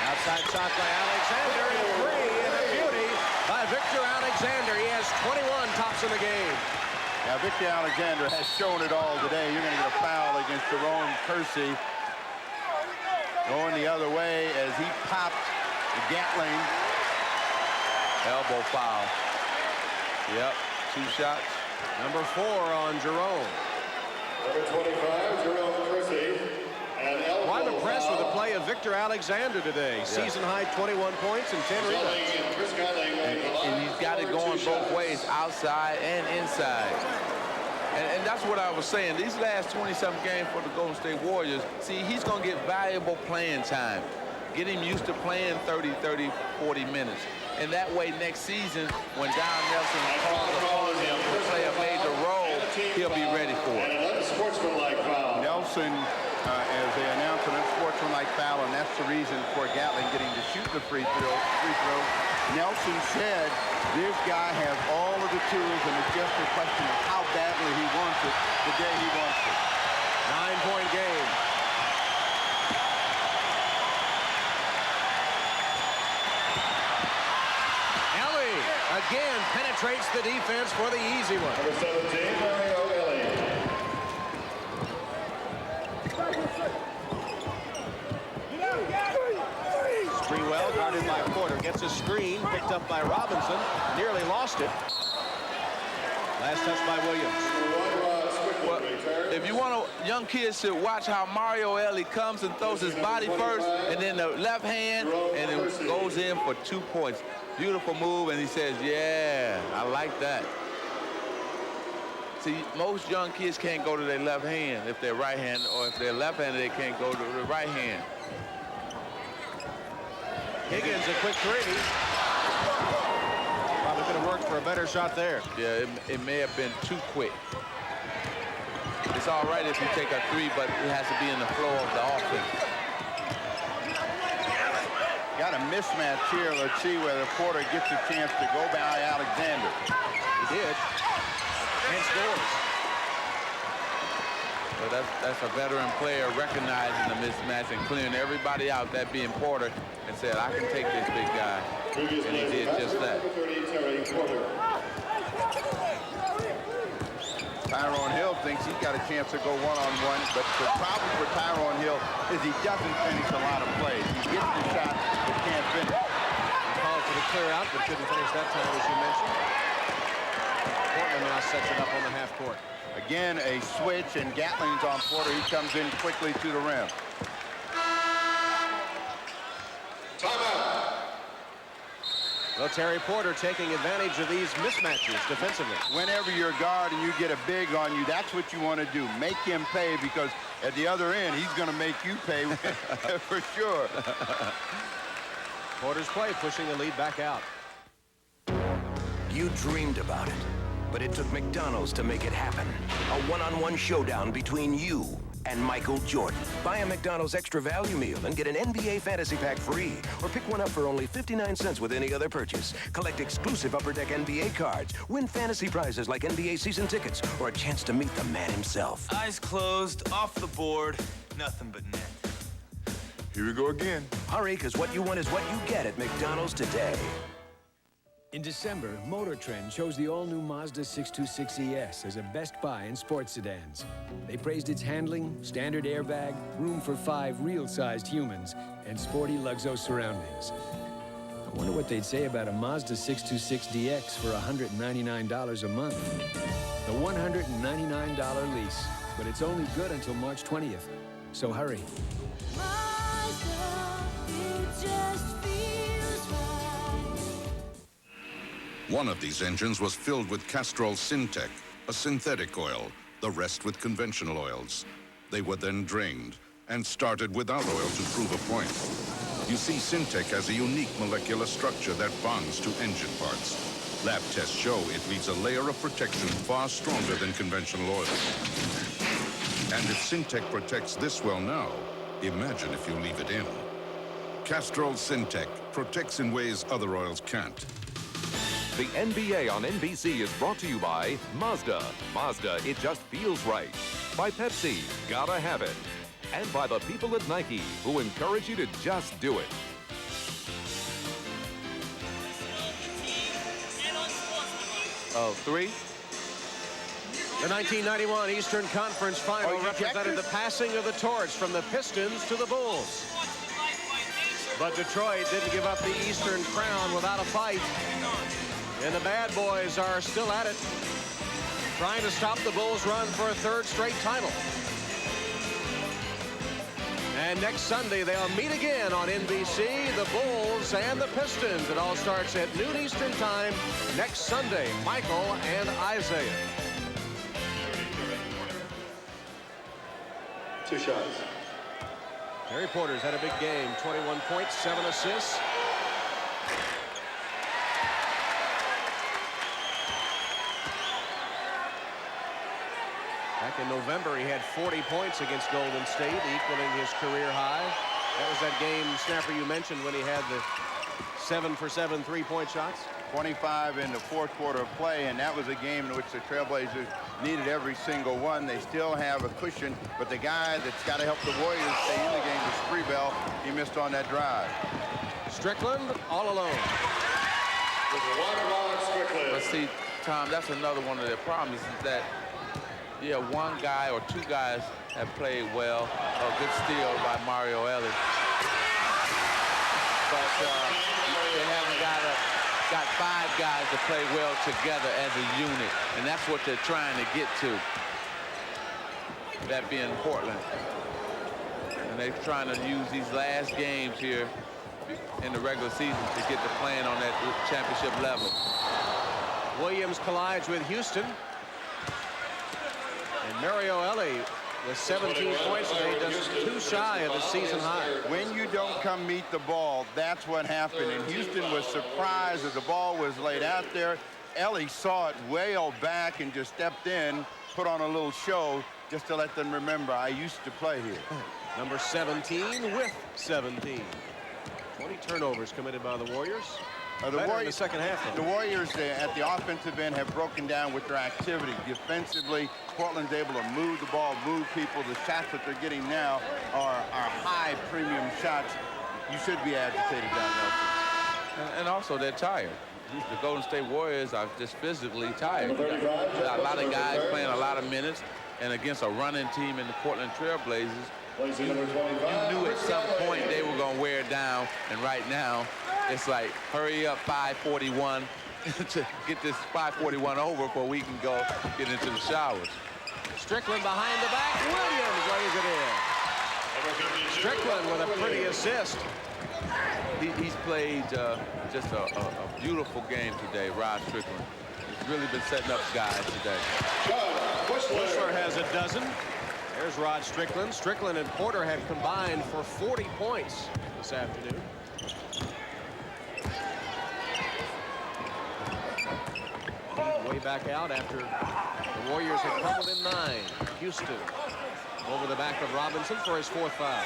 Outside shot by Alexander, and 3, and a beauty by Victor Alexander. He has 21 tops in the game. Now, Victor Alexander has shown it all today. You're going to get a foul against Jerome Kersey. Going the other way as he popped the Gatling. Elbow foul. Yep, 2 shots. Number 4 on Jerome. Number 25, Jerome Kersey. Well, I'm impressed with the play of Victor Alexander today. Yeah. Season high 21 points and 10 rebounds. And he's got it going both ways, outside and inside. And that's what I was saying. These last 20-something games for the Golden State Warriors, see, he's going to get valuable playing time. Get him used to playing 30, 40 minutes. And that way next season, when Don Nelson calls upon him to play a major role, he'll be ready for it. Nelson, as they announced, an unsportsmanlike foul, and that's the reason for Gatling getting to shoot the free throw. Nelson said this guy has all of the tools, and it's just a question of how badly he wants it the day he wants it. 9-point game. Ellie again penetrates the defense for the easy one. Number 17, Mario Ellie. Sprewell guarded by Porter, gets a screen, picked up by Robinson, nearly lost it. Last touch by Williams. Well, if you want to, young kids should watch how Mario Ellie comes and throws his body first, and then the left hand, and it goes in for 2 points. Beautiful move, and he says, yeah, I like that. See, most young kids can't go to their left hand if they're right-handed, or if they're left-handed, they can't go to the right hand. Higgins, a quick 3. Probably could have worked for a better shot there. Yeah, it may have been too quick. It's all right if you take a 3, but it has to be in the flow of the offense. Got a mismatch here. Let's see whether Porter gets a chance to go by Alexander. He did. And scores. So that's a veteran player recognizing the mismatch and clearing everybody out, that being Porter, and said, I can take this big guy. And he did just that. Tyrone Hill thinks he's got a chance to go one-on-one, but the problem for Tyrone Hill is he doesn't finish a lot of plays. He gets the shot, but can't finish. He called for the clear out, but couldn't finish that time, as you mentioned. Portland now sets it up on the half court. Again, a switch, and Gatling's on Porter. He comes in quickly to the rim. Timeout. Well, Terry Porter taking advantage of these mismatches defensively. Whenever you're a guard and you get a big on you, that's what you want to do. Make him pay, because at the other end, he's going to make you pay for sure. Porter's play pushing the lead back out. You dreamed about it, but it took McDonald's to make it happen. A one-on-one showdown between you and Michael Jordan. Buy a McDonald's extra value meal and get an NBA fantasy pack free, or pick one up for only 59 cents with any other purchase. Collect exclusive Upper Deck NBA cards, win fantasy prizes like NBA season tickets, or a chance to meet the man himself. Eyes closed, off the board, nothing but net. Here we go again. Hurry, because what you want is what you get at McDonald's today. In December, Motor Trend chose the all-new Mazda 626 ES as a best buy in sports sedans. They praised its handling, standard airbag, room for 5 real-sized humans, and sporty Luxo surroundings. I wonder what they'd say about a Mazda 626 DX for $199 a month. The $199 lease, but it's only good until March 20th. So hurry. One of these engines was filled with Castrol Syntec, a synthetic oil, the rest with conventional oils. They were then drained and started without oil to prove a point. You see, Syntec has a unique molecular structure that bonds to engine parts. Lab tests show it leaves a layer of protection far stronger than conventional oil. And if Syntec protects this well now, imagine if you leave it in. Castrol Syntec protects in ways other oils can't. The NBA on NBC is brought to you by Mazda. Mazda, it just feels right. By Pepsi, gotta have it. And by the people at Nike, who encourage you to just do it. Oh, 3? The 1991 Eastern Conference Final represented the passing of the torch from the Pistons to the Bulls. But Detroit didn't give up the Eastern crown without a fight. And the bad boys are still at it, trying to stop the Bulls' run for a 3rd straight title. And next Sunday, they'll meet again on NBC, the Bulls and the Pistons. It all starts at noon Eastern time next Sunday. Michael and Isaiah. 2 shots. Terry Porter's had a big game, 21 points, 7 assists. Back in November, he had 40 points against Golden State, equaling his career high. That was that game, Snapper, you mentioned when he had the 7-for-7 3-point shots. 25 in the 4th quarter of play, and that was a game in which the Trailblazers needed every single one. They still have a cushion, but the guy that's got to help the Warriors stay in the game is Sprewell. He missed on that drive. Strickland all alone. But see, Tom, that's another one of their problems is that, yeah, one guy or 2 guys have played well. A good steal by Mario Ellis. But they haven't got 5 guys to play well together as a unit. And that's what they're trying to get to. That being Portland. And they're trying to use these last games here in the regular season to get to playing on that championship level. Williams collides with Houston. And Mario Ellie with 17 points today, just 2 shy of his season high. When you don't come meet the ball, that's what happened. And Houston was surprised as the ball was laid out there. Ellie saw it wail back and just stepped in, put on a little show just to let them remember, I used to play here. Number 17 with 17. 20 turnovers committed by the Warriors. The Warriors in the second half. The Warriors at the offensive end have broken down with their activity. Defensively, Portland's able to move the ball, move people. The shots that they're getting now are high premium shots. You should be agitated down there. And also, they're tired. The Golden State Warriors are just physically tired. A lot of guys playing a lot of minutes, and against a running team in the Portland Trailblazers, you knew at some point they were going to wear down, and right now, it's like, hurry up, 5:41, to get this 5:41 over before we can go get into the showers. Strickland behind the back. Williams lays it in. Strickland with a pretty assist. He's played just a beautiful game today, Rod Strickland. He's really been setting up guys today. Whistler has a dozen. There's Rod Strickland. Strickland and Porter have combined for 40 points this afternoon. Way back out after the Warriors had crumbled in 9. Houston over the back of Robinson for his 4th foul.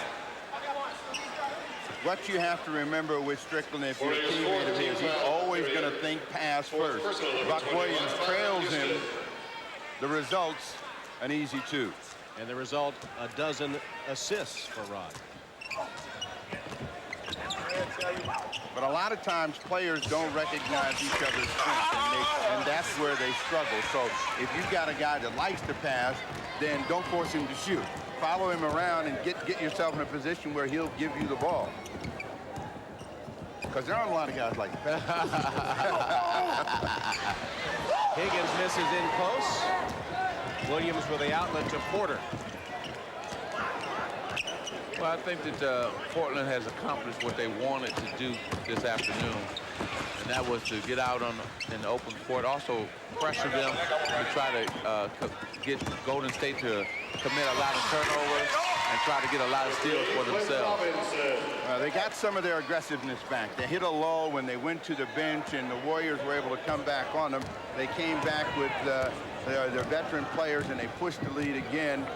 What you have to remember with Strickland, if you're a teammate of his, he's always going to think pass first. Buck Williams trails him. The results, an easy 2. And the result, a dozen assists for Rod. But a lot of times players don't recognize each other's strengths, and that's where they struggle. So if you've got a guy that likes to pass, then don't force him to shoot. Follow him around and get yourself in a position where he'll give you the ball. Because there aren't a lot of guys like that. Higgins misses in close. Williams with the outlet to Porter. Well, I think that Portland has accomplished what they wanted to do this afternoon, and that was to get out in the open court, also pressure them to try to get Golden State to commit a lot of turnovers and try to get a lot of steals for themselves. They got some of their aggressiveness back. They hit a lull when they went to the bench, and the Warriors were able to come back on them. They came back with their veteran players, and they pushed the lead again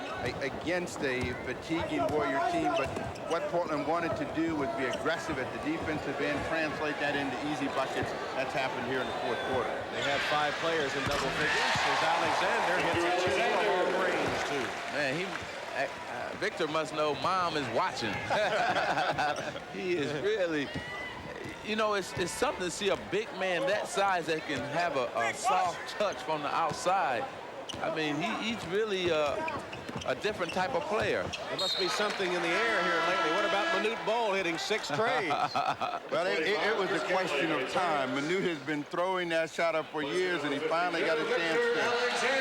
against a fatiguing Warrior team. But what Portland wanted to do was be aggressive at the defensive end, translate that into easy buckets. That's happened here in the fourth quarter. They had 5 players in double figures. As Alexander hits a 2 from long range, too. Man, Victor must know Mom is watching. He is really, you know, it's something to see a big man that size that can have a soft touch from the outside. I mean, he's really a different type of player. There must be something in the air here lately. What about Manute Bol hitting 6 trades? Well, it was a question of time. Manute has been throwing that shot up for years, and he finally got a chance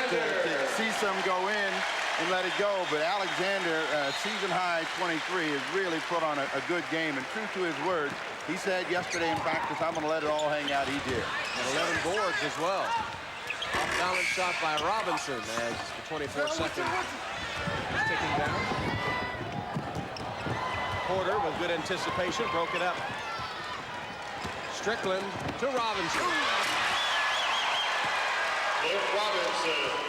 to see some go in and let it go. But Alexander, season high 23, has really put on a good game. And true to his words, he said yesterday in practice, I'm going to let it all hang out. He did. And 11 boards as well. Off-balance shot by Robinson as the 24 seconds is ticking down. Porter with good anticipation broke it up. Strickland to Robinson. Robinson.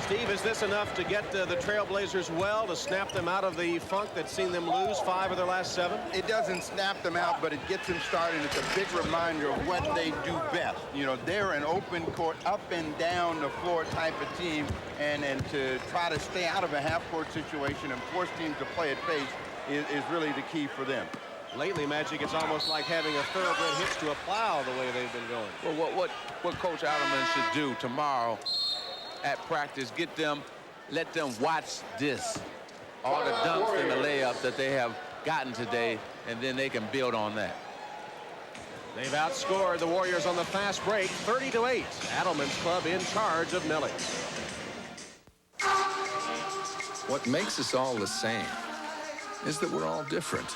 Steve, is this enough to get the Trailblazers well, to snap them out of the funk that's seen them lose 5 of their last 7? It doesn't snap them out, but it gets them started. It's a big reminder of what they do best. You know, they're an open court, up and down the floor type of team, and to try to stay out of a half-court situation and force teams to play at pace is really the key for them. Lately, Magic, it's almost like having a thoroughbred hitch to a plow the way they've been going. Well, what Coach Alderman should do tomorrow at practice, let them watch this, all the dunks and the layups that they have gotten today, and then they can build on that. They've outscored the Warriors on the fast break, 30-8. Adelman's club in charge of Millie. What makes us all the same is that we're all different.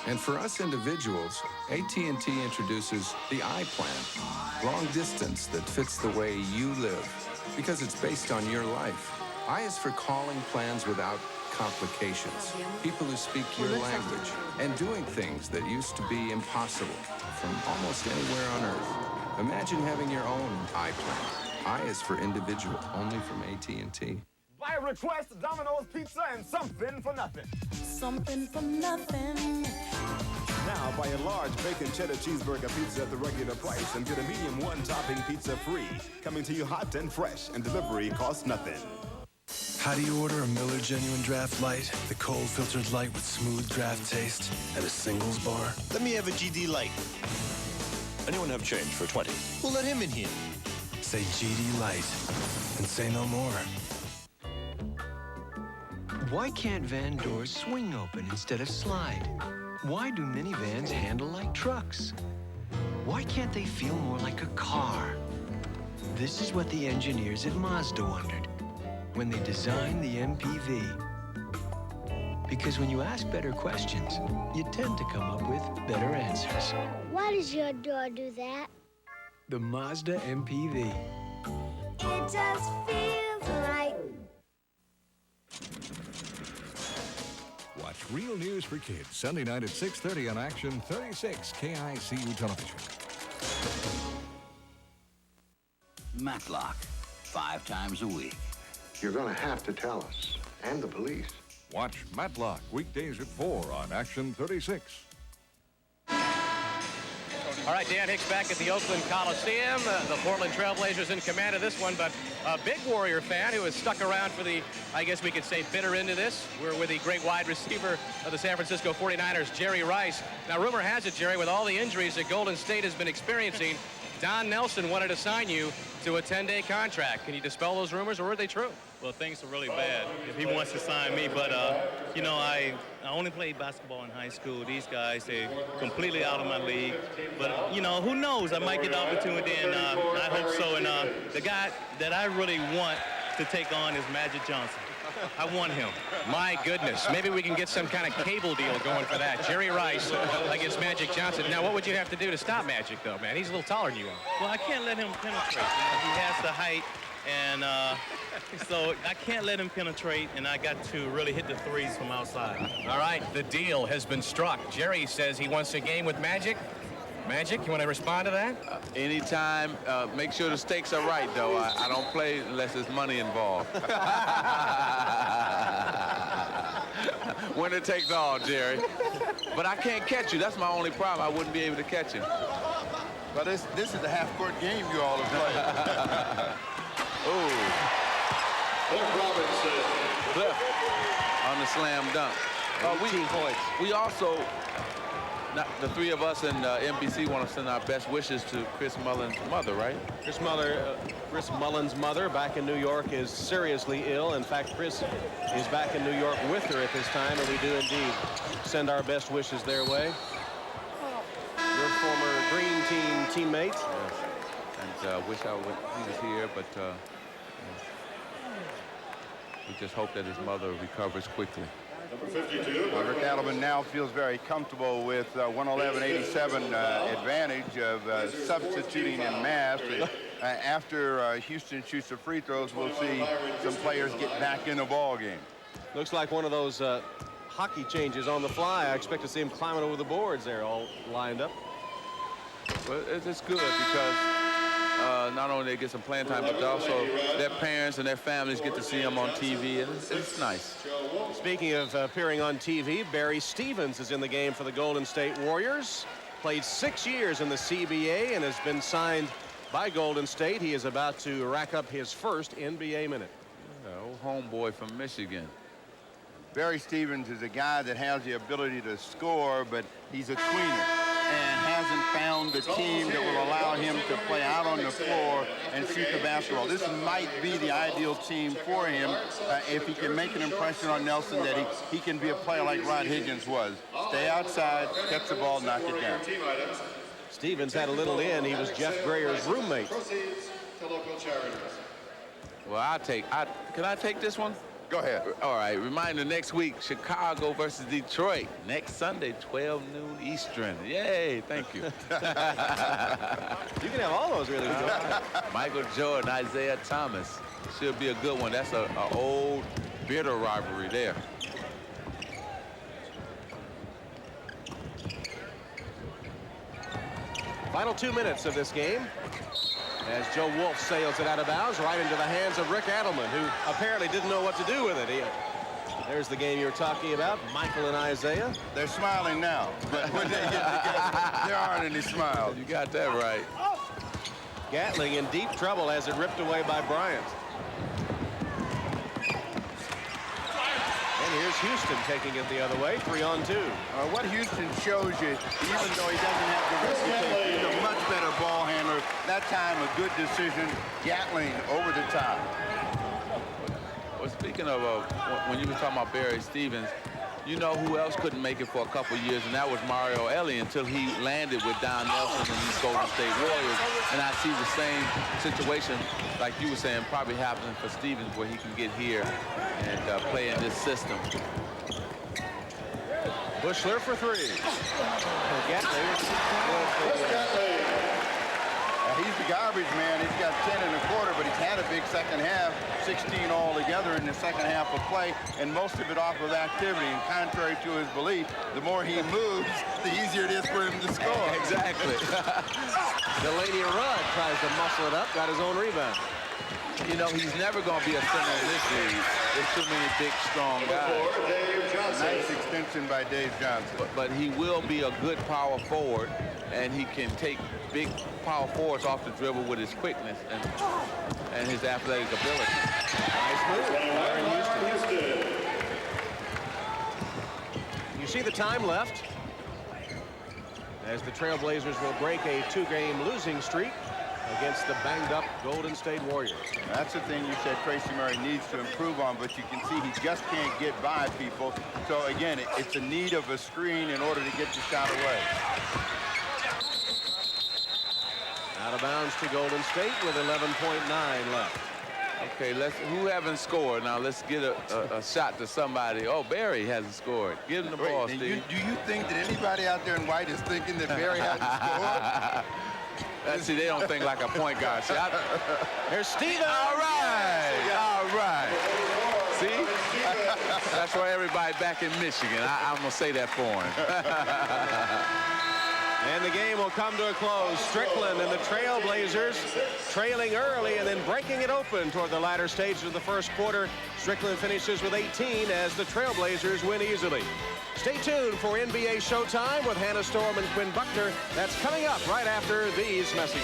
And for us individuals, AT&T introduces the I Plan, long distance that fits the way you live, because it's based on your life. I is for calling plans without complications, people who speak your language, and doing things that used to be impossible from almost anywhere on Earth. Imagine having your own I Plan. I is for individual, only from AT&T. By request, Domino's Pizza and something for nothing. Something for nothing. Now buy a large bacon cheddar cheeseburger pizza at the regular price and get a medium 1-topping pizza free. Coming to you hot and fresh, and delivery costs nothing. How do you order a Miller Genuine Draft Light? The cold filtered light with smooth draft taste at a singles bar? Let me have a GD Light. Anyone have change for 20? We'll let him in here. Say GD Light and say no more. Why can't van doors swing open instead of slide? Why do minivans handle like trucks? Why can't they feel more like a car? This is what the engineers at Mazda wondered when they designed the MPV. Because when you ask better questions, you tend to come up with better answers. Why does your door do that? The Mazda MPV. It just feels right. Watch Real News for Kids Sunday night at 6:30 on Action 36 KICU Television. Matlock, 5 times a week. You're going to have to tell us, and the police. Watch Matlock weekdays at 4 on Action 36. All right, Dan Hicks back at the Oakland Coliseum. The Portland Trailblazers in command of this one, but a big Warrior fan who has stuck around for the, I guess we could say, bitter end of this. We're with the great wide receiver of the San Francisco 49ers, Jerry Rice. Now, rumor has it, Jerry, with all the injuries that Golden State has been experiencing, Don Nelson wanted to sign you to a 10-day contract. Can you dispel those rumors, or are they true? Well, things are really bad if he wants to sign me, but, you know, I only played basketball in high school. These guys, they're completely out of my league. But, you know, who knows? I might get the opportunity, and I hope so. And the guy that I really want to take on is Magic Johnson. I want him. My goodness. Maybe we can get some kind of cable deal going for that. Jerry Rice against Magic Johnson. Now, what would you have to do to stop Magic, though, man? He's a little taller than you are. Well, I can't let him penetrate. You know, he has the height, and so I can't let him penetrate, and I got to really hit the threes from outside. All right, the deal has been struck. Jerry says he wants a game with Magic. Magic, you want to respond to that? Anytime. Make sure the stakes are right, though. I don't play unless there's money involved. Winner takes all, Jerry. But I can't catch you. That's my only problem. I wouldn't be able to catch him. But this is the half-court game you all are playing. Cliff on the slam dunk. 18 points. We also, the three of us in NBC want to send our best wishes to Chris Mullen's mother, right? Chris Mullen's mother back in New York is seriously ill. In fact, Chris is back in New York with her at this time, and we do indeed send our best wishes their way. Your former Green Team teammate. Yes. And wish he was here, but we just hope that his mother recovers quickly. Rick Adelman now feels very comfortable with 111-87 advantage of substituting in mass. After Houston shoots the free throws, we'll see some players get back in the ball game. Looks like one of those hockey changes on the fly. I expect to see him climbing over the boards there, all lined up. Well, it's good because not only they get some playing time, but also their parents and their families get to see them on TV, and it's nice. Speaking of appearing on TV, Barry Stevens is in the game for the Golden State Warriors. Played 6 years in the CBA and has been signed by Golden State. He is about to rack up his first NBA minute. Old homeboy from Michigan. Barry Stevens is a guy that has the ability to score, but he's a tweener and hasn't found the team that will allow him to play out on the floor and shoot the basketball. This might be the ideal team for him if he can make an impression on Nelson that he can be a player like Rod Higgins was. Stay outside, catch the ball, knock it down. Stevens had a little in. He was Jeff Grayer's roommate. Well, can I take this one? Go ahead. All right, reminder next week, Chicago versus Detroit. Next Sunday, 12 noon Eastern. Yay, thank you. You can have all those, really. Michael Jordan, Isaiah Thomas. Should be a good one. That's an old, bitter rivalry there. Final 2 minutes of this game as Joe Wolf sails it out of bounds right into the hands of Rick Adelman, who apparently didn't know what to do with it. There's the game you're talking about, Michael and Isaiah. They're smiling now, but when they get together, there aren't any smiles. You got that right. Gatling in deep trouble as it ripped away by Bryant. And here's Houston taking it the other way, 3-on-2. What Houston shows you, even though he doesn't have the reputation, he's a much better ball handler. That time, a good decision. Gatling over the top. Well, speaking of when you were talking about Barry Stevens, you know who else couldn't make it for a couple years, and that was Mario Elie until he landed with Don Nelson and these Golden State Warriors. And I see the same situation, like you were saying, probably happening for Stevens, where he can get here and play in this system. Bushler for three. He's the garbage man. He's got 10 and a quarter, but he's had a big second half, 16 altogether in the second half of play, and most of it off of activity. And contrary to his belief, the more he moves, the easier it is for him to score. Exactly. Delaney Rudd tries to muscle it up, got his own rebound. You know, he's never going to be a center in this league. There's too many big, strong guys. Nice extension by Dave Johnson. But he will be a good power forward, and he can take big power forwards off the dribble with his quickness and his athletic ability. Nice move. Byron Houston. You see the time left as the Trailblazers will break a 2-game losing streak against the banged-up Golden State Warriors. That's the thing you said Tracy Murray needs to improve on, but you can see he just can't get by people. So, again, it's a need of a screen in order to get the shot away. Out of bounds to Golden State with 11.9 left. Okay, who haven't scored? Now let's get a shot to somebody. Oh, Barry hasn't scored. Give him the ball, Steve. Do you think that anybody out there in white is thinking that Barry hasn't scored? See, they don't think like a point guard. See, Here's Steven. All right. See? That's why everybody back in Michigan. I'm going to say that for him. And the game will come to a close. Strickland and the Trailblazers trailing early and then breaking it open toward the latter stage of the first quarter. Strickland finishes with 18 as the Trailblazers win easily. Stay tuned for NBA Showtime with Hannah Storm and Quinn Buckner. That's coming up right after these messages.